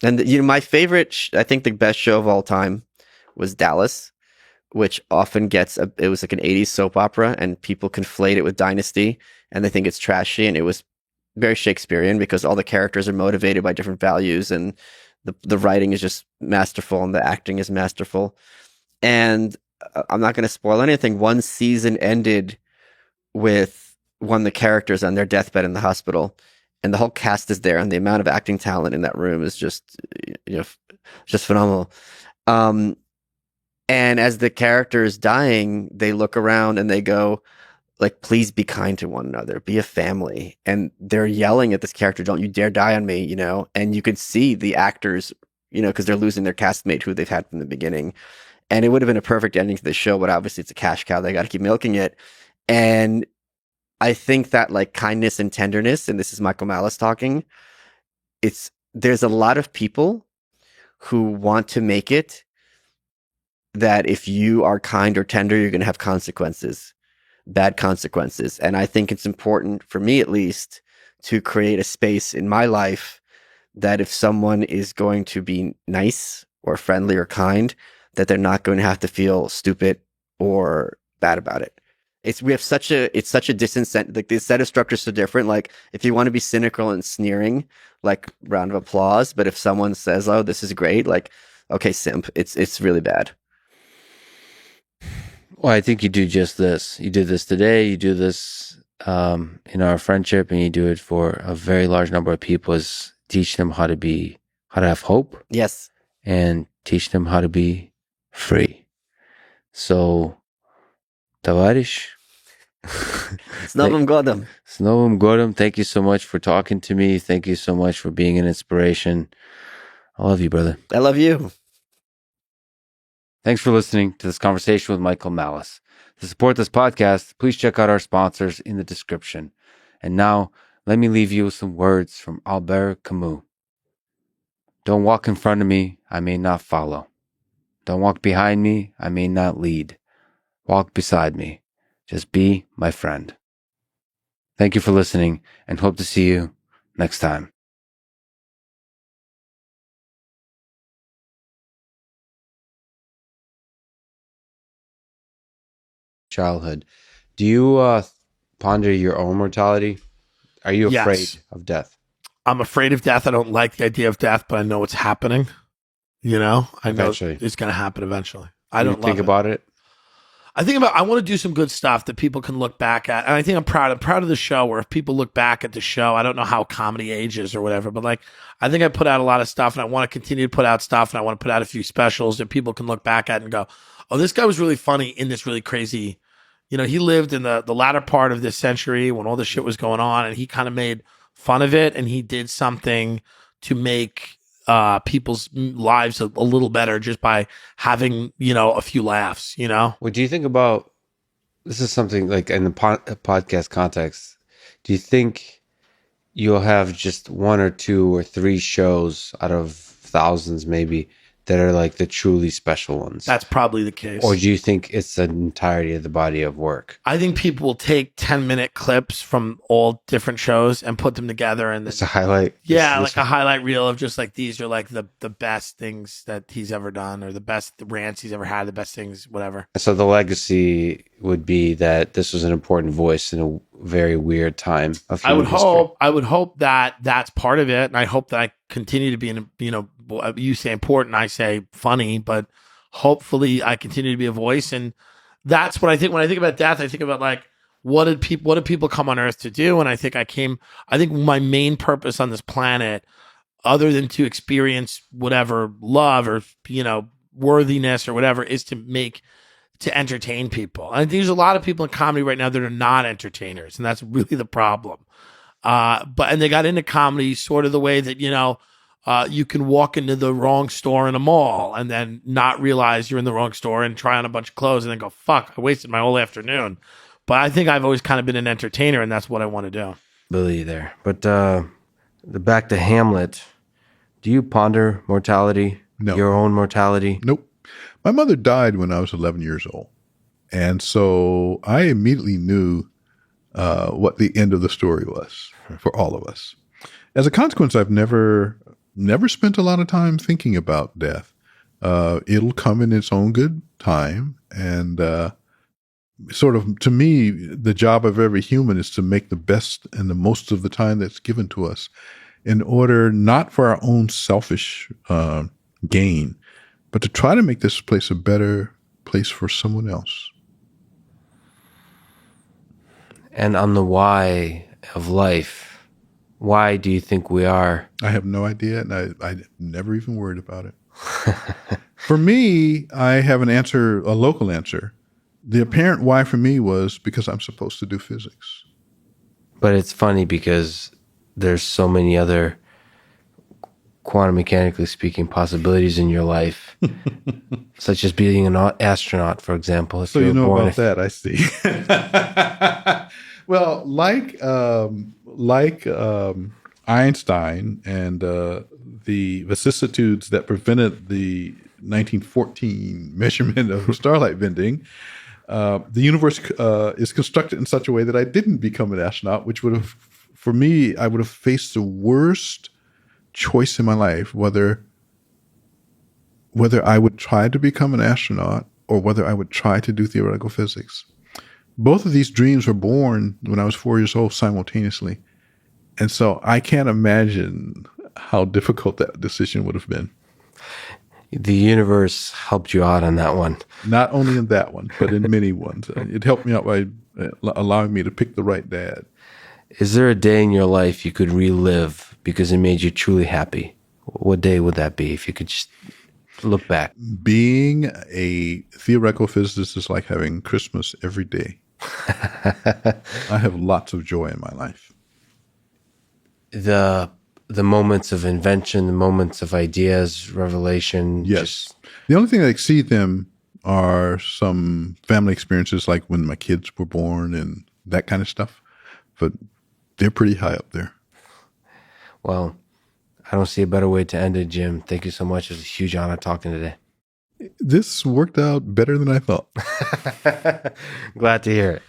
And my favorite, I think the best show of all time was Dallas, which often it was like an 80s soap opera, and people conflate it with Dynasty, and they think it's trashy, and it was very Shakespearean because all the characters are motivated by different values, and the writing is just masterful, and the acting is masterful. And I'm not going to spoil anything. One season ended with one of the characters on their deathbed in the hospital, and the whole cast is there, and the amount of acting talent in that room is just phenomenal. And as the character is dying, they look around and they go, like, please be kind to one another, be a family. And they're yelling at this character, don't you dare die on me, and you could see the actors, because they're losing their castmate who they've had from the beginning. And it would have been a perfect ending to the show, but obviously it's a cash cow. They got to keep milking it. And I think that like kindness and tenderness, and this is Michael Malice talking, there's a lot of people who want to make it that if you are kind or tender, you're going to have consequences, bad consequences. And I think it's important, for me at least, to create a space in my life that if someone is going to be nice or friendly or kind, that they're not going to have to feel stupid or bad about it. It's such a disincentive. Like the incentive structure is so different. Like if you want to be cynical and sneering, like round of applause. But if someone says, "Oh, this is great," like, okay, simp, it's really bad. Well, I think you do just this. You did this today. You do this in our friendship, and you do it for a very large number of people. Is teach them how to have hope. Yes, and teach them how to be free. So, Tavarish, Snowum Godum. Snowum Godum, thank you so much for talking to me. Thank you so much for being an inspiration. I love you, brother. I love you. Thanks for listening to this conversation with Michael Malice. To support this podcast, please check out our sponsors in the description. And now, let me leave you with some words from Albert Camus. Don't walk in front of me, I may not follow. Don't walk behind me, I may not lead. Walk beside me. Just be my friend. Thank you for listening, and hope to see you next time. Childhood. Do you ponder your own mortality? Are you afraid of death? I'm afraid of death. I don't like the idea of death, but I know it's happening. You know, I know Eventually. it's going to happen eventually. I don't think about it. I want to do some good stuff that people can look back at. And I think I'm proud of the show, where if people look back at the show, I don't know how comedy ages or whatever, but like, I think I put out a lot of stuff, and I want to continue to put out stuff, and I want to put out a few specials that people can look back at and go, oh, this guy was really funny in this really crazy, you know, he lived in the latter part of this century when all this shit was going on, and he kind of made fun of it, and he did something to make people's lives a little better just by having, you know, a few laughs, you know? What do you think about, this is something like in the podcast context, do you think you'll have just one or two or three shows out of thousands maybe that are like the truly special ones? That's probably the case. Or do you think it's the entirety of the body of work? I think people will take 10-minute clips from all different shows and put them together, and it's a highlight. Yeah, like a highlight reel of just like, these are like the best things that he's ever done, or the best rants he's ever had, the best things, whatever. So the legacy would be that this was an important voice in a very weird time of human history. I would hope that that's part of it, and I hope that I continue to be in, you know, you say important, I say funny, but hopefully I continue to be a voice. And that's what I think. When I think about death, I think about like, what did people come on earth to do? And I think my main purpose on this planet, other than to experience whatever love or, you know, worthiness or whatever, is to entertain people. And there's a lot of people in comedy right now that are not entertainers, and that's really the problem. And they got into comedy sort of the way that, you know, you can walk into the wrong store in a mall and then not realize you're in the wrong store and try on a bunch of clothes and then go, fuck, I wasted my whole afternoon. But I think I've always kind of been an entertainer, and that's what I want to do. Believe there. But back to Hamlet, do you ponder mortality? No. Your own mortality? Nope. My mother died when I was 11 years old. And so I immediately knew what the end of the story was for all of us. As a consequence, I've never spent a lot of time thinking about death. It'll come in its own good time. And sort of, to me, the job of every human is to make the best and the most of the time that's given to us in order, not for our own selfish gain, but to try to make this place a better place for someone else. And on the why of life, why do you think we are? I have no idea, and I never even worried about it. For me, I have a local answer. The apparent why for me was because I'm supposed to do physics. But it's funny because there's so many other, quantum mechanically speaking, possibilities in your life, such as being an astronaut, for example. So you know about that, I see. Well, like Einstein and the vicissitudes that prevented the 1914 measurement of starlight bending, the universe is constructed in such a way that I didn't become an astronaut, which would have, for me, I would have faced the worst choice in my life, whether I would try to become an astronaut or whether I would try to do theoretical physics. Both of these dreams were born when I was 4 years old simultaneously. And so I can't imagine how difficult that decision would have been. The universe helped you out on that one. Not only in that one, but in many ones. It helped me out by allowing me to pick the right dad. Is there a day in your life you could relive because it made you truly happy? What day would that be if you could just look back? Being a theoretical physicist is like having Christmas every day. I have lots of joy in my life. The moments of invention, the moments of ideas, revelation. Yes. The only thing I exceed them are some family experiences, like when my kids were born and that kind of stuff. But they're pretty high up there. Well, I don't see a better way to end it, Jim. Thank you so much. It was a huge honor talking today. This worked out better than I thought. Glad to hear it.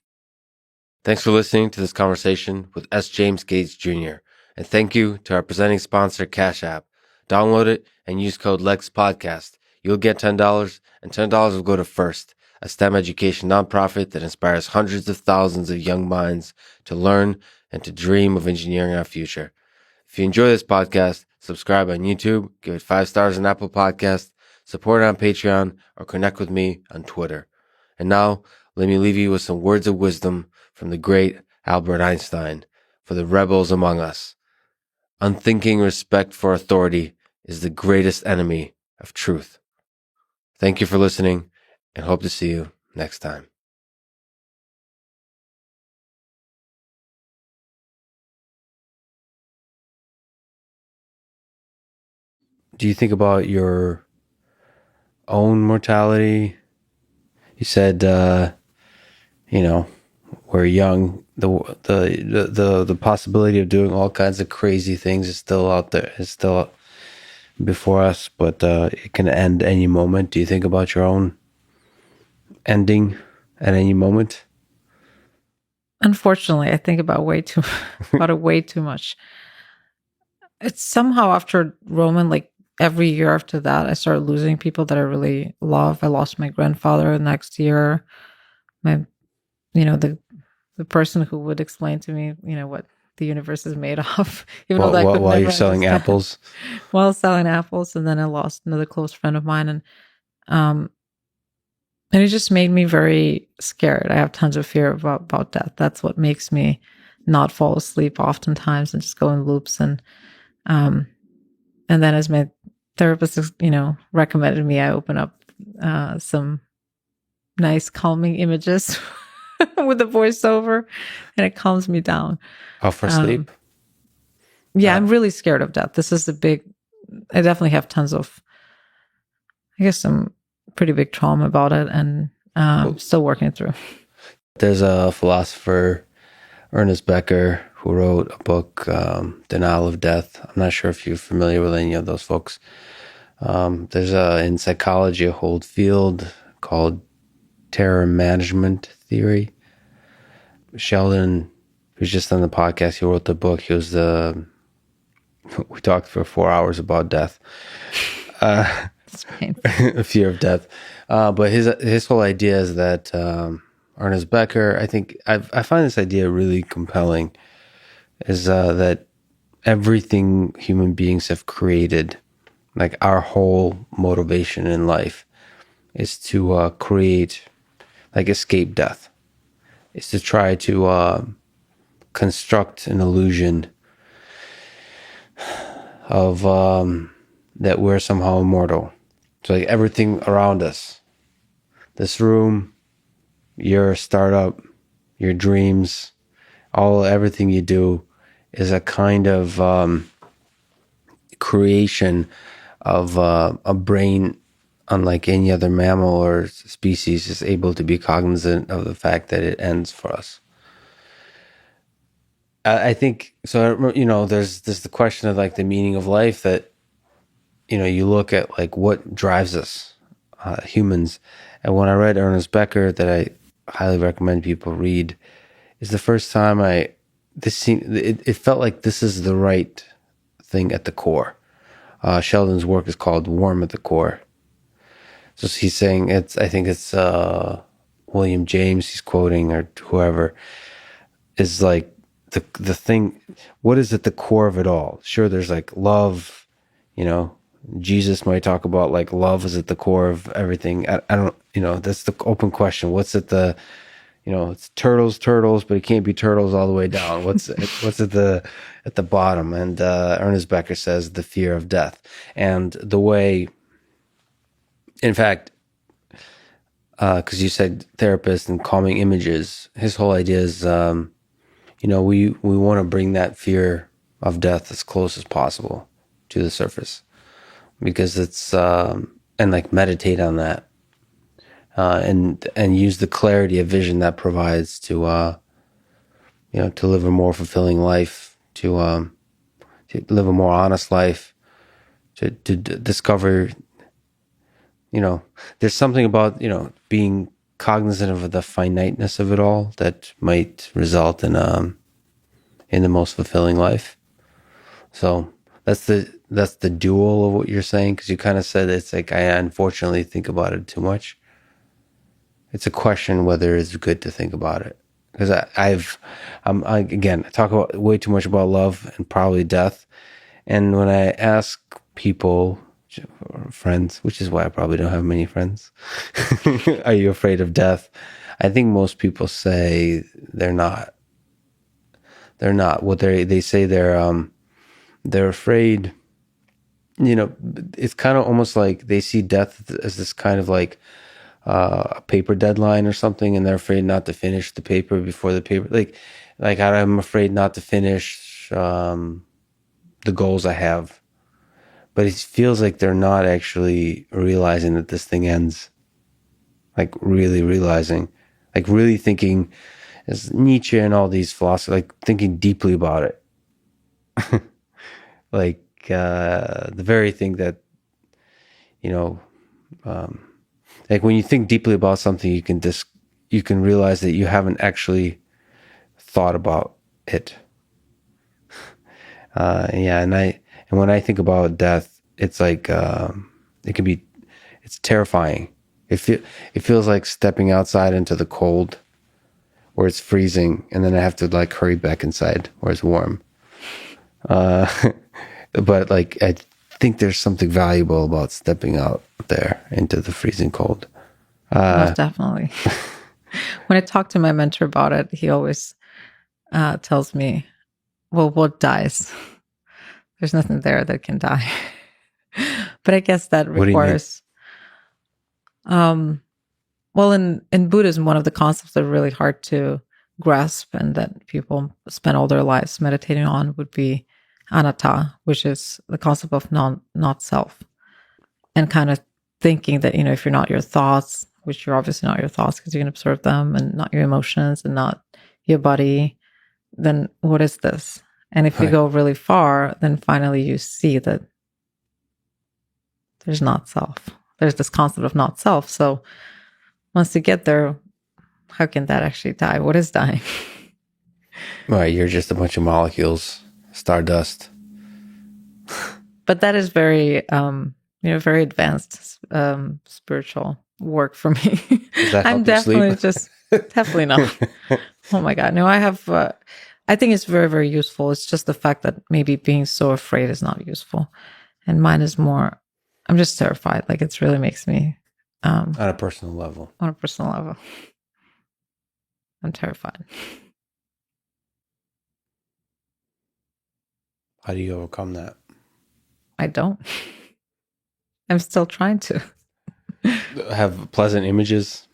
Thanks for listening to this conversation with S. James Gates Jr. And thank you to our presenting sponsor, Cash App. Download it and use code LEXPODCAST. You'll get $10, and $10 will go to FIRST, a STEM education nonprofit that inspires hundreds of thousands of young minds to learn and to dream of engineering our future. If you enjoy this podcast, subscribe on YouTube, give it 5 stars on Apple Podcasts, support it on Patreon, or connect with me on Twitter. And now, let me leave you with some words of wisdom from the great Albert Einstein for the rebels among us. Unthinking respect for authority is the greatest enemy of truth. Thank you for listening, and hope to see you next time. Do you think about your own mortality? You said, we're young. The possibility of doing all kinds of crazy things is still out there. It's still before us, but it can end any moment. Do you think about your own ending at any moment? Unfortunately, I think about it way too much. It's somehow after Roman, like every year after that, I started losing people that I really love. I lost my grandfather the next year. The person who would explain to me, what the universe is made of. While you're selling apples? While selling apples. And then I lost another close friend of mine. And it just made me very scared. I have tons of fear about death. That's what makes me not fall asleep oftentimes and just go in loops. And then as my therapist, recommended me, I open up some nice calming images with the voiceover, and it calms me down. Oh, for sleep? Yeah, I'm really scared of death. This is I definitely have tons of, some pretty big trauma about it, and still working it through. There's a philosopher, Ernest Becker, who wrote a book, Denial of Death. I'm not sure if you're familiar with any of those folks. There's in psychology a whole field called terror management theory. Sheldon, who's just on the podcast, he wrote the book. He was we talked for 4 hours about death. It's painful. Fear of death. But his whole idea is that Ernest Becker, I think I find this idea really compelling, is that everything human beings have created, like our whole motivation in life, is to create, like escape death. Is to try to construct an illusion of that we're somehow immortal. So like everything around us, this room, your startup, your dreams, everything you do is a kind of creation of a brain, unlike any other mammal or species, is able to be cognizant of the fact that it ends for us. I think so. There's the question of like the meaning of life that, you look at like what drives us, humans. And when I read Ernest Becker, that I highly recommend people read, is the first time it felt like this is the right thing at the core. Sheldon's work is called Warm at the Core. So he's saying I think it's William James he's quoting, or whoever, is like the thing, what is at the core of it all? Sure, there's like love, Jesus might talk about like love is at the core of everything. I don't, that's the open question. What's at the, it's turtles, but it can't be turtles all the way down. What's at the bottom? And Ernest Becker says the fear of death. And the way, in fact, because you said therapist and calming images. His whole idea is, we want to bring that fear of death as close as possible to the surface, because it's and like meditate on that, and use the clarity of vision that provides to to live a more fulfilling life, to live a more honest life, to discover. There's something about being cognizant of the finiteness of it all that might result in the most fulfilling life. So that's the dual of what you're saying, because you kind of said it's like I unfortunately think about it too much. It's a question whether it's good to think about it, because I talk about way too much about love and probably death, and when I ask people, friends, which is why I probably don't have many friends, are you afraid of death? I think most people say they're not. They're not. What they say they're afraid. It's kind of almost like they see death as this kind of like a paper deadline or something, and they're afraid not to finish the paper before the paper. Like I'm afraid not to finish the goals I have. But it feels like they're not actually realizing that this thing ends. Like really realizing, like really thinking, as Nietzsche and all these philosophers, like thinking deeply about it. Like the very thing that, like when you think deeply about something, you can realize that you haven't actually thought about it. And when I think about death, it's like it's terrifying. It feels like stepping outside into the cold, where it's freezing, and then I have to like hurry back inside where it's warm. But like I think there's something valuable about stepping out there into the freezing cold. Most definitely. When I talk to my mentor about it, he always tells me, "Well, what dies? There's nothing there that can die." But I guess that requires, well, in Buddhism, one of the concepts that are really hard to grasp and that people spend all their lives meditating on would be anatta, which is the concept of not self, and kind of thinking that, if you're not your thoughts, which you're obviously not your thoughts because you can observe them, and not your emotions and not your body, then what is this? And if you go really far, then finally you see that there's not self. There's this concept of not self. So once you get there, how can that actually die? What is dying? Right, you're just a bunch of molecules, stardust. But that is very, very advanced spiritual work for me. Does that help I'm you definitely sleep? definitely not. Oh my God. No, I have, I think it's very, very useful. It's just the fact that maybe being so afraid is not useful. And mine is more, I'm just terrified. Like it really makes me. On a personal level. On a personal level. I'm terrified. How do you overcome that? I don't. I'm still trying to. Have pleasant images?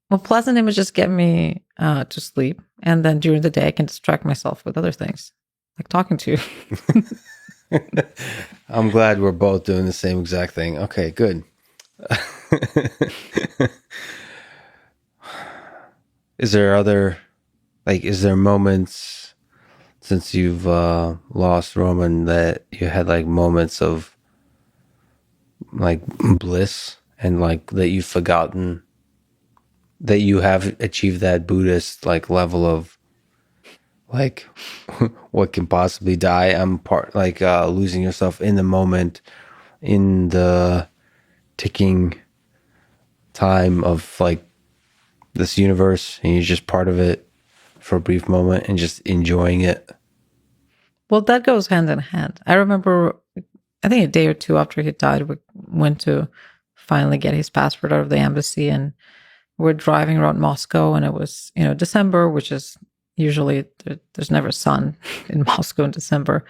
Well, pleasant images get me to sleep. And then during the day, I can distract myself with other things, like talking to you. I'm glad we're both doing the same exact thing. Okay, good. Is there moments since you've lost Roman that you had like moments of like bliss and like that you've forgotten that you have achieved that Buddhist like level of like what can possibly die? Losing yourself in the moment, in the ticking time of like this universe, and you're just part of it for a brief moment and just enjoying it. Well, that goes hand in hand. I remember, I think a day or two after he died, we went to finally get his passport out of the embassy, and we're driving around Moscow, and it was, December, which is usually, there's never sun in Moscow in December.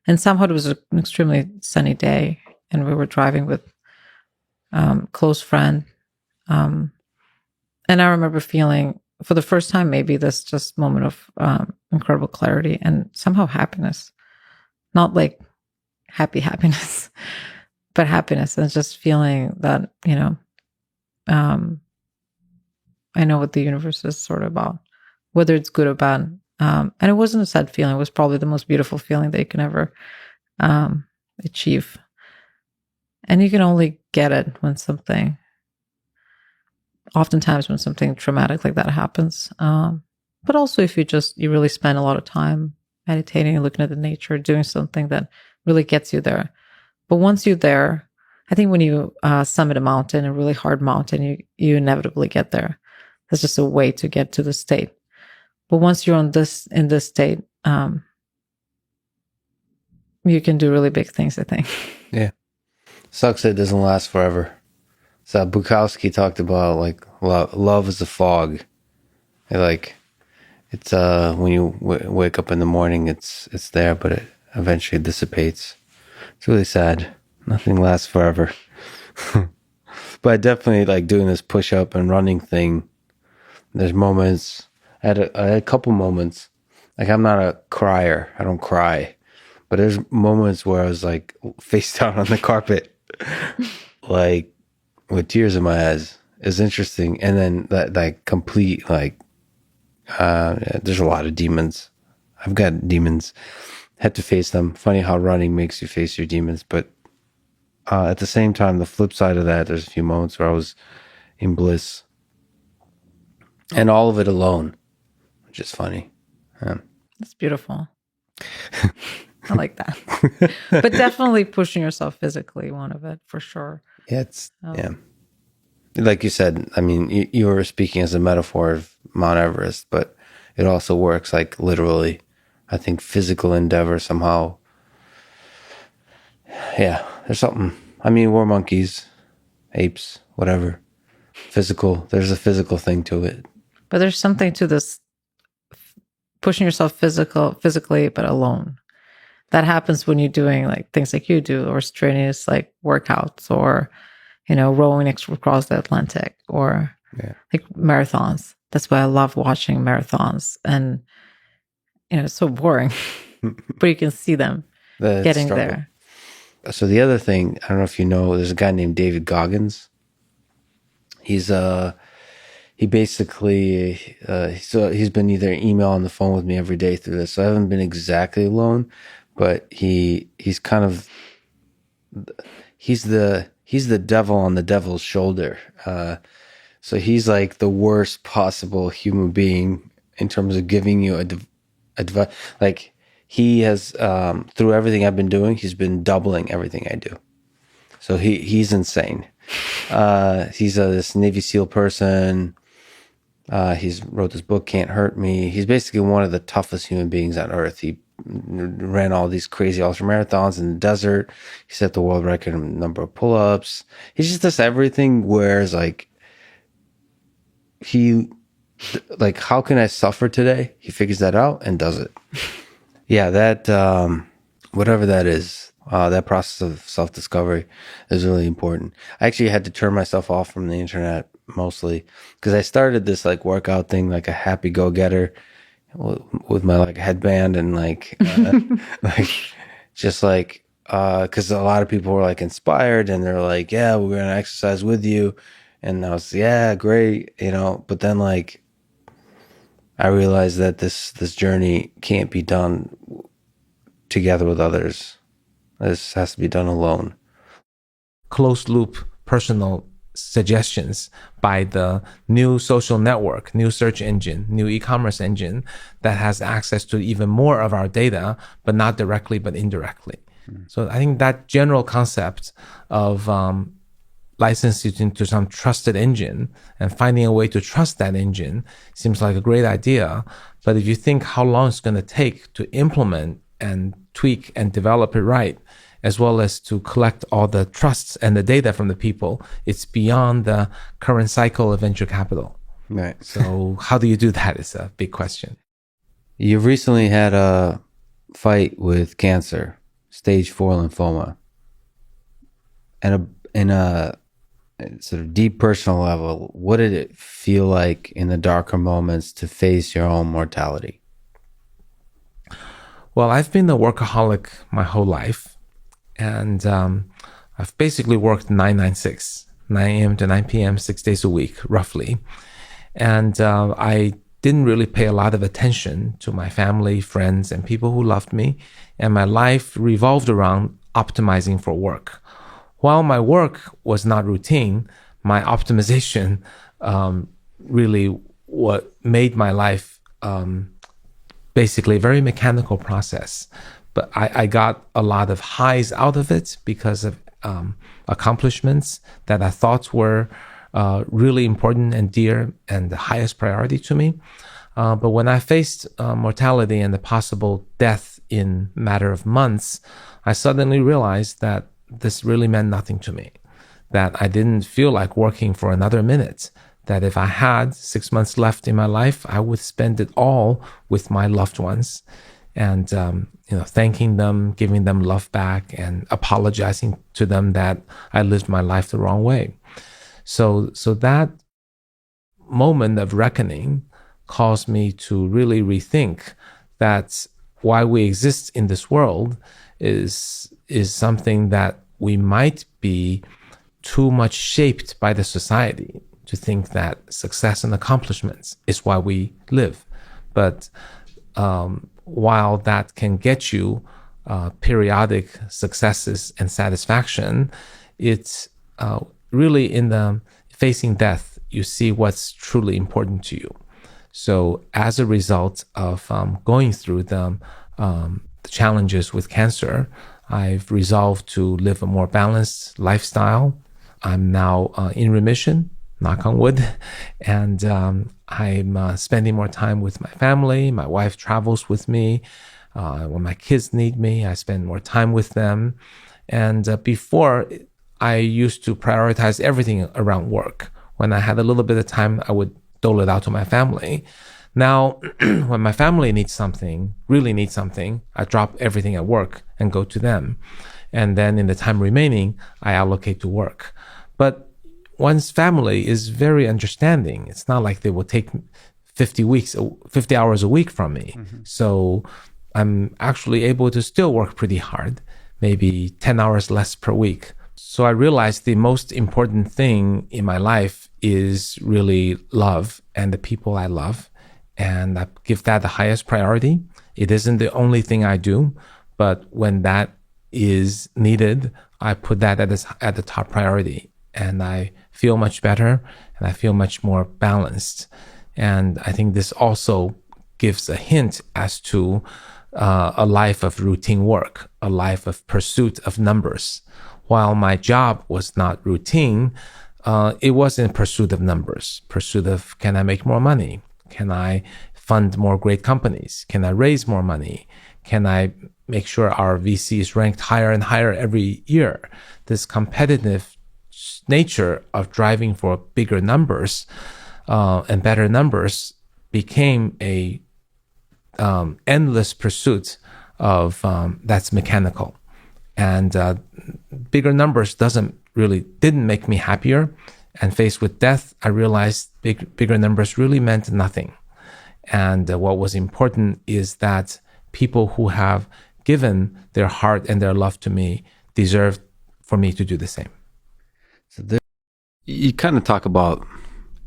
And somehow it was an extremely sunny day, and we were driving with close friend, And I remember feeling for the first time, maybe this just moment of incredible clarity and somehow happiness, not like happy happiness, but happiness, and just feeling that, I know what the universe is sort of about, whether it's good or bad. And it wasn't a sad feeling. It was probably the most beautiful feeling that you can ever achieve. And you can only get it oftentimes when something traumatic like that happens. But also if you really spend a lot of time meditating and looking at the nature, doing something that really gets you there. But once you're there, I think when you summit a mountain, a really hard mountain, you inevitably get there. There's just a way to get to the state. But once you're in this state, you can do really big things, I think. Yeah. Sucks that it doesn't last forever. So Bukowski talked about like love is a fog. Like it's when you wake up in the morning, it's there, but it eventually dissipates. It's really sad. Nothing lasts forever. But I definitely like doing this push-up and running thing. There's moments. I had a couple moments. Like I'm not a crier. I don't cry. But there's moments where I was like face down on the carpet, like with tears in my eyes. It's interesting. And then that complete like, there's a lot of demons. I've got demons. Had to face them. Funny how running makes you face your demons. But at the same time, the flip side of that, there's a few moments where I was in bliss. And all of it alone, which is funny. That's beautiful. I like that. But definitely pushing yourself physically, one of it, for sure. Yeah, yeah. Like you said, I mean, you were speaking as a metaphor of Mount Everest, but it also works like literally. I think physical endeavor somehow. Yeah, there's something. I mean, we're monkeys, apes, whatever. Physical. There's a physical thing to it. But there's something to this pushing yourself physically, but alone. That happens when you're doing like things like you do, or strenuous like workouts, or rowing across the Atlantic, or like marathons. That's why I love watching marathons, and it's so boring, but you can see them getting there. So the other thing, I don't know if you know, there's a guy named David Goggins. He's he basically he's been either email on the phone with me every day through this. So I haven't been exactly alone, but he's kind of he's the devil on the devil's shoulder. So he's like the worst possible human being in terms of giving you advice. Like he has through everything I've been doing, he's been doubling everything I do. So he's insane. He's this Navy SEAL person. He's wrote this book, Can't Hurt Me. He's basically one of the toughest human beings on earth. He ran all these crazy ultra marathons in the desert. He set the world record in number of pull-ups. He just does everything. Whereas like how can I suffer today? He figures that out and does it. Yeah, that whatever that is. That process of self-discovery is really important. I actually had to turn myself off from the internet mostly because I started this like workout thing, like a happy go-getter with my like headband and like just like because a lot of people were like inspired and they're like, yeah, we're gonna exercise with you, and I was, yeah, great, but then like I realized that this journey can't be done together with others. This has to be done alone. Closed loop personal suggestions by the new social network, new search engine, new e-commerce engine that has access to even more of our data, but not directly, but indirectly. So I think that general concept of licensing to some trusted engine and finding a way to trust that engine seems like a great idea. But if you think how long it's going to take to implement and tweak and develop it right, as well as to collect all the trusts and the data from the people, it's beyond the current cycle of venture capital. Right. So how do you do that is a big question. You've recently had a fight with cancer, stage 4 lymphoma, and sort of deep personal level, what did it feel like in the darker moments to face your own mortality? Well, I've been a workaholic my whole life, and I've basically worked 996, 9 a.m. to 9 p.m., 6 days a week, roughly. And I didn't really pay a lot of attention to my family, friends, and people who loved me. And my life revolved around optimizing for work. While my work was not routine, my optimization really what made my life basically a very mechanical process. But I got a lot of highs out of it because of accomplishments that I thought were really important and dear and the highest priority to me. But when I faced mortality and the possible death in a matter of months, I suddenly realized that this really meant nothing to me, that I didn't feel like working for another minute, that if I had 6 months left in my life, I would spend it all with my loved ones and thanking them, giving them love back, and apologizing to them that I lived my life the wrong way. So that moment of reckoning caused me to really rethink that why we exist in this world is something that we might be too much shaped by the society to think that success and accomplishments is why we live. But while that can get you periodic successes and satisfaction, it's really in the facing death, you see what's truly important to you. So as a result of going through the challenges with cancer, I've resolved to live a more balanced lifestyle. I'm now in remission, knock on wood, and I'm spending more time with my family. My wife travels with me. When my kids need me, I spend more time with them. And before, I used to prioritize everything around work. When I had a little bit of time, I would dole it out to my family. Now, when my family needs something, really needs something, I drop everything at work and go to them. And then in the time remaining, I allocate to work. But one's family is very understanding. It's not like they will take 50 hours a week from me. Mm-hmm. So I'm actually able to still work pretty hard, maybe 10 hours less per week. So I realized the most important thing in my life is really love and the people I love. And I give that the highest priority. It isn't the only thing I do, but when that is needed, I put that at the top priority. And I feel much better and I feel much more balanced. And I think this also gives a hint as to a life of routine work, a life of pursuit of numbers. While my job was not routine, it was in pursuit of numbers, pursuit of, can I make more money? Can I fund more great companies? Can I raise more money? Can I make sure our VC is ranked higher and higher every year? This competitive nature of driving for bigger numbers and better numbers became a endless pursuit of that's mechanical. And bigger numbers didn't make me happier. And faced with death, I realized bigger numbers really meant nothing. And what was important is that people who have given their heart and their love to me deserve for me to do the same. So you kind of talk about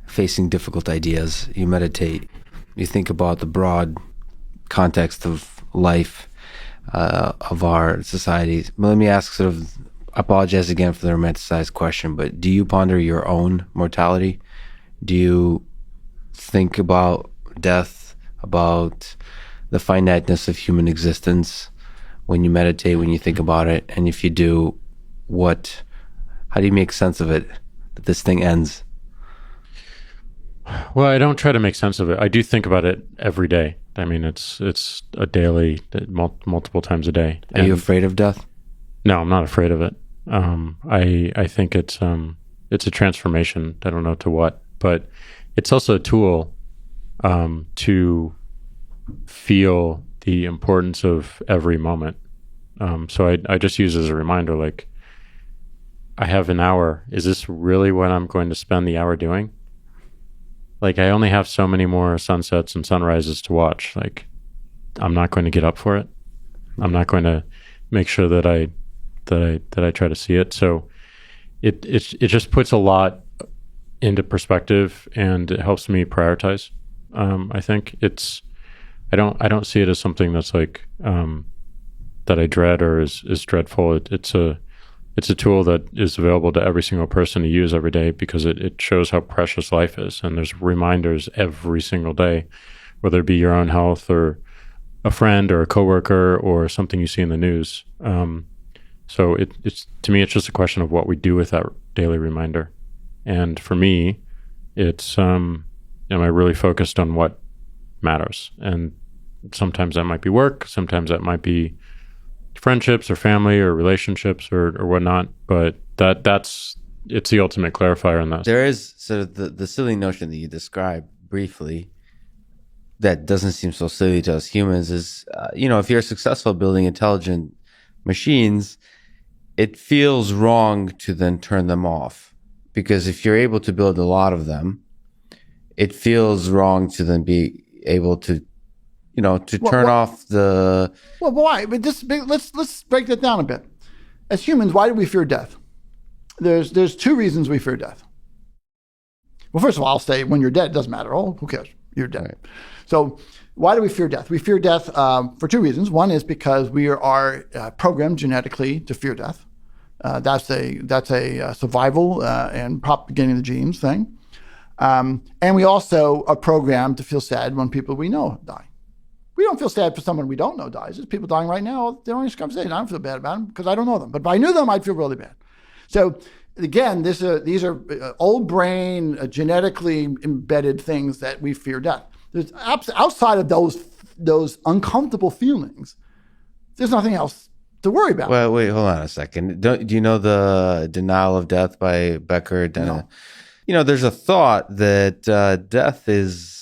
facing difficult ideas. You meditate. You think about the broad context of life, of our societies. But let me ask I apologize again for the romanticized question, but do you ponder your own mortality? Do you think about death, about the finiteness of human existence when you meditate, when you think about it? And if you do, how do you make sense of it, that this thing ends? Well, I don't try to make sense of it. I do think about it every day. I mean, it's a daily, multiple times a day. Are you afraid of death? No, I'm not afraid of it. I think it's a transformation. I don't know to what, but it's also a tool to feel the importance of every moment. So I just use as a reminder, like, I have an hour. Is this really what I'm going to spend the hour doing? Like, I only have so many more sunsets and sunrises to watch. Like, I'm not going to get up for it. I'm not going to make sure that I try to see it. So it just puts a lot into perspective, and it helps me prioritize. I think I don't see it as something that's like that I dread or is dreadful. It's a tool that is available to every single person to use every day, because it shows how precious life is. And there's reminders every single day, whether it be your own health or a friend or a coworker or something you see in the news. So it's to me, it's just a question of what we do with that daily reminder. And for me, it's am I really focused on what matters? And sometimes that might be work, sometimes that might be friendships or family or relationships or whatnot. But it's the ultimate clarifier in that. There is sort of the silly notion that you described briefly that doesn't seem so silly to us humans is, if you're successful building intelligent machines, it feels wrong to then turn them off. Because if you're able to build a lot of them, it feels wrong to then be able to, turn off the... Well, why? But let's break that down a bit. As humans, why do we fear death? There's two reasons we fear death. Well, first of all, I'll say when you're dead, it doesn't matter. Oh, who cares? You're dead. Right. So why do we fear death? We fear death for two reasons. One is because we are programmed genetically to fear death. That's a survival and propagating the genes thing. And we also are programmed to feel sad when people we know die. We don't feel sad for someone we don't know dies. There's people dying right now. They don't even conversation. I don't feel bad about them because I don't know them. But if I knew them, I'd feel really bad. So again, these are old brain, genetically embedded things that we fear death. There's outside of those uncomfortable feelings, there's nothing else to worry about. Well, wait, hold on a second. Do you know the Denial of Death by Becker? No. There's a thought that death is,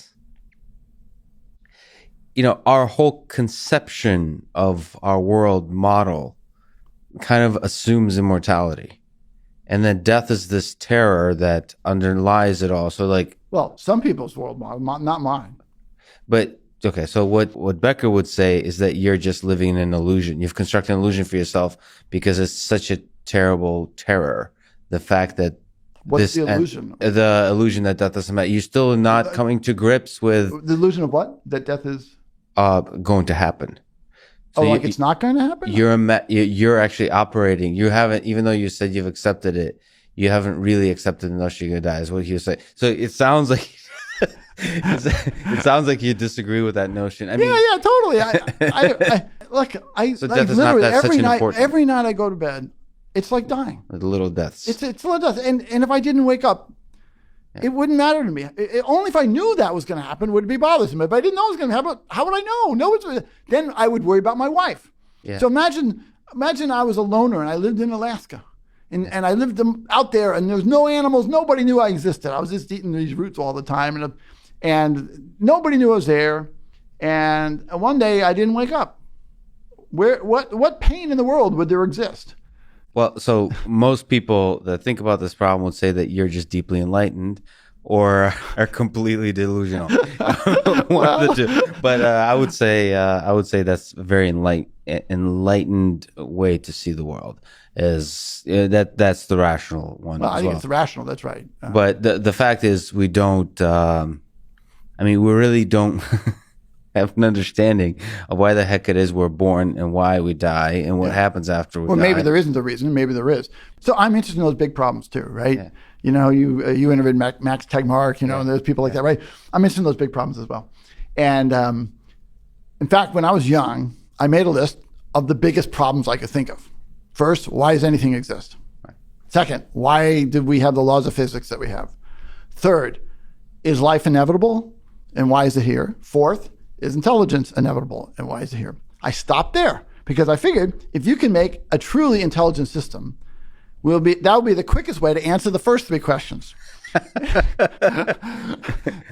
our whole conception of our world model kind of assumes immortality. And that death is this terror that underlies it all. So well, some people's world model, not mine. But okay, so what Becker would say is that you're just living in an illusion. You've constructed an illusion for yourself because it's such a terrible terror. The fact that what's the illusion? The illusion that death doesn't matter. You're still not coming to grips with the illusion of what? That death is going to happen. So it's not going to happen? You're actually operating. You haven't, even though you said you've accepted it, you haven't really accepted unless you're going to die, is what he was saying. So it sounds like it sounds like you disagree with that notion. I mean, yeah, totally. So death is not that such an important. Every night I go to bed, it's like dying. The little deaths. It's little deaths. And if I didn't wake up, it wouldn't matter to me. Only if I knew that was going to happen would it be bothersome. If I didn't know it was going to happen, how would I know? Then I would worry about my wife. Yeah. So imagine I was a loner and I lived in Alaska. And I lived out there and there was no animals. Nobody knew I existed. I was just eating these roots all the time. And nobody knew I was there. And one day I didn't wake up. What pain in the world would there exist? Well, so most people that think about this problem would say that you're just deeply enlightened or are completely delusional. One of the two. But I would say that's a very enlightened way to see the world. That's the rational one. Well, I think it's the rational. That's right. But the fact is, we don't. We really don't have an understanding of why the heck it is we're born and why we die and what happens after we die. Well, maybe there isn't a reason. Maybe there is. So I'm interested in those big problems too, right? Yeah. You interviewed Max Tegmark, and there's people like that, right? I'm interested in those big problems as well. And in fact, when I was young, I made a list of the biggest problems I could think of. First, why does anything exist? Right. Second, why did we have the laws of physics that we have? Third, is life inevitable? And why is it here? Fourth, is intelligence inevitable? And why is it here? I stopped there because I figured if you can make a truly intelligent system, that will be the quickest way to answer the first three questions.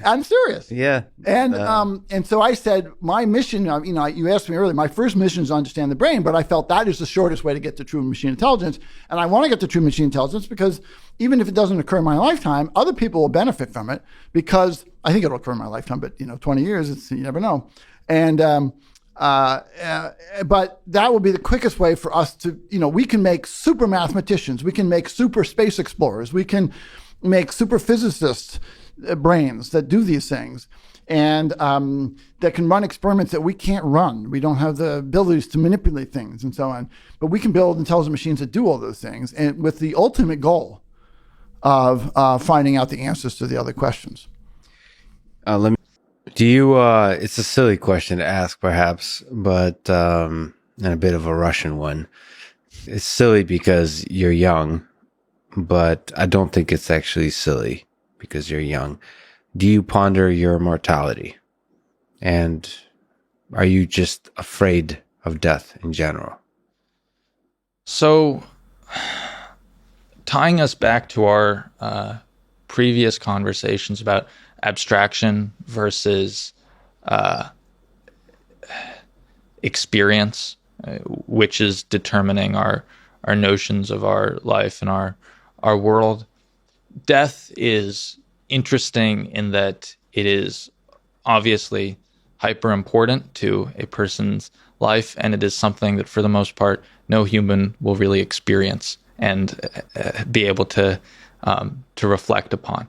I'm serious. Yeah. And so I said, my mission, you asked me earlier, my first mission is to understand the brain, but I felt that is the shortest way to get to true machine intelligence. And I want to get to true machine intelligence because even if it doesn't occur in my lifetime, other people will benefit from it, because I think it'll occur in my lifetime, but 20 years, you never know. And, but that will be the quickest way for us to, we can make super mathematicians, we can make super space explorers, we can make super physicists brains that do these things, and that can run experiments that we can't run. We don't have the abilities to manipulate things and so on, but we can build intelligent machines that do all those things, and with the ultimate goal of finding out the answers to the other questions. It's a silly question to ask, perhaps, but and a bit of a Russian one. It's silly because you're young, but I don't think it's actually silly because you're young. Do you ponder your mortality? And are you just afraid of death in general? So, tying us back to our previous conversations about abstraction versus experience, which is determining our notions of our life and our world. Death is interesting in that it is obviously hyper important to a person's life, and it is something that for the most part no human will really experience and be able to reflect upon.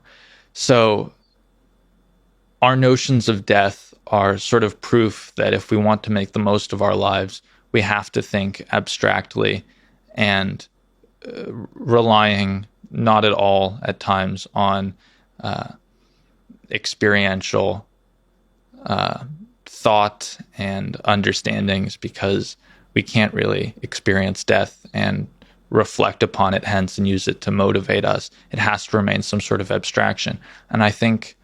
So our notions of death are sort of proof that if we want to make the most of our lives, we have to think abstractly and relying not at all at times on experiential thought and understandings, because we can't really experience death and reflect upon it hence and use it to motivate us. It has to remain some sort of abstraction. And I think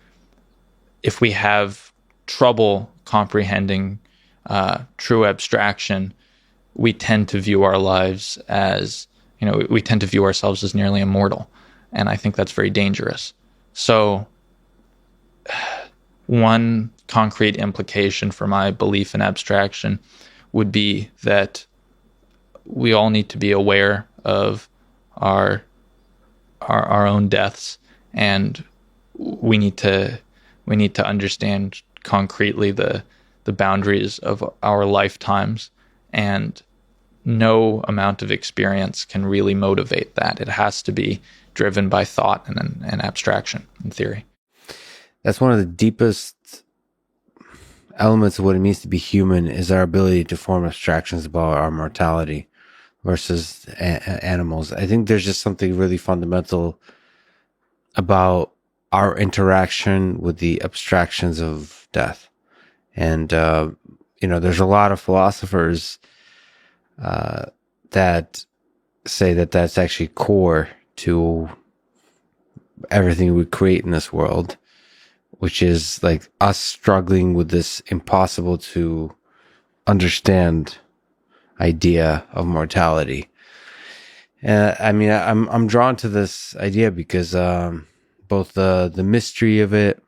if we have trouble comprehending true abstraction, we tend to view our lives as, we tend to view ourselves as nearly immortal. And I think that's very dangerous. So one concrete implication for my belief in abstraction would be that we all need to be aware of our own deaths, and we need to understand concretely the boundaries of our lifetimes, and no amount of experience can really motivate that. It has to be driven by thought and abstraction and theory. That's one of the deepest elements of what it means to be human, is our ability to form abstractions about our mortality versus animals. I think there's just something really fundamental about our interaction with the abstractions of death. And, there's a lot of philosophers that say that that's actually core to everything we create in this world, which is like us struggling with this impossible to understand idea of mortality. I'm drawn to this idea because both the mystery of it,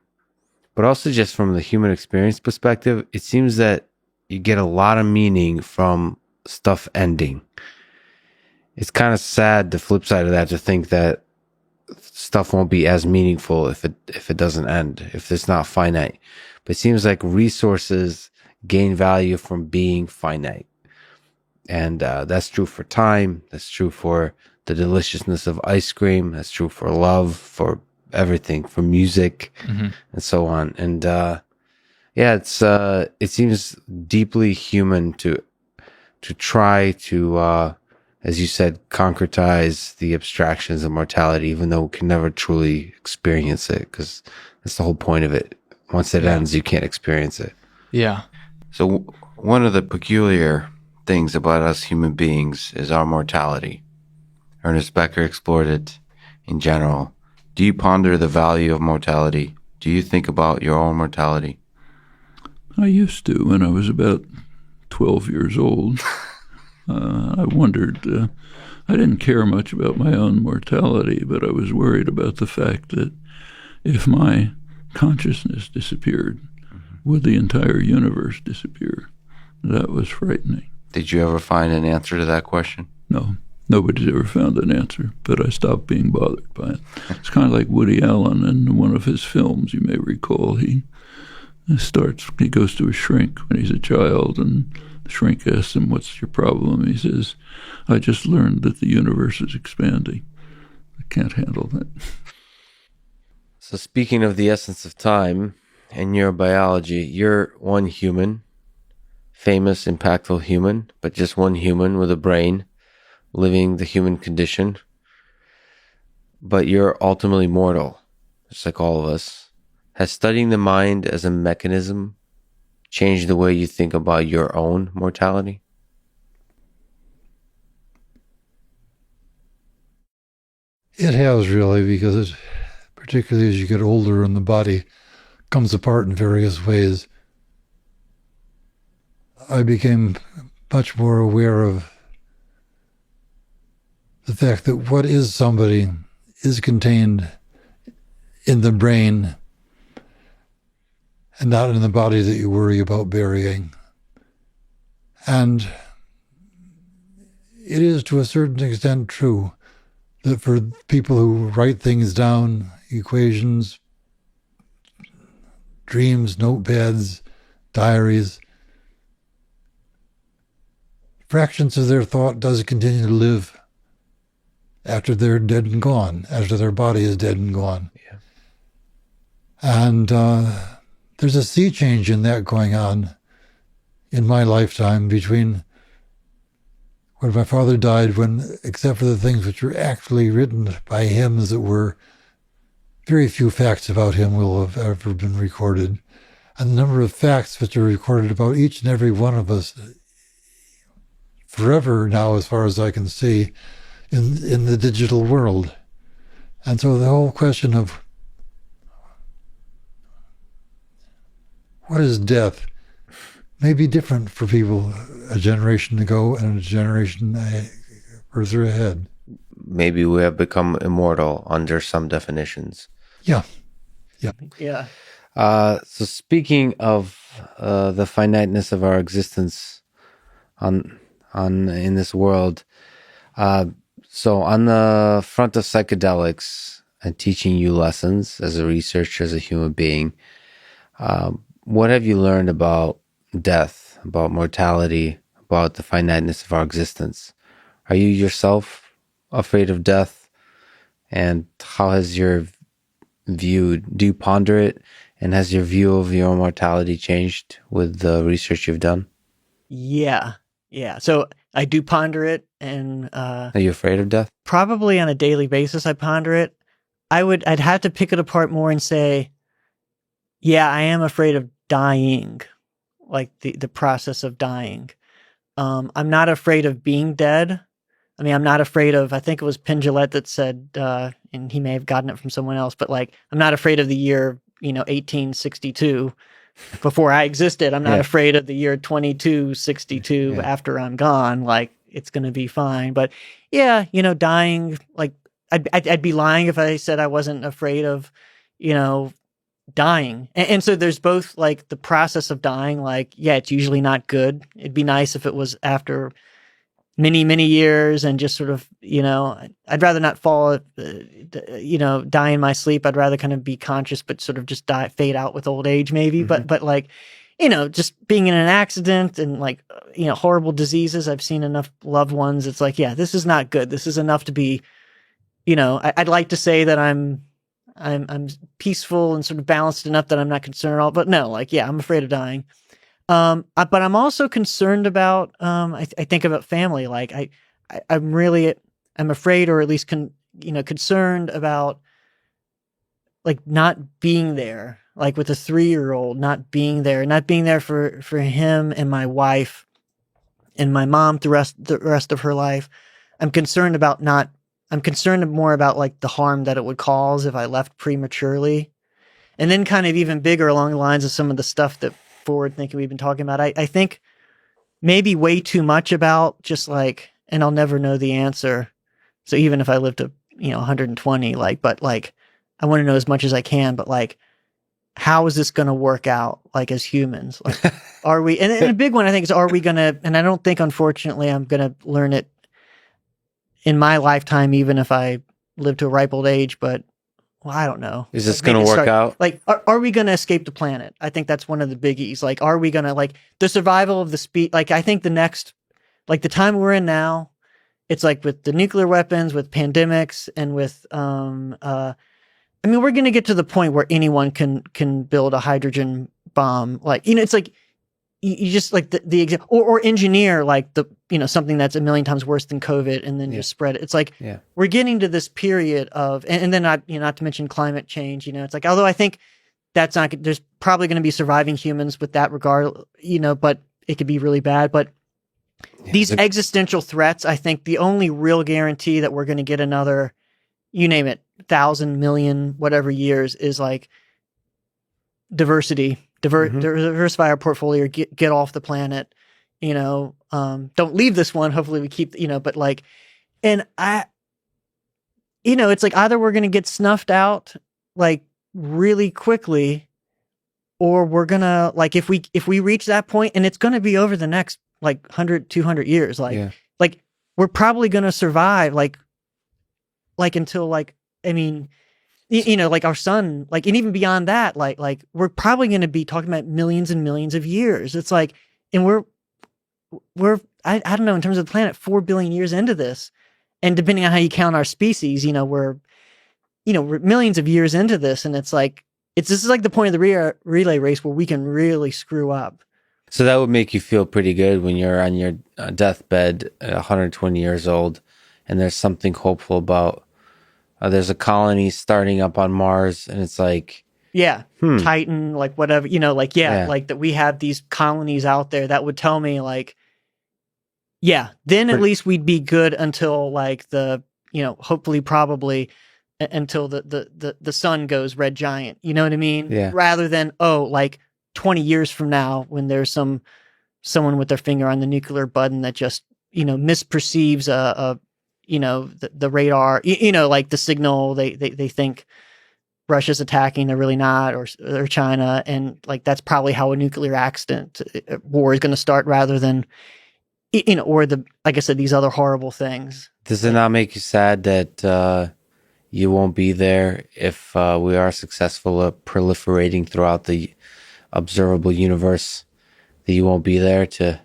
but also just from the human experience perspective, it seems that you get a lot of meaning from stuff ending. It's kind of sad, the flip side of that, to think that stuff won't be as meaningful if it doesn't end, if it's not finite. But it seems like resources gain value from being finite. And that's true for time. That's true for the deliciousness of ice cream. That's true for love, for everything, for music, and so on. And it seems deeply human to try to, as you said, concretize the abstractions of mortality, even though we can never truly experience it, because that's the whole point of it. Once it ends, you can't experience it. Yeah. So one of the peculiar things about us human beings is our mortality. Ernest Becker explored it in general. Do you ponder the value of mortality? Do you think about your own mortality? I used to when I was about 12 years old. I wondered, I didn't care much about my own mortality, but I was worried about the fact that if my consciousness disappeared, would the entire universe disappear? That was frightening. Did you ever find an answer to that question? No, nobody's ever found an answer, but I stopped being bothered by it. It's kind of like Woody Allen in one of his films, you may recall. He goes to a shrink when he's a child, and the shrink asks him, "What's your problem?" He says, "I just learned that the universe is expanding. I can't handle that." So speaking of the essence of time and neurobiology, you're one human, famous, impactful human, but just one human with a brain, living the human condition. But you're ultimately mortal, just like all of us. Has studying the mind as a mechanism changed the way you think about your own mortality? It has, really, because particularly as you get older and the body comes apart in various ways, I became much more aware of the fact that what is somebody is contained in the brain and not in the body that you worry about burying. And it is to a certain extent true that for people who write things down, equations, dreams, notepads, diaries, fractions of their thought does continue to live after they're dead and gone, after their body is dead and gone. Yeah. And there's a sea change in that going on in my lifetime between when my father died, when, except for the things which were actually written by him, as it were, very few facts about him will have ever been recorded. And the number of facts which are recorded about each and every one of us forever now, as far as I can see, in the digital world. And so the whole question of what is death may be different for people a generation ago and a generation further ahead. Maybe we have become immortal under some definitions. Yeah. So speaking of the finiteness of our existence in this world, so on the front of psychedelics and teaching you lessons as a researcher, as a human being, what have you learned about death, about mortality, about the finiteness of our existence? Are you yourself afraid of death? And how has your view, do you ponder it? And has your view of your mortality changed with the research you've done? Yeah. So I do ponder it. And are you afraid of death? Probably on a daily basis I ponder it. I'd have to pick it apart more and say, yeah, I am afraid of dying, like the process of dying. I'm not afraid of being dead. I mean, I'm not afraid of, I think it was Penn Jillette that said, and he may have gotten it from someone else, but like, I'm not afraid of the year, 1862 before I existed. I'm not afraid of the year 2262 after I'm gone. Like, it's going to be fine. But yeah, dying, like, I'd be lying if I said I wasn't afraid of, dying. And so there's both like the process of dying, like, yeah, it's usually not good. It'd be nice if it was after many, many years and just sort of, I'd rather not fall, die in my sleep. I'd rather kind of be conscious, but sort of just fade out with old age maybe. Mm-hmm. But like, just being in an accident and like, horrible diseases, I've seen enough loved ones. It's like, yeah, this is not good. This is enough to be, I'd like to say that I'm peaceful and sort of balanced enough that I'm not concerned at all, but no, like, yeah, I'm afraid of dying. But I'm also concerned about, I think about family. Like I'm afraid, or at least concerned about like not being there, like with a 3-year-old, not being there for him and my wife and my mom the rest of her life. I'm concerned more about like the harm that it would cause if I left prematurely. And then kind of even bigger along the lines of some of the stuff that forward thinking we've been talking about. I think maybe way too much about just like, and I'll never know the answer. So even if I live to, 120, but I want to know as much as I can, but like, how is this going to work out like as humans? Like, are we, and a big one I think is, are we going to, and I don't think unfortunately I'm going to learn it in my lifetime, even if I live to a ripe old age, but well, I don't know. Is this going to work out? Like, are we going to escape the planet? I think that's one of the biggies. Like, are we going to, like, the survival of the like, I think the next, like, the time we're in now, it's like with the nuclear weapons, with pandemics, and with, I mean, we're going to get to the point where anyone can build a hydrogen bomb. Like, it's like, you just like the or engineer like the, something that's a million times worse than COVID and then just spread it. It's like, we're getting to this period of, and then not to mention climate change, it's like, although I think that's not, there's probably going to be surviving humans with that regard, but it could be really bad. But these existential threats, I think the only real guarantee that we're going to get another, you name it, 1,000, million, whatever years is like diversity. Diversify our portfolio, get off the planet, don't leave this one. Hopefully we keep, but like, and it's like either we're going to get snuffed out like really quickly, or we're going to like, if we reach that point, and it's going to be over the next like 100, 200 years, like we're probably going to survive like until like, I mean, like our son, like, and even beyond that, like we're probably going to be talking about millions and millions of years. It's like, and we're, I don't know, in terms of the planet, 4 billion years into this. And depending on how you count our species, we're millions of years into this. And it's like, this is like the point of the relay race where we can really screw up. So that would make you feel pretty good when you're on your deathbed at 120 years old, and there's something hopeful about, there's a colony starting up on Mars, and it's like, Titan, like whatever, like, like that we have these colonies out there that would tell me like, then at least we'd be good until like the, hopefully probably until the sun goes red giant, you know what I mean? Yeah. Rather than, like 20 years from now when there's someone with their finger on the nuclear button that just, misperceives the radar, like the signal, they think Russia's attacking, they're really not, or China. And like, that's probably how a nuclear accident war is going to start rather than, or like I said, these other horrible things. Does it not make you sad that you won't be there if we are successful at proliferating throughout the observable universe, that you won't be there to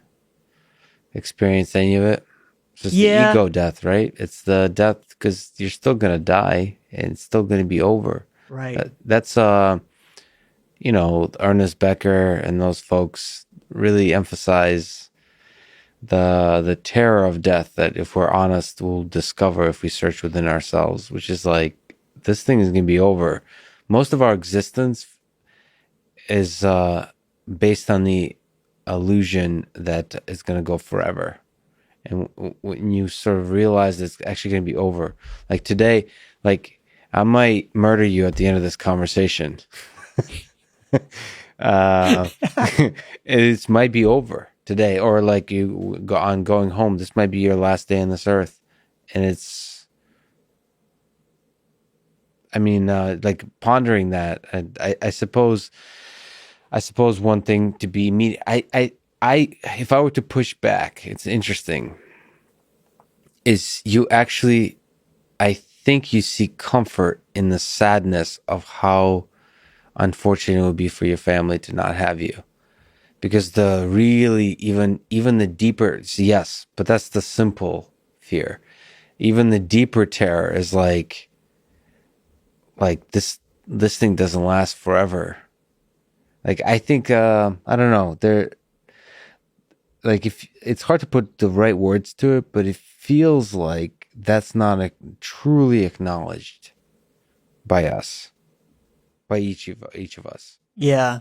experience any of it? It's just the ego death, right? It's the death because you're still going to die and it's still going to be over. Right. That's, Ernest Becker and those folks really emphasize the terror of death that, if we're honest, we'll discover if we search within ourselves, which is like, this thing is going to be over. Most of our existence is based on the illusion that it's going to go forever. And when you sort of realize it's actually going to be over, like today, like I might murder you at the end of this conversation. It might be over today, or like you go on going home. This might be your last day on this earth, and it's. I mean, like pondering that, and I suppose one thing to be me. If I were to push back, it's interesting. Is you actually, I think you see comfort in the sadness of how unfortunate it would be for your family to not have you, because the really even the deeper, yes, but that's the simple fear. Even the deeper terror is like this thing doesn't last forever. Like I think I don't know, like if it's hard to put the right words to it, but it feels like that's not truly acknowledged by us, by each of us. Yeah,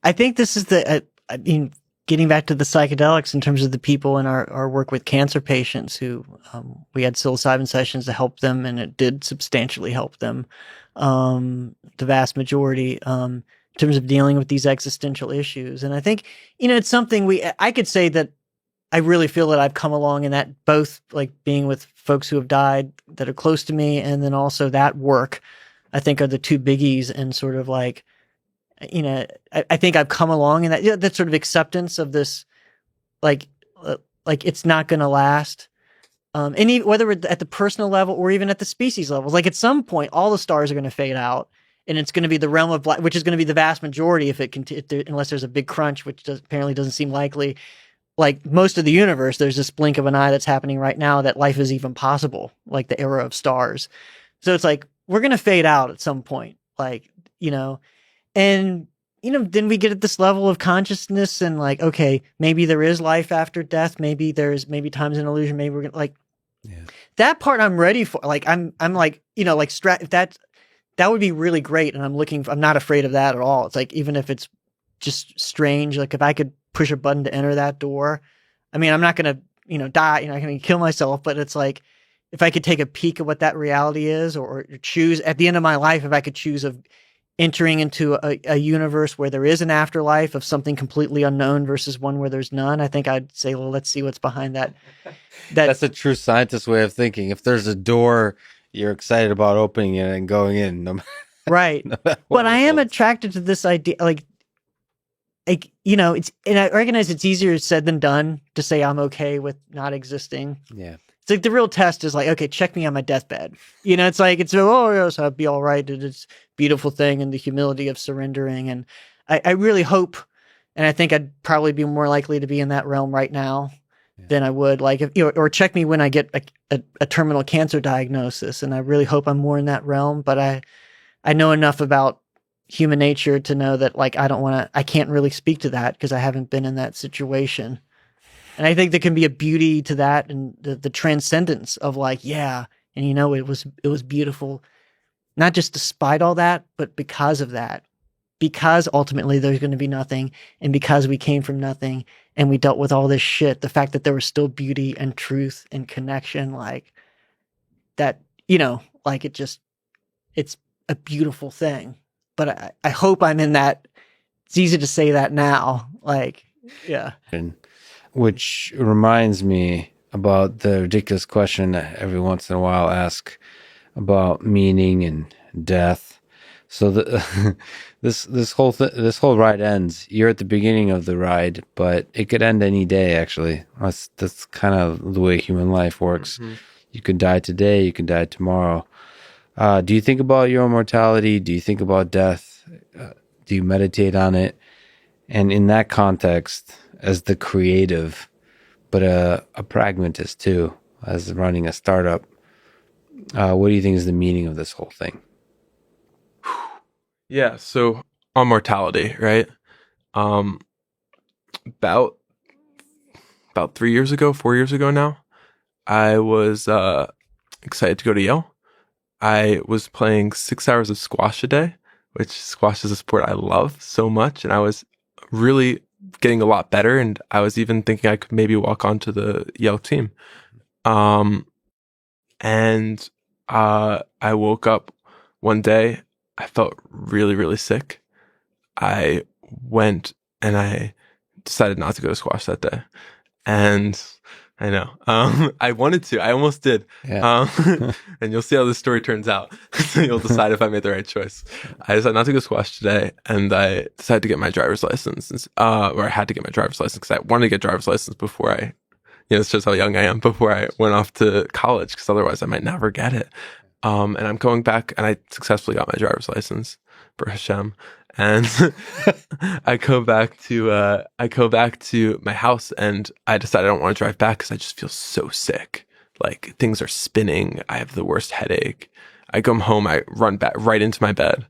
I think this is I mean, getting back to the psychedelics in terms of the people in our work with cancer patients who we had psilocybin sessions to help them, and it did substantially help them, the vast majority. In terms of dealing with these existential issues. And I think, it's something I could say that I really feel that I've come along in that, both like being with folks who have died that are close to me, and then also that work, I think are the two biggies. And sort of like, you know, I think I've come along in that, that sort of acceptance of this, like it's not going to last. And even, whether we're at the personal level or even at the species levels, like at some point, all the stars are going to fade out, and it's going to be the realm of black, which is going to be the vast majority if unless there's a big crunch, which apparently doesn't seem likely. Like most of the universe, there's this blink of an eye that's happening right now that life is even possible, like the era of stars. So it's like, we're going to fade out at some point, like, you know, and, you know, then we get at this level of consciousness and like, okay, maybe there is life after death. Maybe time's an illusion. Maybe we're going to like that part I'm ready for. Like, I'm like, you know, like that would be really great. And I'm not afraid of that at all. It's like, even if it's just strange, like if I could push a button to enter that door, I mean, I'm not going to, you know, die, you know, I'm going to kill myself, but it's like, if I could take a peek at what that reality is, or choose at the end of my life, if I could choose of entering into a universe where there is an afterlife of something completely unknown versus one where there's none, I think I'd say, well, let's see what's behind that. That's a true scientist way of thinking. If there's a door, you're excited about opening it and going in. No matter, right. No matter but I am attracted to this idea, like, you know, and I recognize it's easier said than done to say I'm okay with not existing. Yeah. It's like the real test is like, okay, check me on my deathbed. You know, it's like, oh, yes, I'll be all right. It's a beautiful thing, and the humility of surrendering. And I really hope, and I think I'd probably be more likely to be in that realm right now than I would, like, if, you know, or check me when I get a terminal cancer diagnosis. And I really hope I'm more in that realm. But I know enough about human nature to know that, like, I can't really speak to that because I haven't been in that situation. And I think there can be a beauty to that, and the transcendence of like, yeah, and you know, it was beautiful, not just despite all that, but because of that, because ultimately there's going to be nothing, and because we came from nothing and we dealt with all this shit, the fact that there was still beauty and truth and connection, like that, you know, like it's a beautiful thing. But I hope I'm in that. It's easy to say that now, like, yeah. Which reminds me about the ridiculous question that every once in a while I ask about meaning and death. So this whole ride ends. You're at the beginning of the ride, but it could end any day. Actually, that's kind of the way human life works. Mm-hmm. You could die today. You could die tomorrow. Do you think about your mortality? Do you think about death? Do you meditate on it? And in that context, as the creative, but a pragmatist too, as running a startup, what do you think is the meaning of this whole thing? Yeah, so on mortality, right? About 4 years ago now, I was excited to go to Yale. I was playing 6 hours of squash a day, which squash is a sport I love so much, and I was really getting a lot better, and I was even thinking I could maybe walk onto the Yale team. And I woke up one day, I felt really, really sick. I went and I decided not to go to squash that day. And I know, I wanted to, I almost did. Yeah. And you'll see how this story turns out. So you'll decide if I made the right choice. I decided not to go squash today, and I decided to get my driver's license, or I had to get my driver's license because I wanted to get driver's license before I, you know, it's just how young I am, before I went off to college, because otherwise I might never get it. And I'm going back, and I successfully got my driver's license for Hashem. And I go back to my house, and I decided I don't want to drive back because I just feel so sick. Like, things are spinning. I have the worst headache. I come home, I run back right into my bed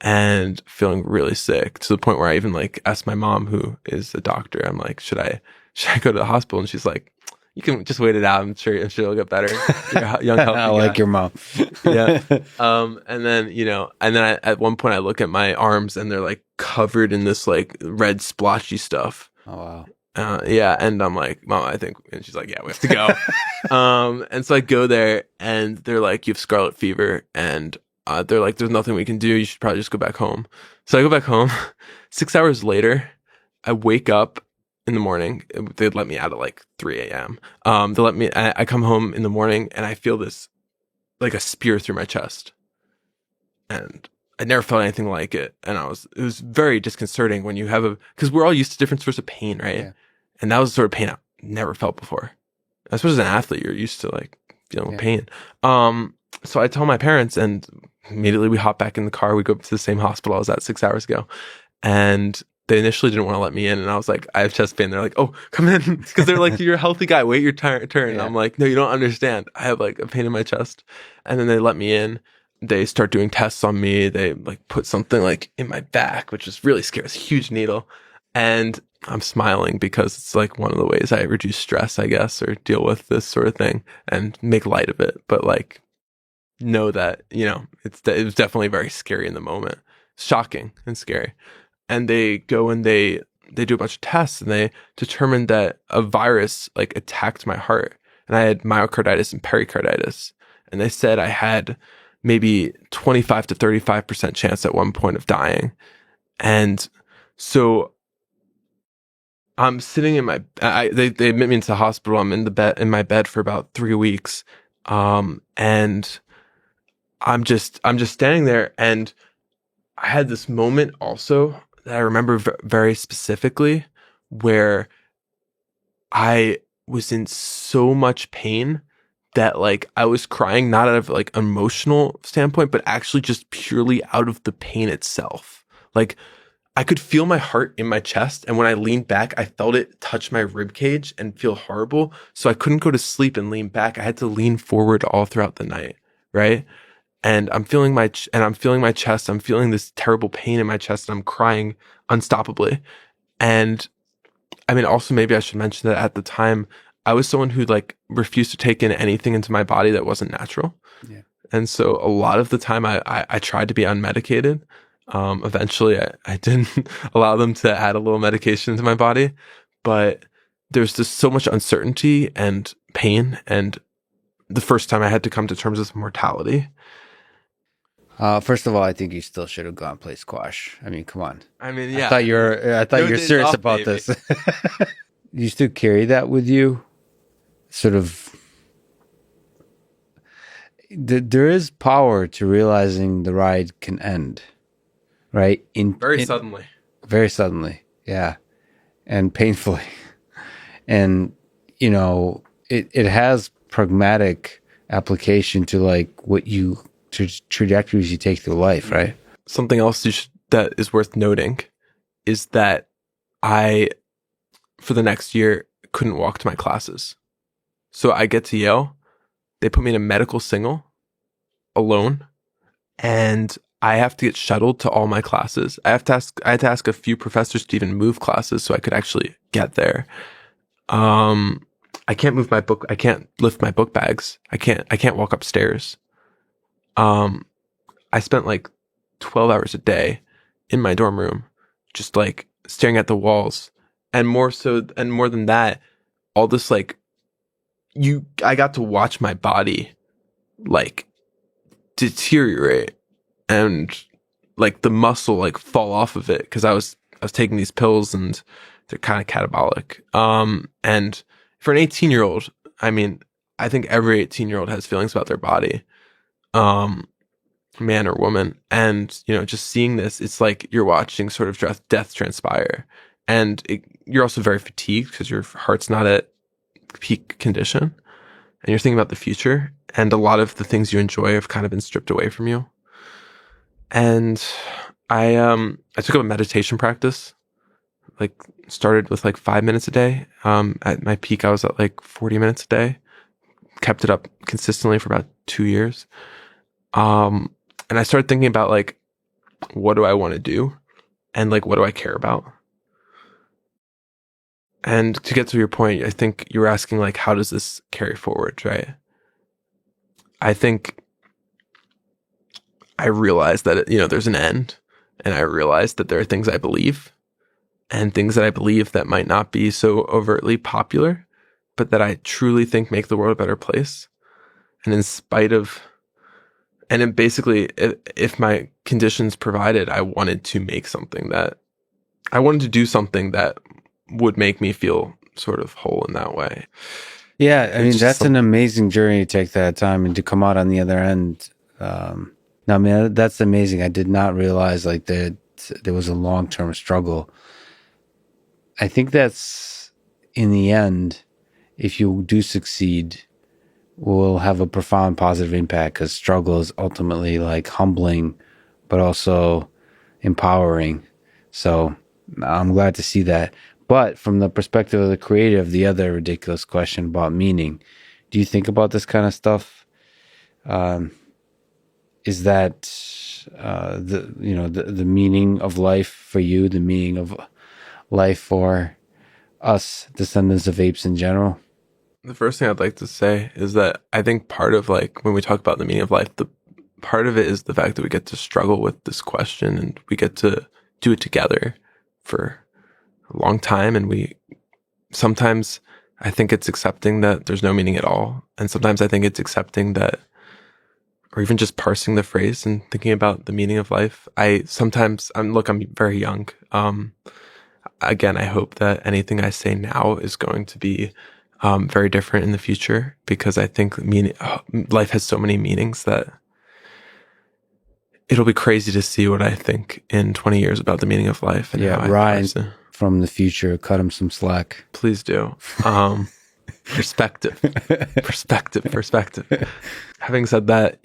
and feeling really sick, to the point where I even like asked my mom, who is a doctor, I'm like, should I go to the hospital? And she's like, you can just wait it out. I'm sure it'll get better. You're a young, healthy I like your mom. Yeah. And then, you know, at one point I look at my arms, and they're like covered in this like red splotchy stuff. Oh, wow. Yeah. And I'm like, Mom, I think, and she's like, yeah, we have to go. And so I go there, and they're like, you have scarlet fever. And they're like, there's nothing we can do. You should probably just go back home. So I go back home. 6 hours later, I wake up, in the morning. They'd let me out at like 3 a.m. They let me. I come home in the morning and I feel this like a spear through my chest, and I never felt anything like it. And it was very disconcerting when you have because we're all used to different sorts of pain, right? Yeah. And that was the sort of pain I never felt before. Especially as an athlete, you're used to like feeling pain. So I tell my parents, and immediately we hop back in the car. We go up to the same hospital I was at 6 hours ago, and they initially didn't want to let me in. And I was like, I have chest pain. They're like, oh, come in, because they're like, you're a healthy guy. Wait your turn. Yeah. I'm like, no, you don't understand. I have like a pain in my chest. And then they let me in. They start doing tests on me. They like put something like in my back, which is really scary. It's a huge needle. And I'm smiling because it's like one of the ways I reduce stress, I guess, or deal with this sort of thing and make light of it. But like, know that, you know, it was definitely very scary in the moment. Shocking and scary. And they go and they do a bunch of tests, and they determined that a virus like attacked my heart, and I had myocarditis and pericarditis. And they said I had maybe 25 to 35% chance at one point of dying. And so I'm sitting in my, they admit me into the hospital. I'm in my bed for about 3 weeks. And I'm just standing there, and I had this moment also that I remember very specifically where I was in so much pain that like I was crying, not out of like emotional standpoint, but actually just purely out of the pain itself. Like I could feel my heart in my chest, and when I leaned back, I felt it touch my rib cage and feel horrible. So I couldn't go to sleep and lean back. I had to lean forward all throughout the night, right? And I'm feeling my chest. I'm feeling this terrible pain in my chest, and I'm crying unstoppably. And I mean, also maybe I should mention that at the time, I was someone who like refused to take in anything into my body that wasn't natural. Yeah. And so a lot of the time I tried to be unmedicated. Eventually I didn't allow them to add a little medication into my body, but there's just so much uncertainty and pain. And the first time I had to come to terms with mortality. First of all, I think you still should have gone play squash. I mean, come on. I mean, yeah. I thought you were serious off, about baby. This. You still carry that with you? Sort of. There is power to realizing the ride can end, right? Very suddenly. Very suddenly, yeah, and painfully, and you know it has pragmatic application to like what you trajectories you take through life, right? Something else that is worth noting is that I, for the next year, couldn't walk to my classes. So I get to Yale, they put me in a medical single alone, and I have to get shuttled to all my classes. I had to ask a few professors to even move classes so I could actually get there. I can't move my book. I can't lift my book bags. I can't walk upstairs. I spent like 12 hours a day in my dorm room, just like staring at the walls, and more than that, all this like, I got to watch my body like deteriorate and like the muscle like fall off of it, because I was taking these pills and they're kind of catabolic. And for an 18-year-old, I mean, I think every 18-year-old has feelings about their body, man or woman. And, you know, just seeing this, it's like you're watching sort of death transpire. And you're also very fatigued because your heart's not at peak condition. And you're thinking about the future. And a lot of the things you enjoy have kind of been stripped away from you. And I took up a meditation practice, like started with like 5 minutes a day. At my peak, I was at like 40 minutes a day, kept it up consistently for about 2 years. And I started thinking about like, what do I want to do? And like, what do I care about? And to get to your point, I think you were asking like, how does this carry forward, right? I think I realized that, you know, there's an end, and I realized that there are things I believe and things that I believe that might not be so overtly popular, but that I truly think make the world a better place. And in spite of, and then basically, if my conditions provided, I wanted to do something that would make me feel sort of whole in that way. Yeah, I mean, that's an amazing journey to take that time and to come out on the other end. No, I mean, that's amazing. I did not realize like that there was a long-term struggle. I think that's, in the end, if you do succeed, will have a profound positive impact, because struggle is ultimately like humbling, but also empowering. So I'm glad to see that. But from the perspective of the creative, the other ridiculous question about meaning, do you think about this kind of stuff? Is that the meaning of life for you, the meaning of life for us, descendants of apes in general? The first thing I'd like to say is that I think part of like when we talk about the meaning of life, the part of it is the fact that we get to struggle with this question and we get to do it together for a long time. And sometimes I think it's accepting that there's no meaning at all. And sometimes I think it's accepting that, or even just parsing the phrase and thinking about the meaning of life. I'm very young. Again, I hope that anything I say now is going to be very different in the future, because I think life has so many meanings that it'll be crazy to see what I think in 20 years about the meaning of life. And yeah, Ryan from the future, cut him some slack. Please do. Perspective. Having said that,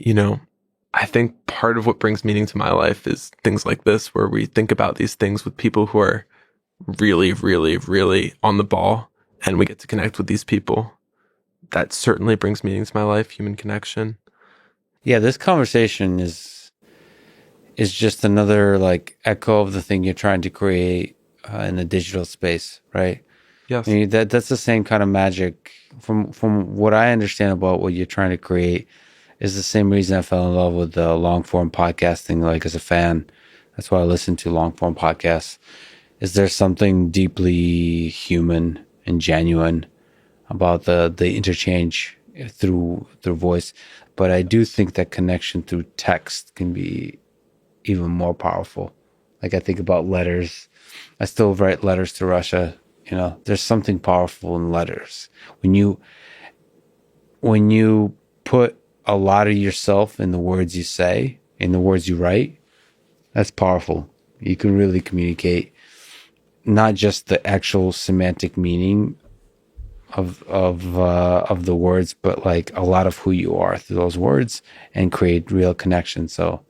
I think part of what brings meaning to my life is things like this, where we think about these things with people who are really, really, really on the ball, and we get to connect with these people. That certainly brings meaning to my life, human connection. Yeah, this conversation is just another like echo of the thing you're trying to create in the digital space, right? Yes. I mean, that's the same kind of magic. From what I understand about what you're trying to create, is the same reason I fell in love with the long form podcasting. Like as a fan, that's why I listen to long form podcasts. Is there something deeply human and genuine about the interchange through voice? But I do think that connection through text can be even more powerful. Like I think about letters. I still write letters to Russia. There's something powerful in letters. When you put a lot of yourself in the words you say, in the words you write, that's powerful. You can really communicate not just the actual semantic meaning of the words, but like a lot of who you are through those words, and create real connection. So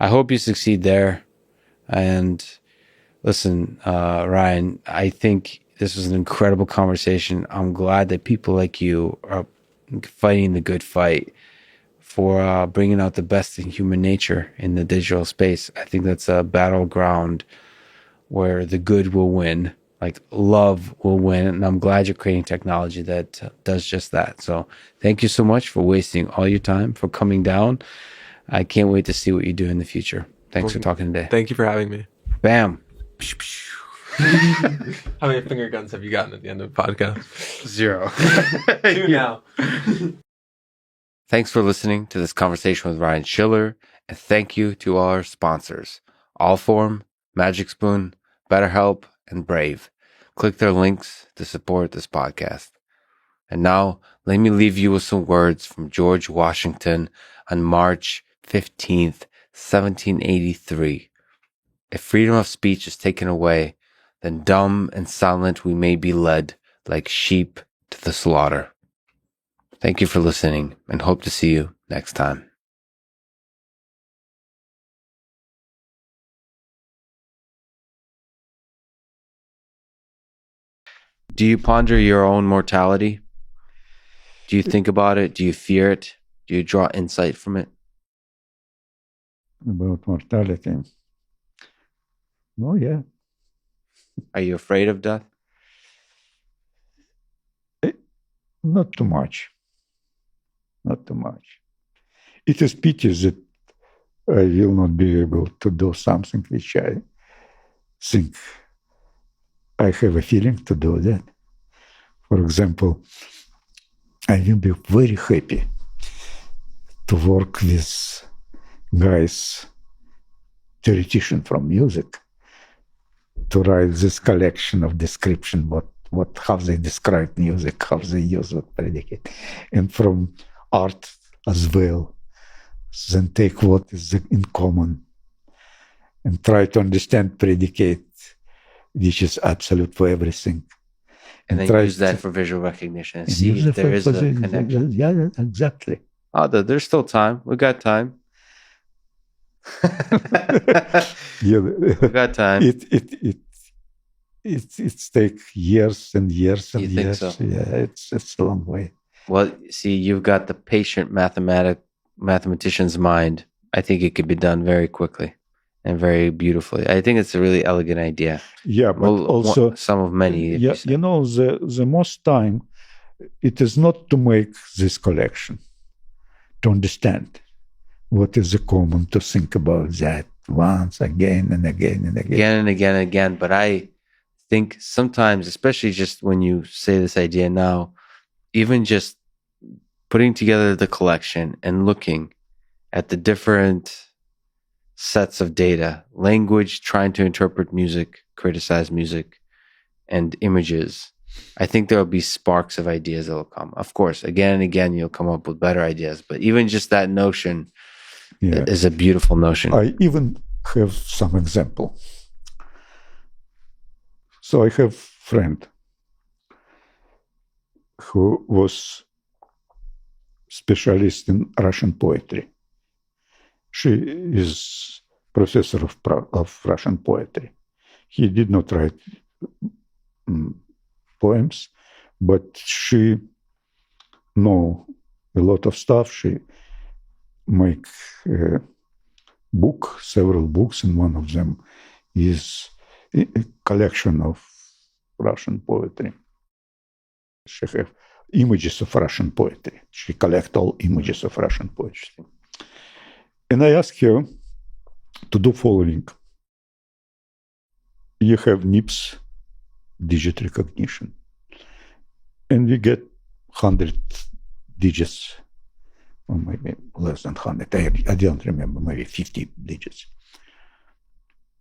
I hope you succeed there. And listen, Ryan, I think this was an incredible conversation. I'm glad that people like you are fighting the good fight for bringing out the best in human nature in the digital space. I think that's a battleground where the good will win, like love will win. And I'm glad you're creating technology that does just that. So thank you so much for wasting all your time, for coming down. I can't wait to see what you do in the future. Thanks for talking today. Thank you for having me. Bam. How many finger guns have you gotten at the end of the podcast? 0. 2 now. Thanks for listening to this conversation with Ryan Schiller, and thank you to all our sponsors, Allform, Magic Spoon, BetterHelp, and Brave. Click their links to support this podcast. And now, let me leave you with some words from George Washington on March 15th, 1783. If freedom of speech is taken away, then dumb and silent we may be led like sheep to the slaughter. Thank you for listening, and hope to see you next time. Do you ponder your own mortality? Do you think about it? Do you fear it? Do you draw insight from it? About mortality? Oh, yeah. Are you afraid of death? Not too much. Not too much. It is pity that I will not be able to do something which I think I have a feeling to do that. For example, I will be very happy to work with guys, theoreticians from music, to write this collection of description, how they describe music, how they use what predicate, and from art as well. Then take what is in common and try to understand predicate, which is absolute for everything. And then use that for visual recognition and see if there is a connection. Yeah, exactly. Oh, there's still time. We got time. Yeah, we got time. It's take years and years and you years. Think so? Yeah, it's a long way. Well, see, you've got the patient mathematician's mind. I think it could be done very quickly and very beautifully. I think it's a really elegant idea. Yeah, but also some of many. Yeah, the most time it is not to make this collection, to understand what is the common, to think about that once again and again and again. Again and again and again. But I think sometimes, especially just when you say this idea now, even just putting together the collection and looking at the different sets of data, language, trying to interpret music, criticize music, and images, I think there will be sparks of ideas that will come. Of course, again and again, you'll come up with better ideas. But even just that notion is a beautiful notion. I even have some example. So I have a friend who was specialist in Russian poetry. She is professor of Russian poetry. He did not write poems, but she know a lot of stuff. She make a book, several books, and one of them is a collection of Russian poetry. She have images of Russian poetry. She collect all images of Russian poetry. And I asked her to do following. You have NIPS digit recognition. And we get 100 digits, or maybe less than 100. I don't remember, maybe 50 digits.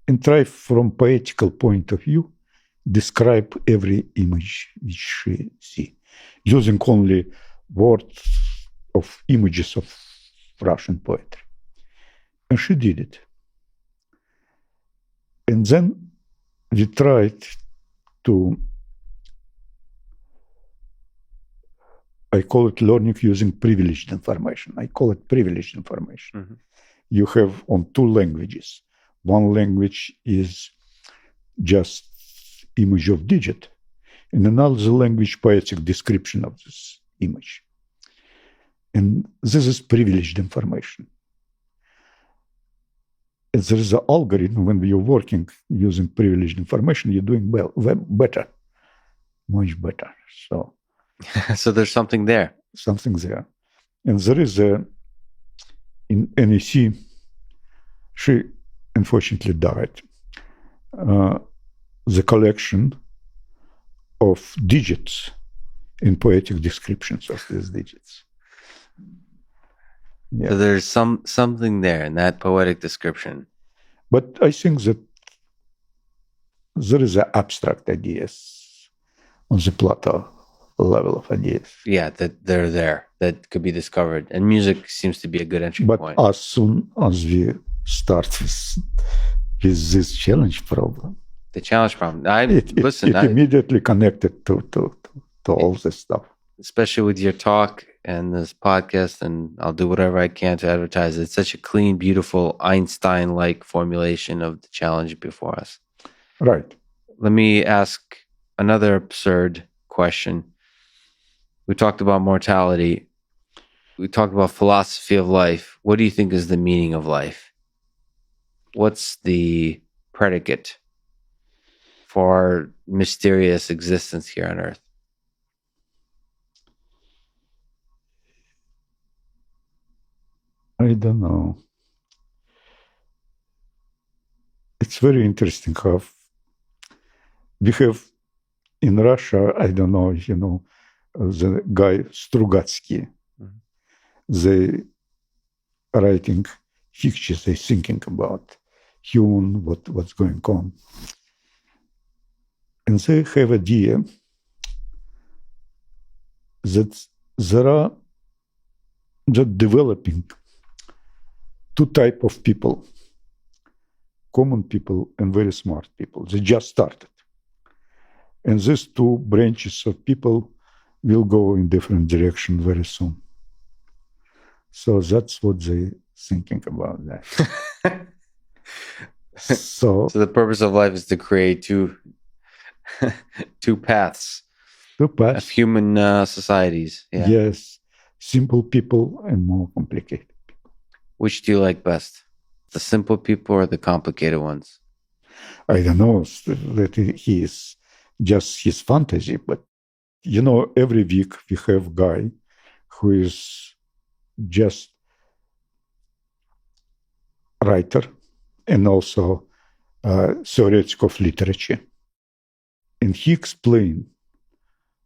And try from poetical point of view, describe every image which she see, using only words of images of Russian poetry. And she did it. And then we tried to, I call it learning using privileged information. I call it privileged information. Mm-hmm. You have on two languages. One language is just image of digit, and another language poetic description of this image. And this is privileged information. And there is an algorithm when you're working using privileged information, you're doing better, much better. So, so there's something there. Something there. And there is in NEC, she unfortunately died. The collection of digits in poetic descriptions of these digits. Yeah. So there's something there in that poetic description. But I think that there is an abstract ideas on the plateau level of ideas. Yeah, that they're there, that could be discovered. And music seems to be a good entry point. But as soon as we start with this challenge problem. The challenge problem. It immediately connected to all this stuff. Especially with your talk and this podcast, and I'll do whatever I can to advertise it. It's such a clean, beautiful, Einstein-like formulation of the challenge before us. Right. Let me ask another absurd question. We talked about mortality. We talked about philosophy of life. What do you think is the meaning of life? What's the predicate for our mysterious existence here on Earth? I don't know. It's very interesting how we have in Russia, I don't know if you know, the guy Strugatsky. Mm-hmm. They writing fictions, they thinking about human, what's going on. And they have idea that there are just developing two type of people, common people and very smart people. They just started. And these two branches of people will go in different direction very soon. So that's what they're thinking about that. So the purpose of life is to create two paths of human societies. Yeah. Yes, simple people and more complicated. Which do you like best? The simple people or the complicated ones? I don't know that he is just his fantasy, but every week we have a guy who is just writer and also theoretic of literature. And he explained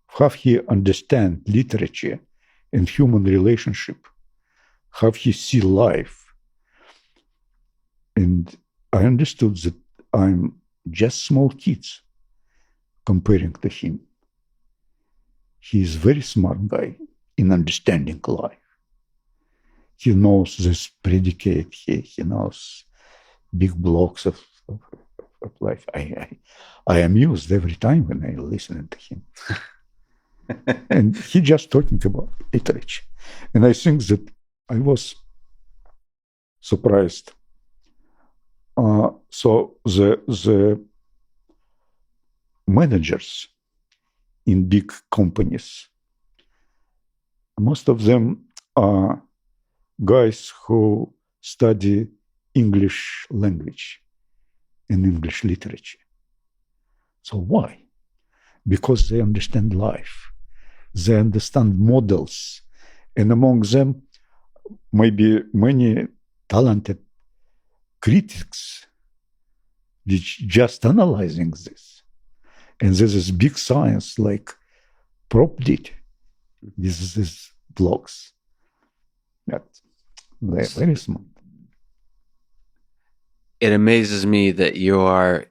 how he understands literature and human relationship, how he see life. And I understood that I'm just small kids comparing to him. He is very smart guy in understanding life. He knows this predicate. He knows big blocks of life. I am amused every time when I listen to him. And he just talking about literature. And I think that I was surprised. So the managers in big companies, most of them are guys who study English language and English literature. So why? Because they understand life. They understand models. And among them, maybe many talented critics which just analyzing this. And this is big science like Prop did. This is blogs. They're very smart. It amazes me that you are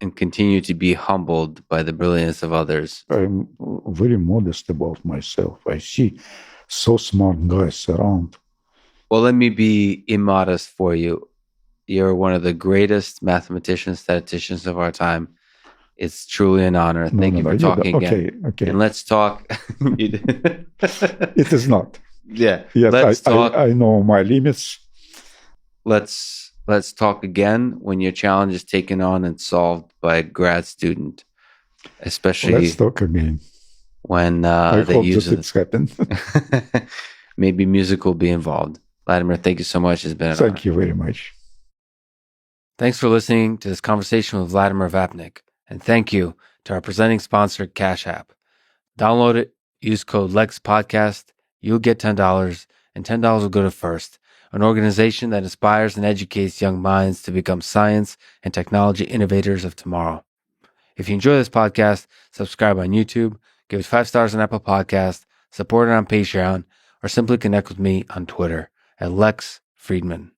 and continue to be humbled by the brilliance of others. I'm very modest about myself. I see so smart guys around. Well, let me be immodest for you. You're one of the greatest mathematicians, statisticians of our time. It's truly an honor. Thank you for talking again. Okay. And let's talk. It is not. Yeah. Yes, let's talk. I know my limits. Let's talk again when your challenge is taken on and solved by a grad student, especially. Let's talk again. When I they hope use that it's happened. Maybe music will be involved. Vladimir, thank you so much. It's been an honor. Thank you very much. Thanks for listening to this conversation with Vladimir Vapnik. And thank you to our presenting sponsor, Cash App. Download it, use code LEXPODCAST. You'll get $10, and $10 will go to First, an organization that inspires and educates young minds to become science and technology innovators of tomorrow. If you enjoy this podcast, subscribe on YouTube, give it 5 stars on Apple Podcasts, support it on Patreon, or simply connect with me on Twitter at Lex Friedman.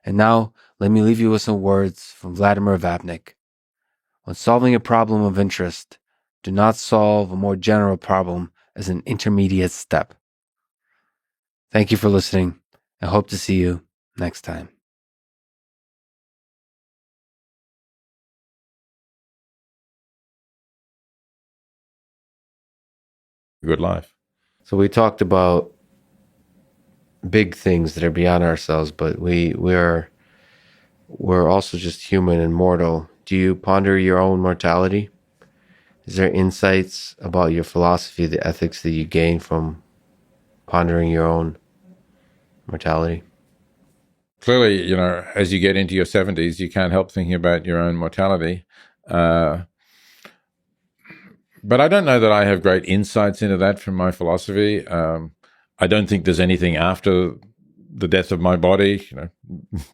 And now, let me leave you with some words from Vladimir Vapnik. When solving a problem of interest, do not solve a more general problem as an intermediate step. Thank you for listening. I hope to see you next time. Good life. So we talked about big things that are beyond ourselves, but we're also just human and mortal. Do you ponder your own mortality? Is there insights about your philosophy, the ethics that you gain from pondering your own mortality? Clearly, as you get into your 70s, you can't help thinking about your own mortality. But I don't know that I have great insights into that from my philosophy. I don't think there's anything after the death of my body,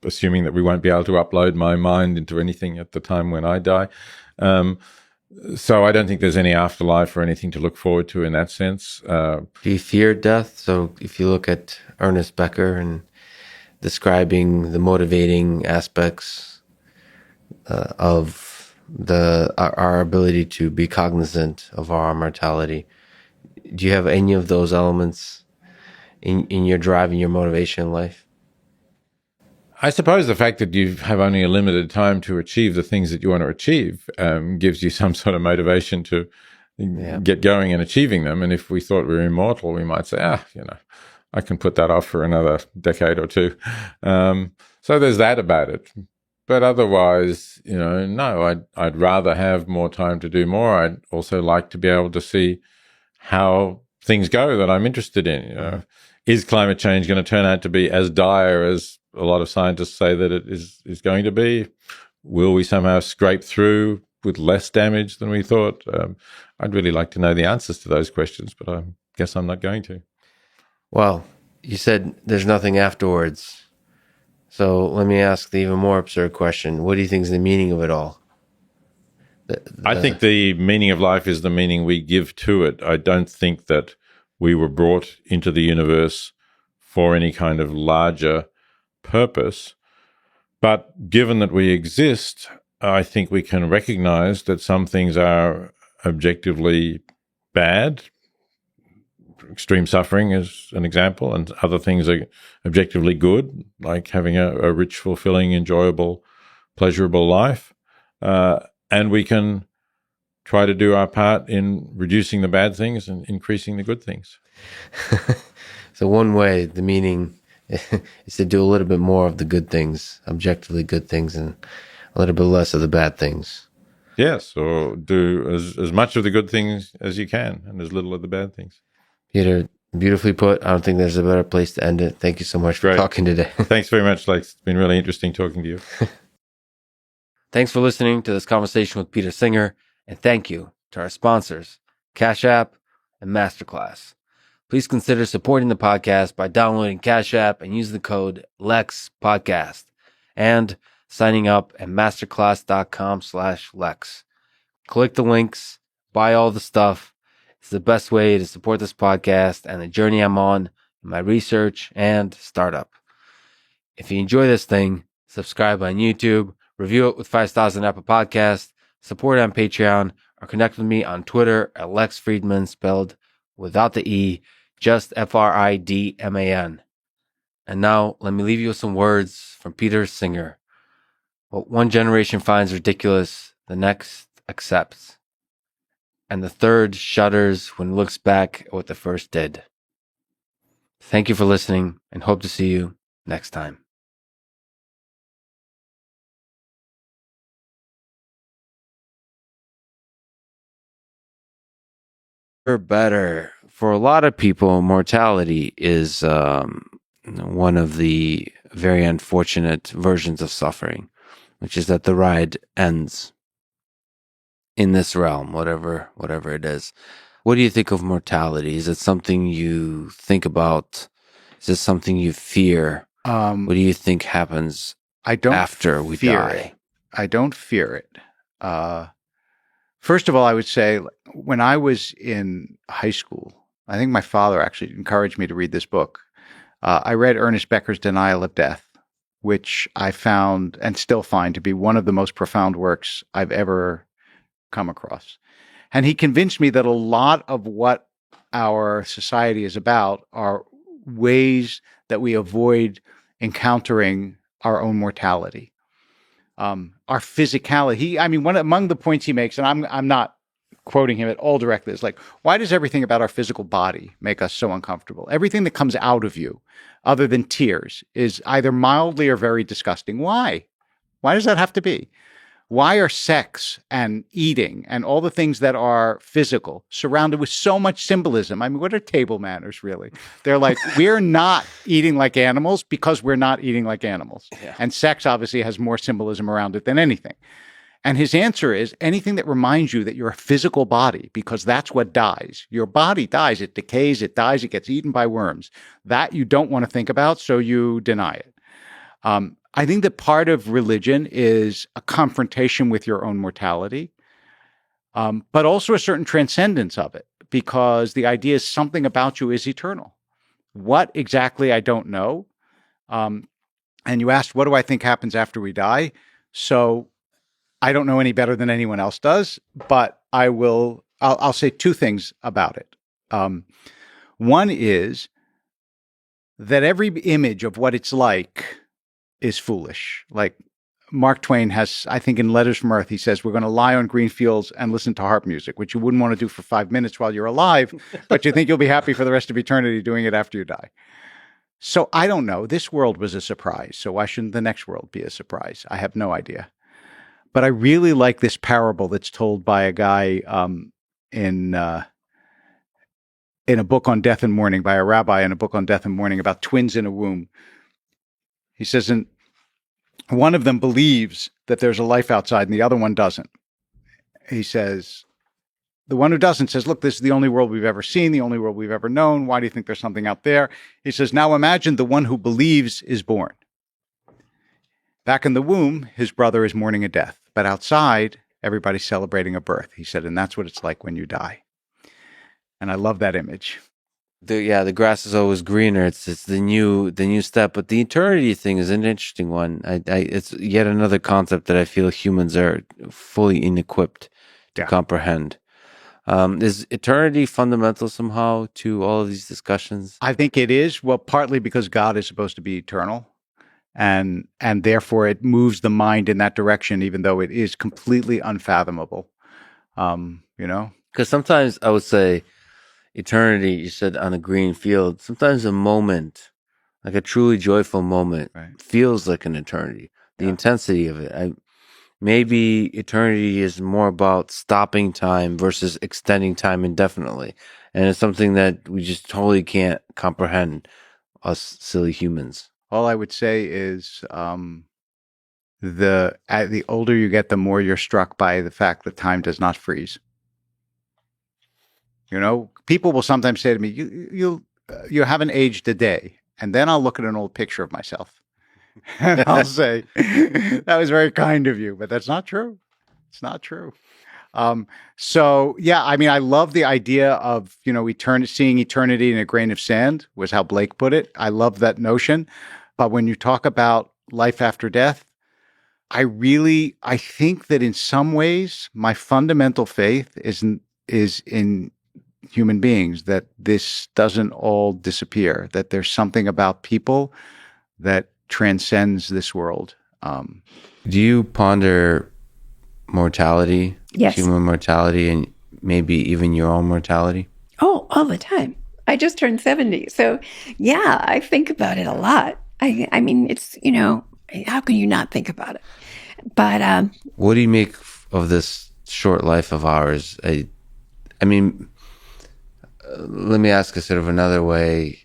assuming that we won't be able to upload my mind into anything at the time when I die. So I don't think there's any afterlife or anything to look forward to in that sense. Do you fear death? So if you look at Ernest Becker and describing the motivating aspects of our ability to be cognizant of our mortality. Do you have any of those elements in your drive and your motivation in life? I suppose the fact that you have only a limited time to achieve the things that you want to achieve gives you some sort of motivation to get going and achieving them. And if we thought we were immortal, we might say, I can put that off for another decade or two. So there's that about it. But otherwise, no, I'd rather have more time to do more. I'd also like to be able to see how things go that I'm interested in. Is climate change going to turn out to be as dire as a lot of scientists say that it is going to be? Will we somehow scrape through with less damage than we thought? I'd really like to know the answers to those questions, but I guess I'm not going to. Well, you said there's nothing afterwards. So let me ask the even more absurd question. What do you think is the meaning of it all? I think the meaning of life is the meaning we give to it. I don't think that we were brought into the universe for any kind of larger purpose. But given that we exist, I think we can recognize that some things are objectively bad. Extreme suffering is an example, and other things are objectively good, like having a rich, fulfilling, enjoyable, pleasurable life. And we can try to do our part in reducing the bad things and increasing the good things. So one way, the meaning is to do a little bit more of the good things, objectively good things, and a little bit less of the bad things. Yes, or do as much of the good things as you can and as little of the bad things. Peter, beautifully put. I don't think there's a better place to end it. Thank you so much for talking today. Thanks very much, Lex. It's been really interesting talking to you. Thanks for listening to this conversation with Peter Singer, and thank you to our sponsors, Cash App and Masterclass. Please consider supporting the podcast by downloading Cash App and use the code LEXPODCAST and signing up at masterclass.com/Lex. Click the links, buy all the stuff. It's the best way to support this podcast and the journey I'm on in my research and startup. If you enjoy this thing, subscribe on YouTube, review it with 5 stars on Apple Podcasts, support it on Patreon, or connect with me on Twitter at Lex Friedman, spelled without the E, just Fridman. And now, let me leave you with some words from Peter Singer. What one generation finds ridiculous, the next accepts. And the third shudders when it looks back at what the first did. Thank you for listening, and hope to see you next time. Better. For a lot of people, mortality is one of the very unfortunate versions of suffering, which is that the ride ends in this realm, whatever it is. What do you think of mortality? Is it something you think about? Is it something you fear? What do you think happens after we die? I don't fear it. First of all, I would say when I was in high school, I think my father actually encouraged me to read this book. I read Ernest Becker's Denial of Death, which I found and still find to be one of the most profound works I've ever come across. And he convinced me that a lot of what our society is about are ways that we avoid encountering our own mortality. Our physicality. Among the points he makes, and I'm not quoting him at all directly, is like, why does everything about our physical body make us so uncomfortable? Everything that comes out of you, other than tears, is either mildly or very disgusting. Why? Why does that have to be? Why are sex and eating and all the things that are physical surrounded with so much symbolism? I mean, what are table manners, really? They're like, we're not eating like animals because we're not eating like animals. Yeah. And sex obviously has more symbolism around it than anything. And his answer is anything that reminds you that you're a physical body, because that's what dies. Your body dies. It decays. It dies. It gets eaten by worms. That you don't want to think about, so you deny it. I think that part of religion is a confrontation with your own mortality, but also a certain transcendence of it, because the idea is something about you is eternal. What exactly, I don't know. And you asked, what do I think happens after we die? So I don't know any better than anyone else does, but I'll say two things about it. One is that every image of what it's like is foolish. Like Mark Twain has, I think in Letters from Earth, he says, we're going to lie on green fields and listen to harp music, which you wouldn't want to do for 5 minutes while you're alive, but you think you'll be happy for the rest of eternity doing it after you die. So I don't know. This world was a surprise. So why shouldn't the next world be a surprise? I have no idea. But I really like this parable that's told by a guy in a book on death and mourning, by a rabbi in a book on death and mourning, about twins in a womb. He says, and one of them believes that there's a life outside and the other one doesn't. He says, the one who doesn't says, look, this is the only world we've ever seen, the only world we've ever known. Why do you think there's something out there? He says, now imagine the one who believes is born. Back in the womb, his brother is mourning a death, but outside, everybody's celebrating a birth. He said, and that's what it's like when you die. And I love that image. The grass is always greener. It's the new step. But the eternity thing is an interesting one. It's yet another concept that I feel humans are fully inequipped to comprehend. Is eternity fundamental somehow to all of these discussions? I think it is. Well, partly because God is supposed to be eternal, and therefore it moves the mind in that direction, even though it is completely unfathomable. Because sometimes I would say eternity, you said on a green field, sometimes a moment, like a truly joyful moment, feels like an eternity. The intensity of it. Maybe eternity is more about stopping time versus extending time indefinitely. And it's something that we just totally can't comprehend, us silly humans. All I would say is the older you get, the more you're struck by the fact that time does not freeze. People will sometimes say to me, you haven't aged a day. And then I'll look at an old picture of myself. And I'll say, that was very kind of you, but that's not true. It's not true. I love the idea of, seeing eternity in a grain of sand was how Blake put it. I love that notion. But when you talk about life after death, I think that in some ways, my fundamental faith is in human beings, that this doesn't all disappear, that there's something about people that transcends this world. Do you ponder mortality? Yes. Human mortality, and maybe even your own mortality? Oh, all the time. I just turned 70. So yeah, I think about it a lot. I mean, it's, how can you not think about it? But what do you make of this short life of ours? I mean, let me ask a sort of another way.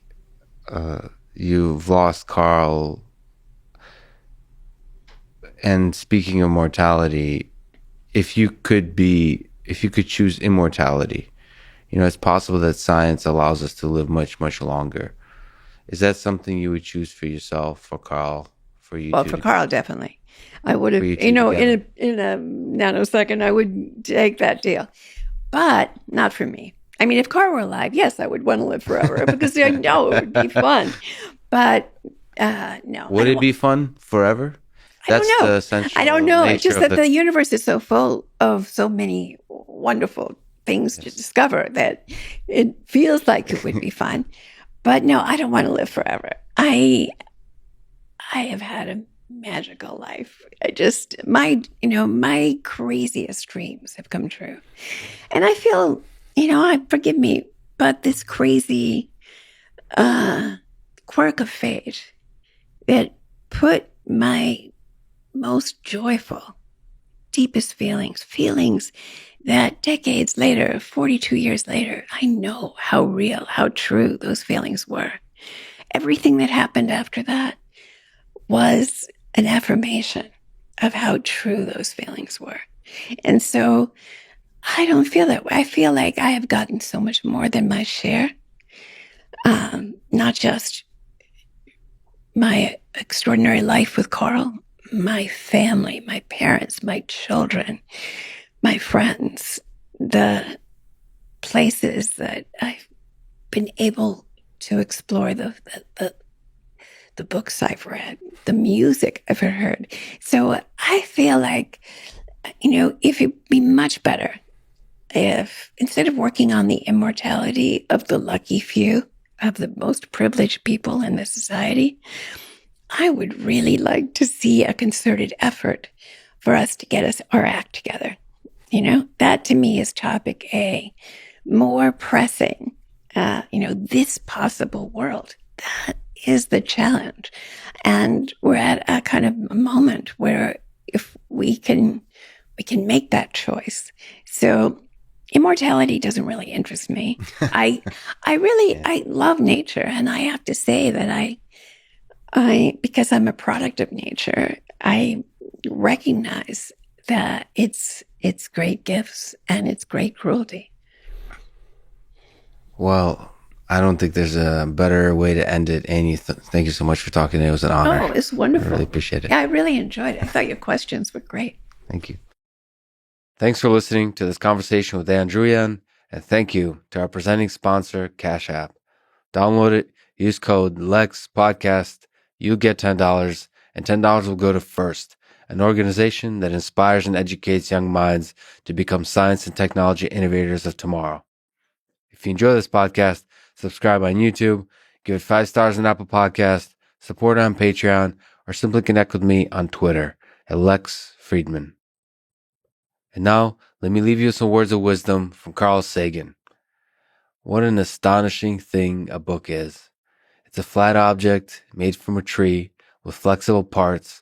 You've lost Carl. And speaking of mortality, if you could choose immortality, it's possible that science allows us to live much, much longer. Is that something you would choose for yourself, for Carl, for you? Well, for Carl, definitely. I would have, in a nanosecond, I would take that deal. But not for me. I mean, if Carl were alive, yes, I would want to live forever because I know it would be fun. But no. Would it be fun forever? That's the essential. I don't know. It's just that the universe is so full of so many wonderful things to discover that it feels like it would be fun. But no, I don't want to live forever. I have had a magical life. My craziest dreams have come true. And I feel, forgive me, but this crazy quirk of fate that put my most joyful, deepest feelings that decades later, 42 years later, I know how real, how true those feelings were. Everything that happened after that was an affirmation of how true those feelings were. And so I don't feel that way. I feel like I have gotten so much more than my share. Not just my extraordinary life with Carl, my family, my parents, my children, my friends, the places that I've been able to explore, the books I've read, the music I've heard. So I feel like if it'd be much better if instead of working on the immortality of the lucky few, of the most privileged people in this society, I would really like to see a concerted effort for us to get our act together. That to me is topic A, more pressing, this possible world. That is the challenge. And we're at a kind of a moment where if we can make that choice. So immortality doesn't really interest me. I love nature, and I have to say that I because I'm a product of nature, I recognize that it's great gifts and it's great cruelty. Well, I don't think there's a better way to end it. Annie, thank you so much for talking today. It was an honor. Oh, it's wonderful. I really appreciate it. Yeah, I really enjoyed it. I thought your questions were great. Thank you. Thanks for listening to this conversation with Andrian, and thank you to our presenting sponsor, Cash App. Download it, use code LEXPODCAST, you'll get $10, and $10 will go to FIRST, an organization that inspires and educates young minds to become science and technology innovators of tomorrow. If you enjoy this podcast, subscribe on YouTube, give it 5 stars on Apple Podcast, support it on Patreon, or simply connect with me on Twitter at Lex Friedman. And now, let me leave you with some words of wisdom from Carl Sagan. What an astonishing thing a book is. It's a flat object made from a tree with flexible parts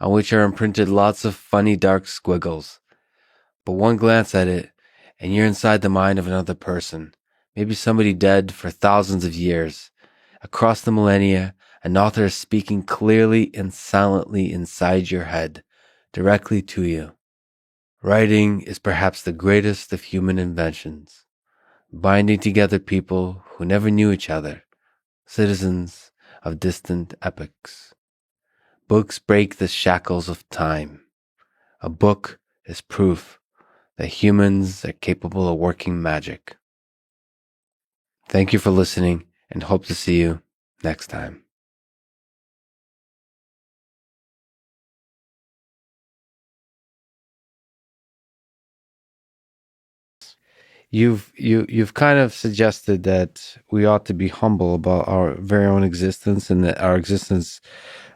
on which are imprinted lots of funny dark squiggles. But one glance at it, and you're inside the mind of another person, maybe somebody dead for thousands of years. Across the millennia, an author is speaking clearly and silently inside your head, directly to you. Writing is perhaps the greatest of human inventions, binding together people who never knew each other, citizens of distant epochs. Books break the shackles of time. A book is proof that humans are capable of working magic. Thank you for listening, and hope to see you next time. You've kind of suggested that we ought to be humble about our very own existence and that our existence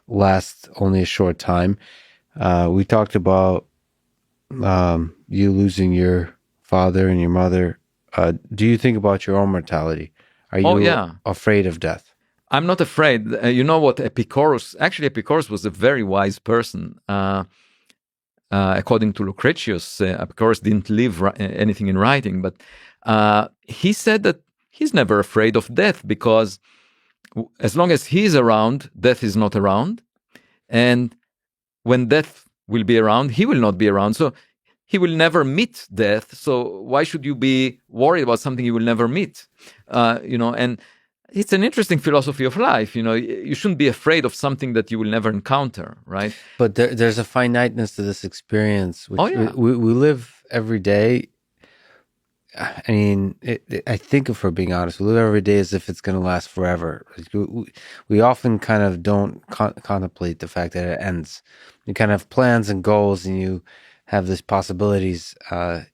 lasts only a short time. We talked about you losing your father and your mother. Do you think about your own mortality? Are you afraid of death? I'm not afraid. You know what? Epicurus was a very wise person. According to Lucretius, Epicurus didn't leave anything in writing, but he said that he's never afraid of death because as long as he's around, death is not around. And when death will be around, he will not be around. So he will never meet death. So why should you be worried about something you will never meet? And it's an interesting philosophy of life. You shouldn't be afraid of something that you will never encounter, right? But there's a finiteness to this experience. Which we live every day. I mean, I think if we're being honest, we live every day as if it's going to last forever. We often kind of don't contemplate the fact that it ends. You kind of have plans and goals, and you have these possibilities.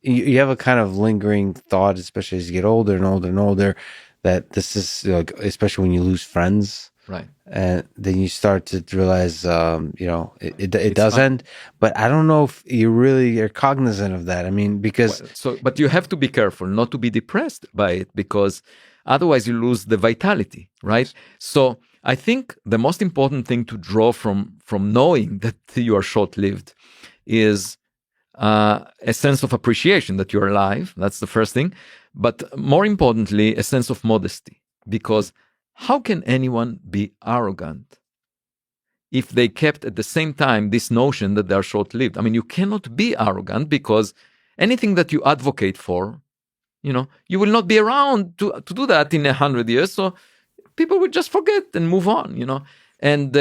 You have a kind of lingering thought, especially as you get older and older and older, that this is like, especially when you lose friends, right? And then you start to realize, it does end. But I don't know if you really are cognizant of that. I mean, because but you have to be careful not to be depressed by it, because otherwise you lose the vitality, right? So I think the most important thing to draw from knowing that you are short-lived is a sense of appreciation that you're alive. That's the first thing. But more importantly, a sense of modesty, because how can anyone be arrogant if they kept at the same time this notion that they are short-lived? I mean, you cannot be arrogant because anything that you advocate for, you will not be around to do that in 100 years. So people will just forget and move on, And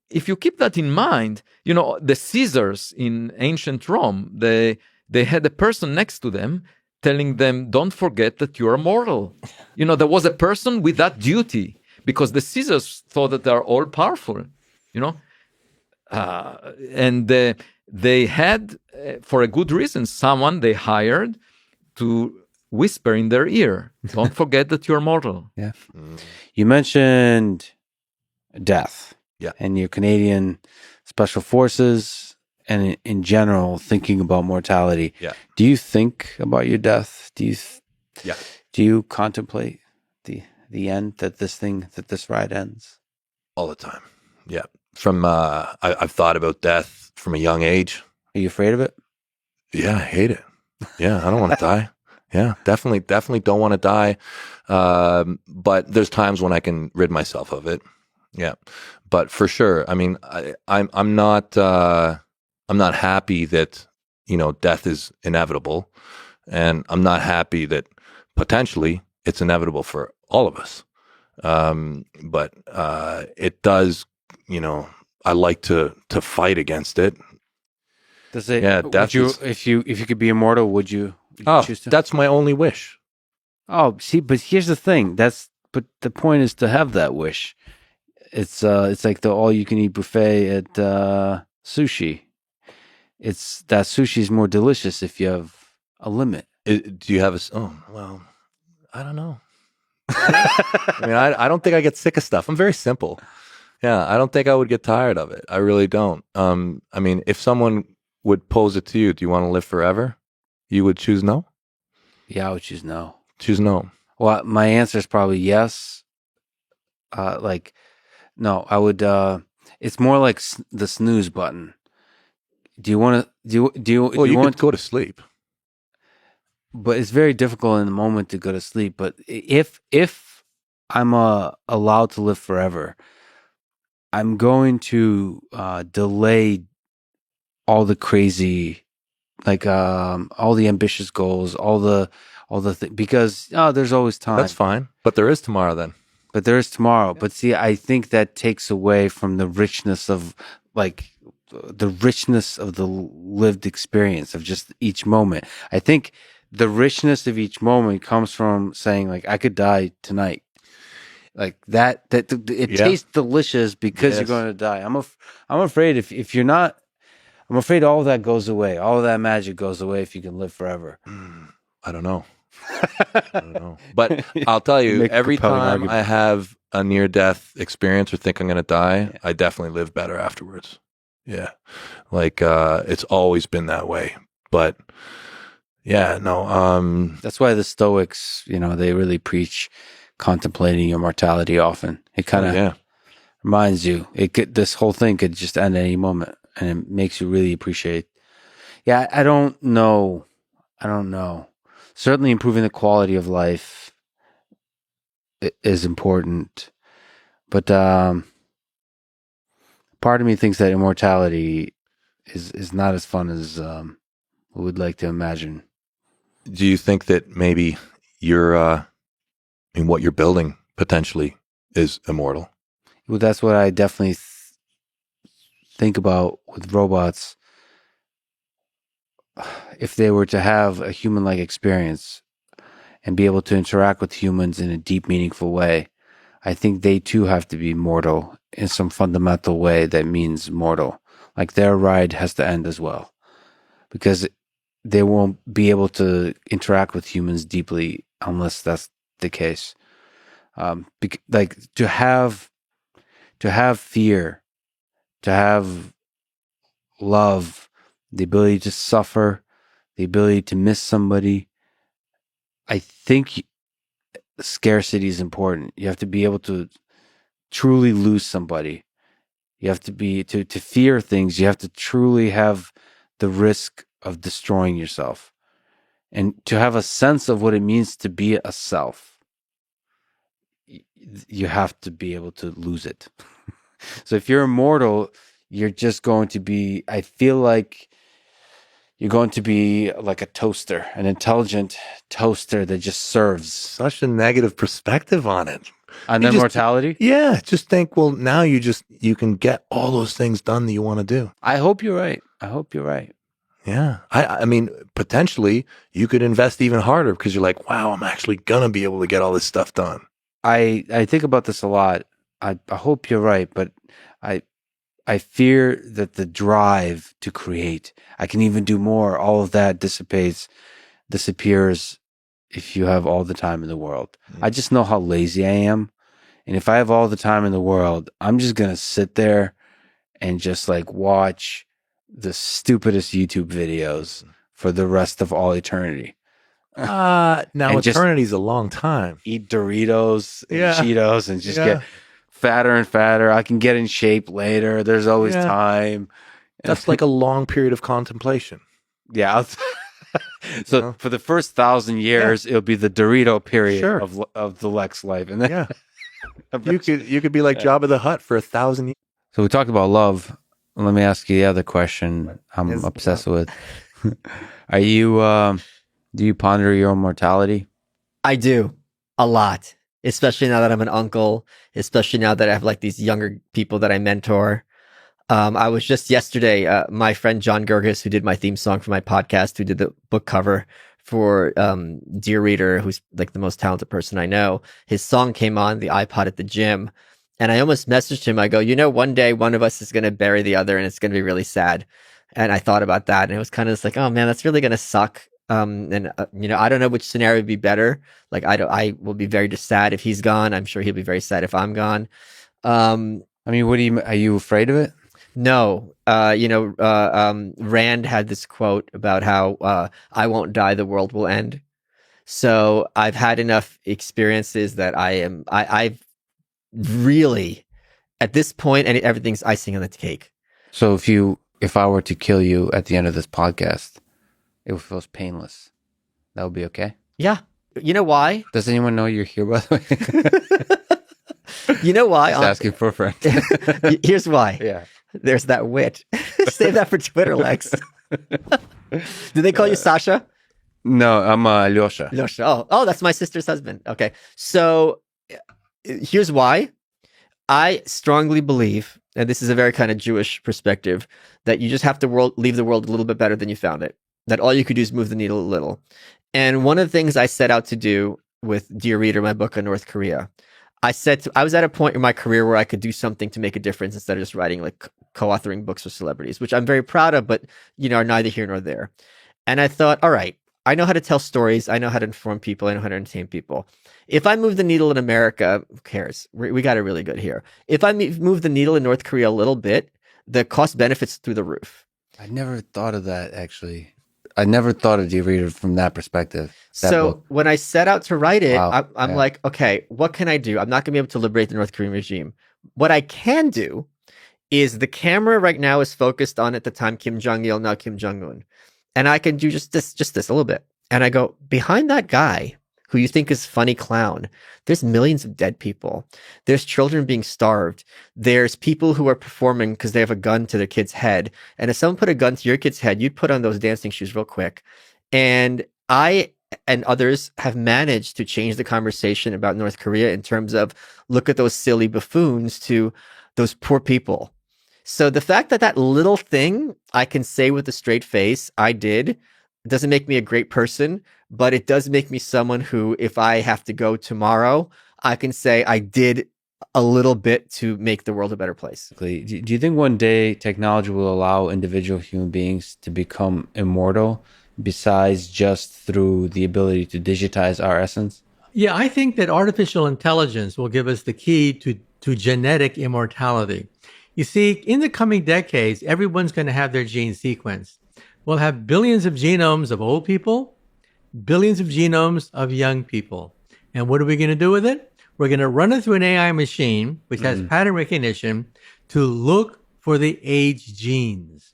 if you keep that in mind, the Caesars in ancient Rome, they had a person next to them telling them, don't forget that you are mortal. There was a person with that duty, because the Caesars thought that they are all powerful, and they had for a good reason, someone they hired to whisper in their ear, don't forget that you're mortal. Yeah. You mentioned death. Yeah. And your Canadian Special Forces and in general thinking about mortality. Yeah. Do you think about your death? Do Yeah. you contemplate the end, that this ride ends? All the time. Yeah. From I've thought about death from a young age. Are you afraid of it? Yeah, I hate it. Yeah, I don't want to die. Yeah, definitely don't want to die. But there's times when I can rid myself of it. Yeah, but for sure, I mean, I'm not happy that death is inevitable, and I'm not happy that potentially it's inevitable for all of us. But it does, I like to fight against it. Does it? Yeah, death. If you could be immortal, would you choose to? That's my only wish. Oh, see, but here's the thing. But the point is to have that wish. It's like the all-you-can-eat buffet at sushi. It's that sushi is more delicious if you have a limit. Do you have well, I don't know. I mean, I don't think I get sick of stuff. I'm very simple. Yeah, I don't think I would get tired of it. I really don't. I mean, if someone would pose it to you, do you want to live forever? You would choose no? Yeah, I would choose no. Choose no. Well, my answer is probably yes. No, I would. It's more like the snooze button. Do you want to? Do you? Well, you could go to sleep. But it's very difficult in the moment to go to sleep. But if I'm allowed to live forever, I'm going to delay all the crazy, all the ambitious goals, all the because there's always time. That's fine, but there is tomorrow then. But there is tomorrow. But see, I think that takes away from the richness of the lived experience of just each moment. I think the richness of each moment comes from saying I could die tonight. Like that it tastes delicious because you're going to die. I'm afraid if you're not, I'm afraid all of that goes away. All of that magic goes away if you can live forever. I don't know. But I'll tell you, every time I have a near-death experience or think I'm going to die, I definitely live better afterwards. Yeah. It's always been that way. But yeah, no. That's why the Stoics, they really preach contemplating your mortality often. It kind of reminds you, this whole thing could just end at any moment, and it makes you really appreciate. Yeah, I don't know. Certainly improving the quality of life is important, but part of me thinks that immortality is not as fun as we would like to imagine. Do you think that maybe what you're building potentially is immortal? Well, that's what I definitely think about with robots. If they were to have a human-like experience and be able to interact with humans in a deep, meaningful way, I think they too have to be mortal in some fundamental way that means mortal. Like their ride has to end as well, because they won't be able to interact with humans deeply unless that's the case. To have fear, to have love, the ability to suffer, the ability to miss somebody. I think scarcity is important. You have to be able to truly lose somebody. You have to be to fear things. You have to truly have the risk of destroying yourself, and to have a sense of what it means to be a self. You have to be able to lose it. So if you're immortal, you're just going to be, I feel like you're going to be like a toaster, an intelligent toaster that just serves. Such a negative perspective on it. On immortality? Yeah. Just think, well, now you can get all those things done that you want to do. I hope you're right. Yeah. I mean, potentially you could invest even harder because you're like, wow, I'm actually going to be able to get all this stuff done. I think about this a lot. I hope you're right, but I I fear that the drive to create, I can even do more, all of that disappears if you have all the time in the world. I just know how lazy I am. And if I have all the time in the world, I'm just going to sit there and just like watch the stupidest YouTube videos for the rest of all eternity. Now And just eternity's a long time. Eat Doritos and Yeah. Cheetos and just get fatter and fatter. I can get in shape later. There's always Yeah. time. That's like a long period of contemplation. Yeah. So for the first 1,000 years, it'll be the Dorito period of the Lex life. And then You could be like Jabba the Hutt for 1,000 years. So we talked about love. Let me ask you the other question I'm obsessed with. Are you, do you ponder your own mortality? I do a lot, especially now that I'm an uncle, especially now that I have like these younger people that I mentor. I was just yesterday, my friend John Gerges, who did my theme song for my podcast, who did the book cover for Dear Reader, who's like the most talented person I know. His song came on the iPod at the gym. And I almost messaged him. I go, one day one of us is going to bury the other and it's going to be really sad. And I thought about that. And it was kind of just like, oh man, that's really going to suck. I don't know which scenario would be better. Like, I will be very just sad if he's gone. I'm sure he'll be very sad if I'm gone. I mean, are you afraid of it? No. Rand had this quote about how I won't die, the world will end. So I've had enough experiences that I've really, at this point, and everything's icing on the cake. So if I were to kill you at the end of this podcast, it feels painless. That would be okay? Yeah. You know why? Does anyone know you're here, by the way? You know why? Just asking for a friend. Here's why. Yeah. There's that wit. Save that for Twitter, Lex. Do they call you Sasha? No, I'm Lyosha. Lyosha. Oh, that's my sister's husband. Okay. So here's why. I strongly believe, and this is a very kind of Jewish perspective, that you just have to leave the world a little bit better than you found it. That all you could do is move the needle a little. And one of the things I set out to do with Dear Reader, my book on North Korea, I was at a point in my career where I could do something to make a difference instead of just writing like co-authoring books with celebrities, which I'm very proud of, but are neither here nor there. And I thought, all right, I know how to tell stories. I know how to inform people. I know how to entertain people. If I move the needle in America, who cares? We got it really good here. If I move the needle in North Korea a little bit, the cost benefits through the roof. I never thought of that, actually. I never thought of Dear Reader from that perspective. When I set out to write it, Wow. I'm like, okay, what can I do? I'm not going to be able to liberate the North Korean regime. What I can do is the camera right now is focused on, at the time, Kim Jong-il, now Kim Jong-un. And I can do just this a little bit. And I go, behind that guy who you think is funny clown, there's millions of dead people. There's children being starved. There's people who are performing because they have a gun to their kid's head. And if someone put a gun to your kid's head, you'd put on those dancing shoes real quick. And I and others have managed to change the conversation about North Korea in terms of look at those silly buffoons to those poor people. So the fact that little thing I can say with a straight face, I did, doesn't make me a great person, but it does make me someone who, if I have to go tomorrow, I can say I did a little bit to make the world a better place. Do you think one day technology will allow individual human beings to become immortal besides just through the ability to digitize our essence? Yeah, I think that artificial intelligence will give us the key to genetic immortality. You see, in the coming decades, everyone's going to have their gene sequenced. We'll have billions of genomes of old people, billions of genomes of young people. And what are we going to do with it? We're going to run it through an AI machine, which has pattern recognition, to look for the age genes.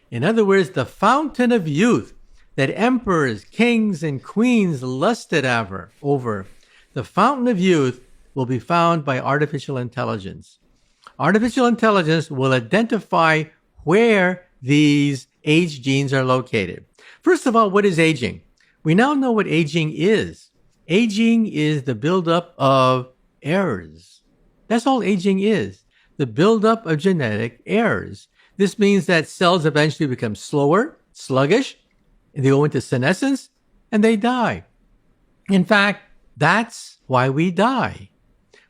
In other words, the fountain of youth that emperors, kings, and queens lusted over, the fountain of youth will be found by artificial intelligence. Artificial intelligence will identify where these age genes are located. First of all, what is aging? We now know what aging is. Aging is the buildup of errors. That's all aging is, the buildup of genetic errors. This means that cells eventually become slower, sluggish, and they go into senescence, and they die. In fact, that's why we die.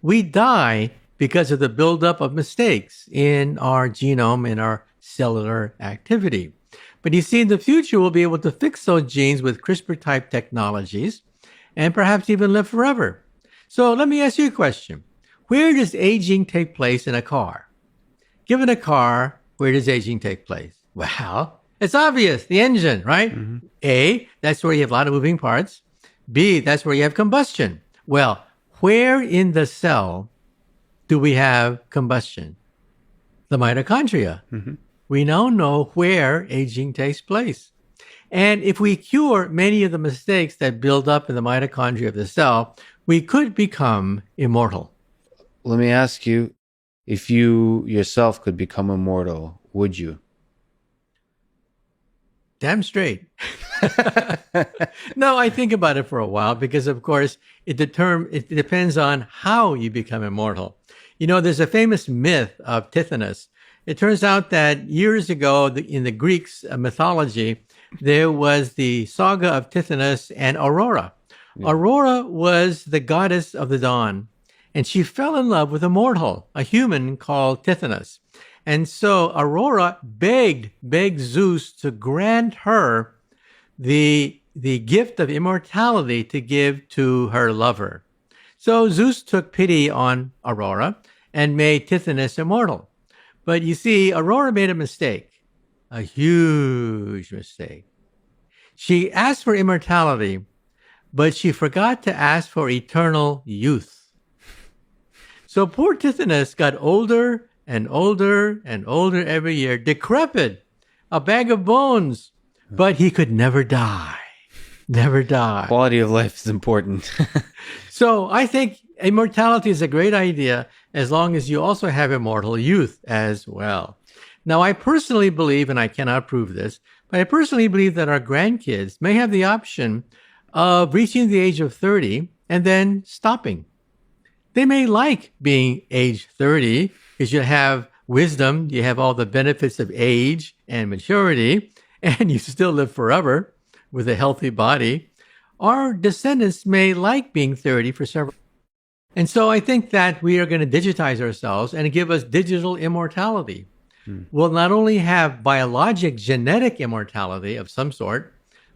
We die because of the buildup of mistakes in our genome and our cellular activity. But you see, in the future, we'll be able to fix those genes with CRISPR-type technologies and perhaps even live forever. So let me ask you a question. Where does aging take place in a car? Given a car, where does aging take place? Well, it's obvious, the engine, right? Mm-hmm. A, that's where you have a lot of moving parts. B, that's where you have combustion. Well, where in the cell do we have combustion? The mitochondria. Mm-hmm. We now know where aging takes place. And if we cure many of the mistakes that build up in the mitochondria of the cell, we could become immortal. Let me ask you, if you yourself could become immortal, would you? Damn straight. No, I think about it for a while because, of course, it depends on how you become immortal. You know, there's a famous myth of Tithonus. It turns out that years ago in the Greeks' mythology, there was the saga of Tithonus and Aurora. Yeah. Aurora was the goddess of the dawn, and she fell in love with a mortal, a human called Tithonus. And so Aurora begged Zeus to grant her the gift of immortality to give to her lover. So Zeus took pity on Aurora and made Tithonus immortal. But you see, Aurora made a mistake, a huge mistake. She asked for immortality, but she forgot to ask for eternal youth. So poor Tithonus got older and older and older every year, decrepit, a bag of bones, but he could never die. Never die. Quality of life is important. So I think immortality is a great idea as long as you also have immortal youth as well. Now, I personally believe, and I cannot prove this, but I personally believe that our grandkids may have the option of reaching the age of 30 and then stopping. They may like being age 30 because you have wisdom, you have all the benefits of age and maturity, and you still live forever with a healthy body. Our descendants may like being 30 for several. And so I think that we are going to digitize ourselves and give us digital immortality. We'll not only have biologic genetic immortality of some sort,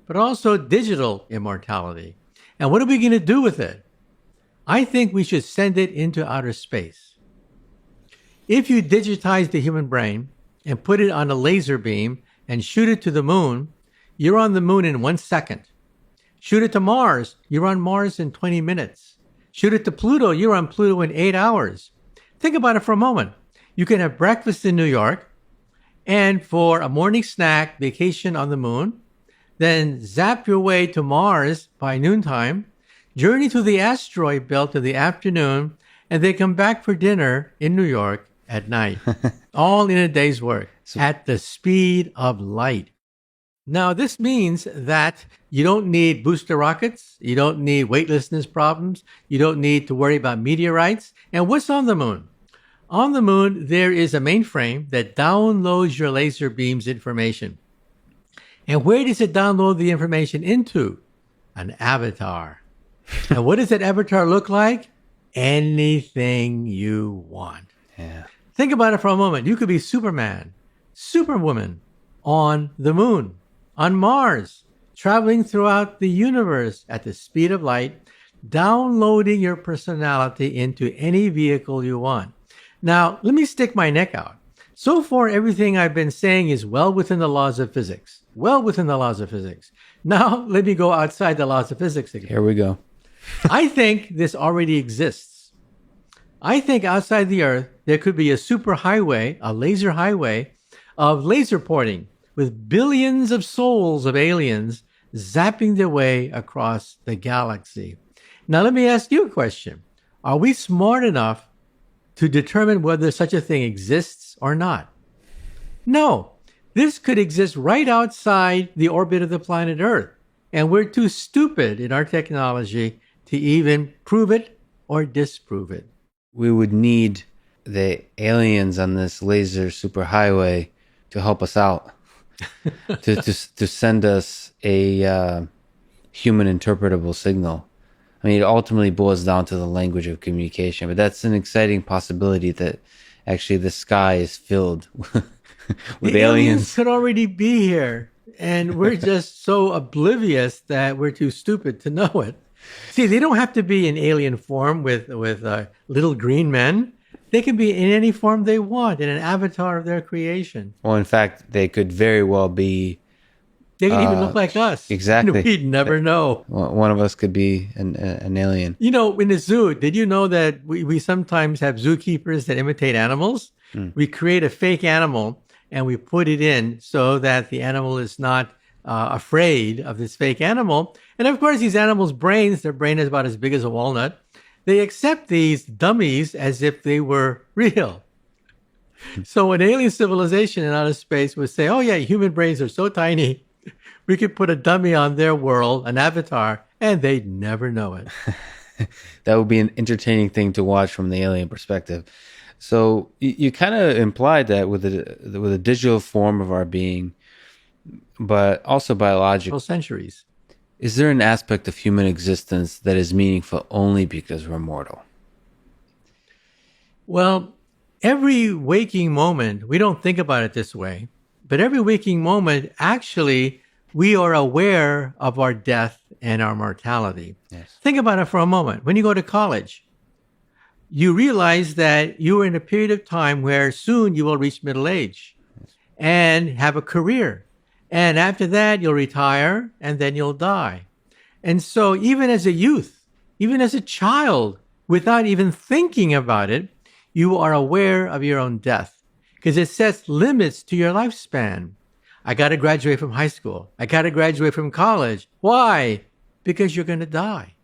but also digital immortality. And what are we going to do with it? I think we should send it into outer space. If you digitize the human brain and put it on a laser beam and shoot it to the moon, you're on the moon in 1 second. Shoot it to Mars, you're on Mars in 20 minutes. Shoot it to Pluto, you're on Pluto in 8 hours. Think about it for a moment. You can have breakfast in New York and for a morning snack, vacation on the moon, then zap your way to Mars by noontime, journey through the asteroid belt in the afternoon, and then come back for dinner in New York at night. All in a day's work at the speed of light. Now, this means that you don't need booster rockets. You don't need weightlessness problems. You don't need to worry about meteorites. And what's on the moon? On the moon, there is a mainframe that downloads your laser beam's information. And where does it download the information into? An avatar. And what does that avatar look like? Anything you want. Yeah. Think about it for a moment. You could be Superman, Superwoman on the moon, on Mars, traveling throughout the universe at the speed of light, downloading your personality into any vehicle you want. Now, let me stick my neck out. So far, everything I've been saying is well within the laws of physics. Well within the laws of physics. Now, let me go outside the laws of physics again. Here we go. I think this already exists. I think outside the Earth, there could be a superhighway, a laser highway of laser porting with billions of souls of aliens zapping their way across the galaxy. Now, let me ask you a question. Are we smart enough to determine whether such a thing exists or not? No. This could exist right outside the orbit of the planet Earth, and we're too stupid in our technology to even prove it or disprove it. We would need the aliens on this laser superhighway to help us out, to send us a human interpretable signal. I mean, it ultimately boils down to the language of communication, but that's an exciting possibility that actually the sky is filled with the aliens. could already be here, and we're just so oblivious that we're too stupid to know it. See, they don't have to be in alien form with little green men. They can be in any form they want, in an avatar of their creation. Well, in fact, they could very well be. They can even look like us. Exactly. We'd never know. One of us could be an alien. You know, in the zoo, did you know that we sometimes have zookeepers that imitate animals? We create a fake animal and we put it in so that the animal is not afraid of this fake animal. And of course, these animals' brains, their brain is about as big as a walnut. They accept these dummies as if they were real. So an alien civilization in outer space would say, oh yeah, human brains are so tiny. We could put a dummy on their world, an avatar, and they'd never know it. That would be an entertaining thing to watch from the alien perspective. So you kind of implied that with a digital form of our being, but also biological. Centuries. Is there an aspect of human existence that is meaningful only because we're mortal? Well, every waking moment, we don't think about it this way, but every waking moment, actually, we are aware of our death and our mortality. Yes. Think about it for a moment. When you go to college, you realize that you are in a period of time where soon you will reach middle age and have a career. And after that, you'll retire and then you'll die. And so even as a youth, even as a child, without even thinking about it, you are aware of your own death because it sets limits to your lifespan. I got to graduate from high school. I got to graduate from college. Why? Because you're going to die.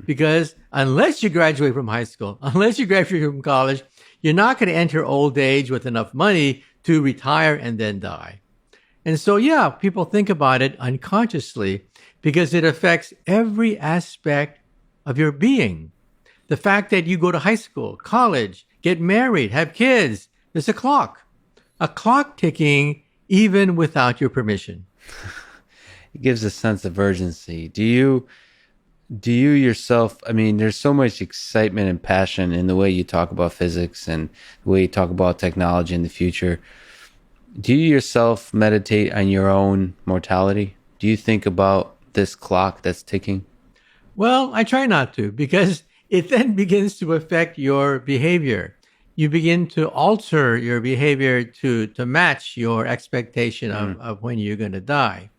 Because unless you graduate from high school, unless you graduate from college, you're not going to enter old age with enough money to retire and then die. And so, yeah, people think about it unconsciously because it affects every aspect of your being. The fact that you go to high school, college, get married, have kids, there's a clock ticking even without your permission. It gives a sense of urgency. Do you yourself, I mean, there's so much excitement and passion in the way you talk about physics and the way you talk about technology in the future. Do you yourself meditate on your own mortality? Do you think about this clock that's ticking? Well, I try not to because it then begins to affect your behavior. You begin to alter your behavior to match your expectation of when you're going to die.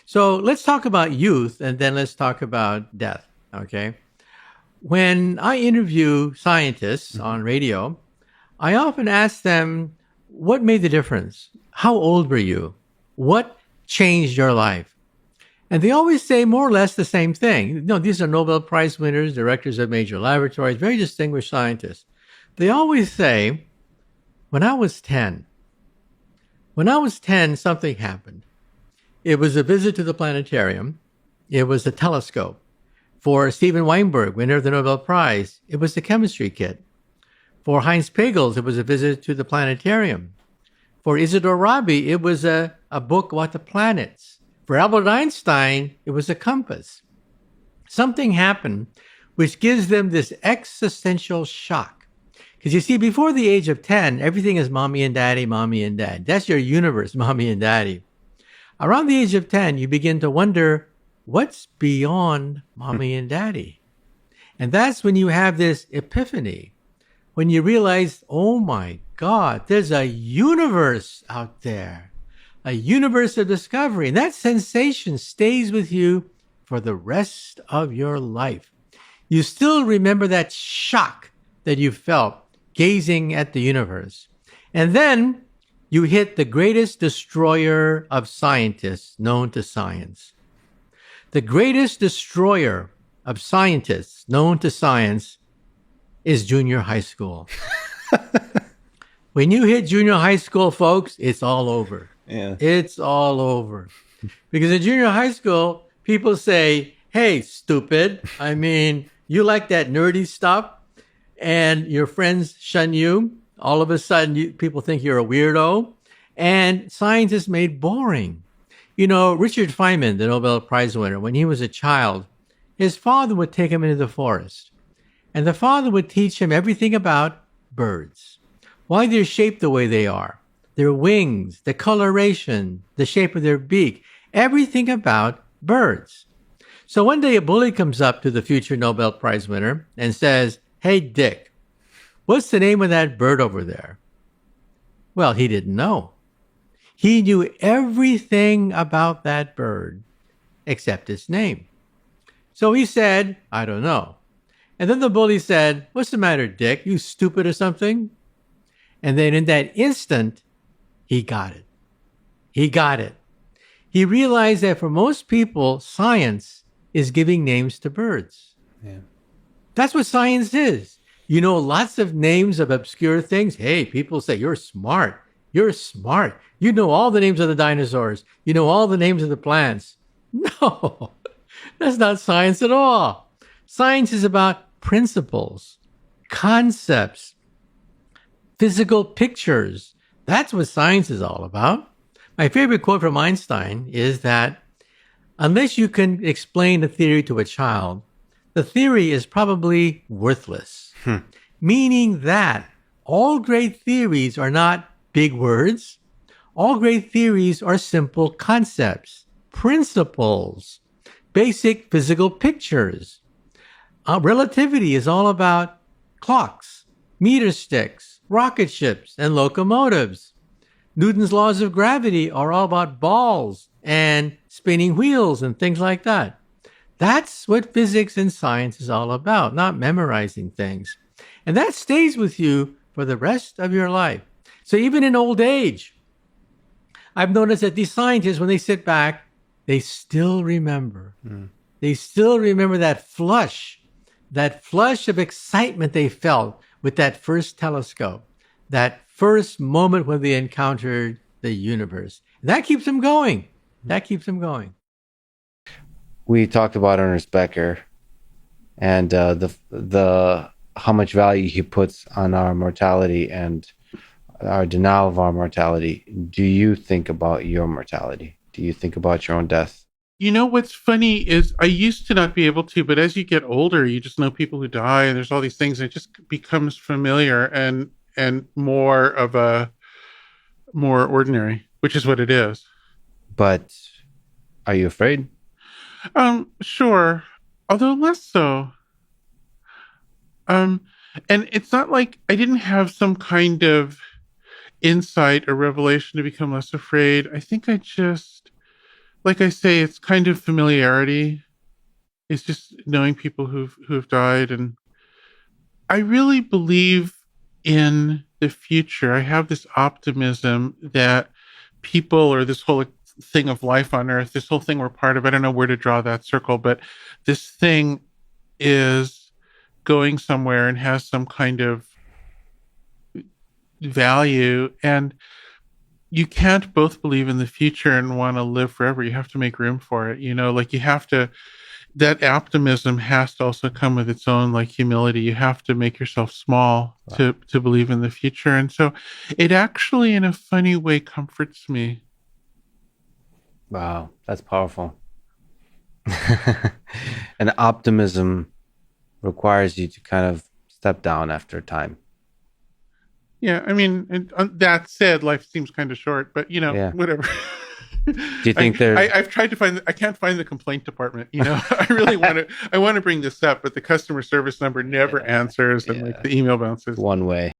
So let's talk about youth and then let's talk about death, okay? When I interview scientists on radio, I often ask them, what made the difference? How old were you? What changed your life? And they always say more or less the same thing. No, these are Nobel Prize winners, directors of major laboratories, very distinguished scientists. They always say, when I was 10, something happened. It was a visit to the planetarium. It was a telescope. For Steven Weinberg, winner of the Nobel Prize, it was the chemistry kit. For Heinz Pagels, it was a visit to the planetarium. For Isidore Rabi, it was a book about the planets. For Albert Einstein, it was a compass. Something happened which gives them this existential shock. Because you see, before the age of 10, everything is mommy and daddy, mommy and dad. That's your universe, mommy and daddy. Around the age of 10, you begin to wonder, what's beyond mommy and daddy? And that's when you have this epiphany, when you realize, oh my God, there's a universe out there, a universe of discovery. And that sensation stays with you for the rest of your life. You still remember that shock that you felt gazing at the universe. And then you hit the greatest destroyer of scientists known to science. The greatest destroyer of scientists known to science is junior high school. When you hit junior high school, folks, it's all over. Yeah. It's all over. Because in junior high school, people say, hey, stupid. I mean, you like that nerdy stuff and your friends shun you. All of a sudden, people think you're a weirdo. And science is made boring. You know, Richard Feynman, the Nobel Prize winner, when he was a child, his father would take him into the forest. And the father would teach him everything about birds, why they're shaped the way they are, their wings, the coloration, the shape of their beak, everything about birds. So one day a bully comes up to the future Nobel Prize winner and says, "Hey, Dick, what's the name of that bird over there?" Well, he didn't know. He knew everything about that bird except its name. So he said, "I don't know." And then the bully said, "What's the matter, Dick? You stupid or something?" And then in that instant, he got it. He got it. He realized that for most people, science is giving names to birds. Yeah. That's what science is. You know lots of names of obscure things. Hey, people say, "You're smart. You're smart. You know all the names of the dinosaurs. You know all the names of the plants." No, that's not science at all. Science is about principles, concepts, physical pictures. That's what science is all about. My favorite quote from Einstein is that unless you can explain a theory to a child, the theory is probably worthless. Meaning that all great theories are not big words. All great theories are simple concepts, principles, basic physical pictures. Relativity is all about clocks, meter sticks, rocket ships, and locomotives. Newton's laws of gravity are all about balls and spinning wheels and things like that. That's what physics and science is all about, not memorizing things. And that stays with you for the rest of your life. So even in old age, I've noticed that these scientists, when they sit back, they still remember. They still remember that flush of excitement they felt with that first telescope, that first moment when they encountered the universe. And that keeps them going. That keeps them going. We talked about Ernest Becker and the how much value he puts on our mortality and our denial of our mortality. Do you think about your mortality? Do you think about your own death? You know, what's funny is I used to not be able to, but as you get older, you just know people who die and there's all these things. It just becomes familiar and more ordinary, which is what it is. But are you afraid? Sure. Although less so. And it's not like I didn't have some kind of insight or revelation to become less afraid. I think I just, like I say, it's kind of familiarity. It's just knowing people who've died. And I really believe in the future. I have this optimism that people, or this whole thing of life on Earth, this whole thing we're part of, I don't know where to draw that circle, but this thing is going somewhere and has some kind of value. And you can't both believe in the future and want to live forever. You have to make room for it. You know, like you have to, that optimism has to also come with its own like humility. You have to make yourself small to believe in the future. And so it actually, in a funny way, comforts me. Wow, that's powerful. And optimism requires you to kind of step down after time. Yeah, I mean, that said, life seems kind of short, but you know, whatever. Do you think I've tried to find, I can't find the complaint department. You know, I really want to bring this up, but the customer service number never answers, and like the email bounces one way.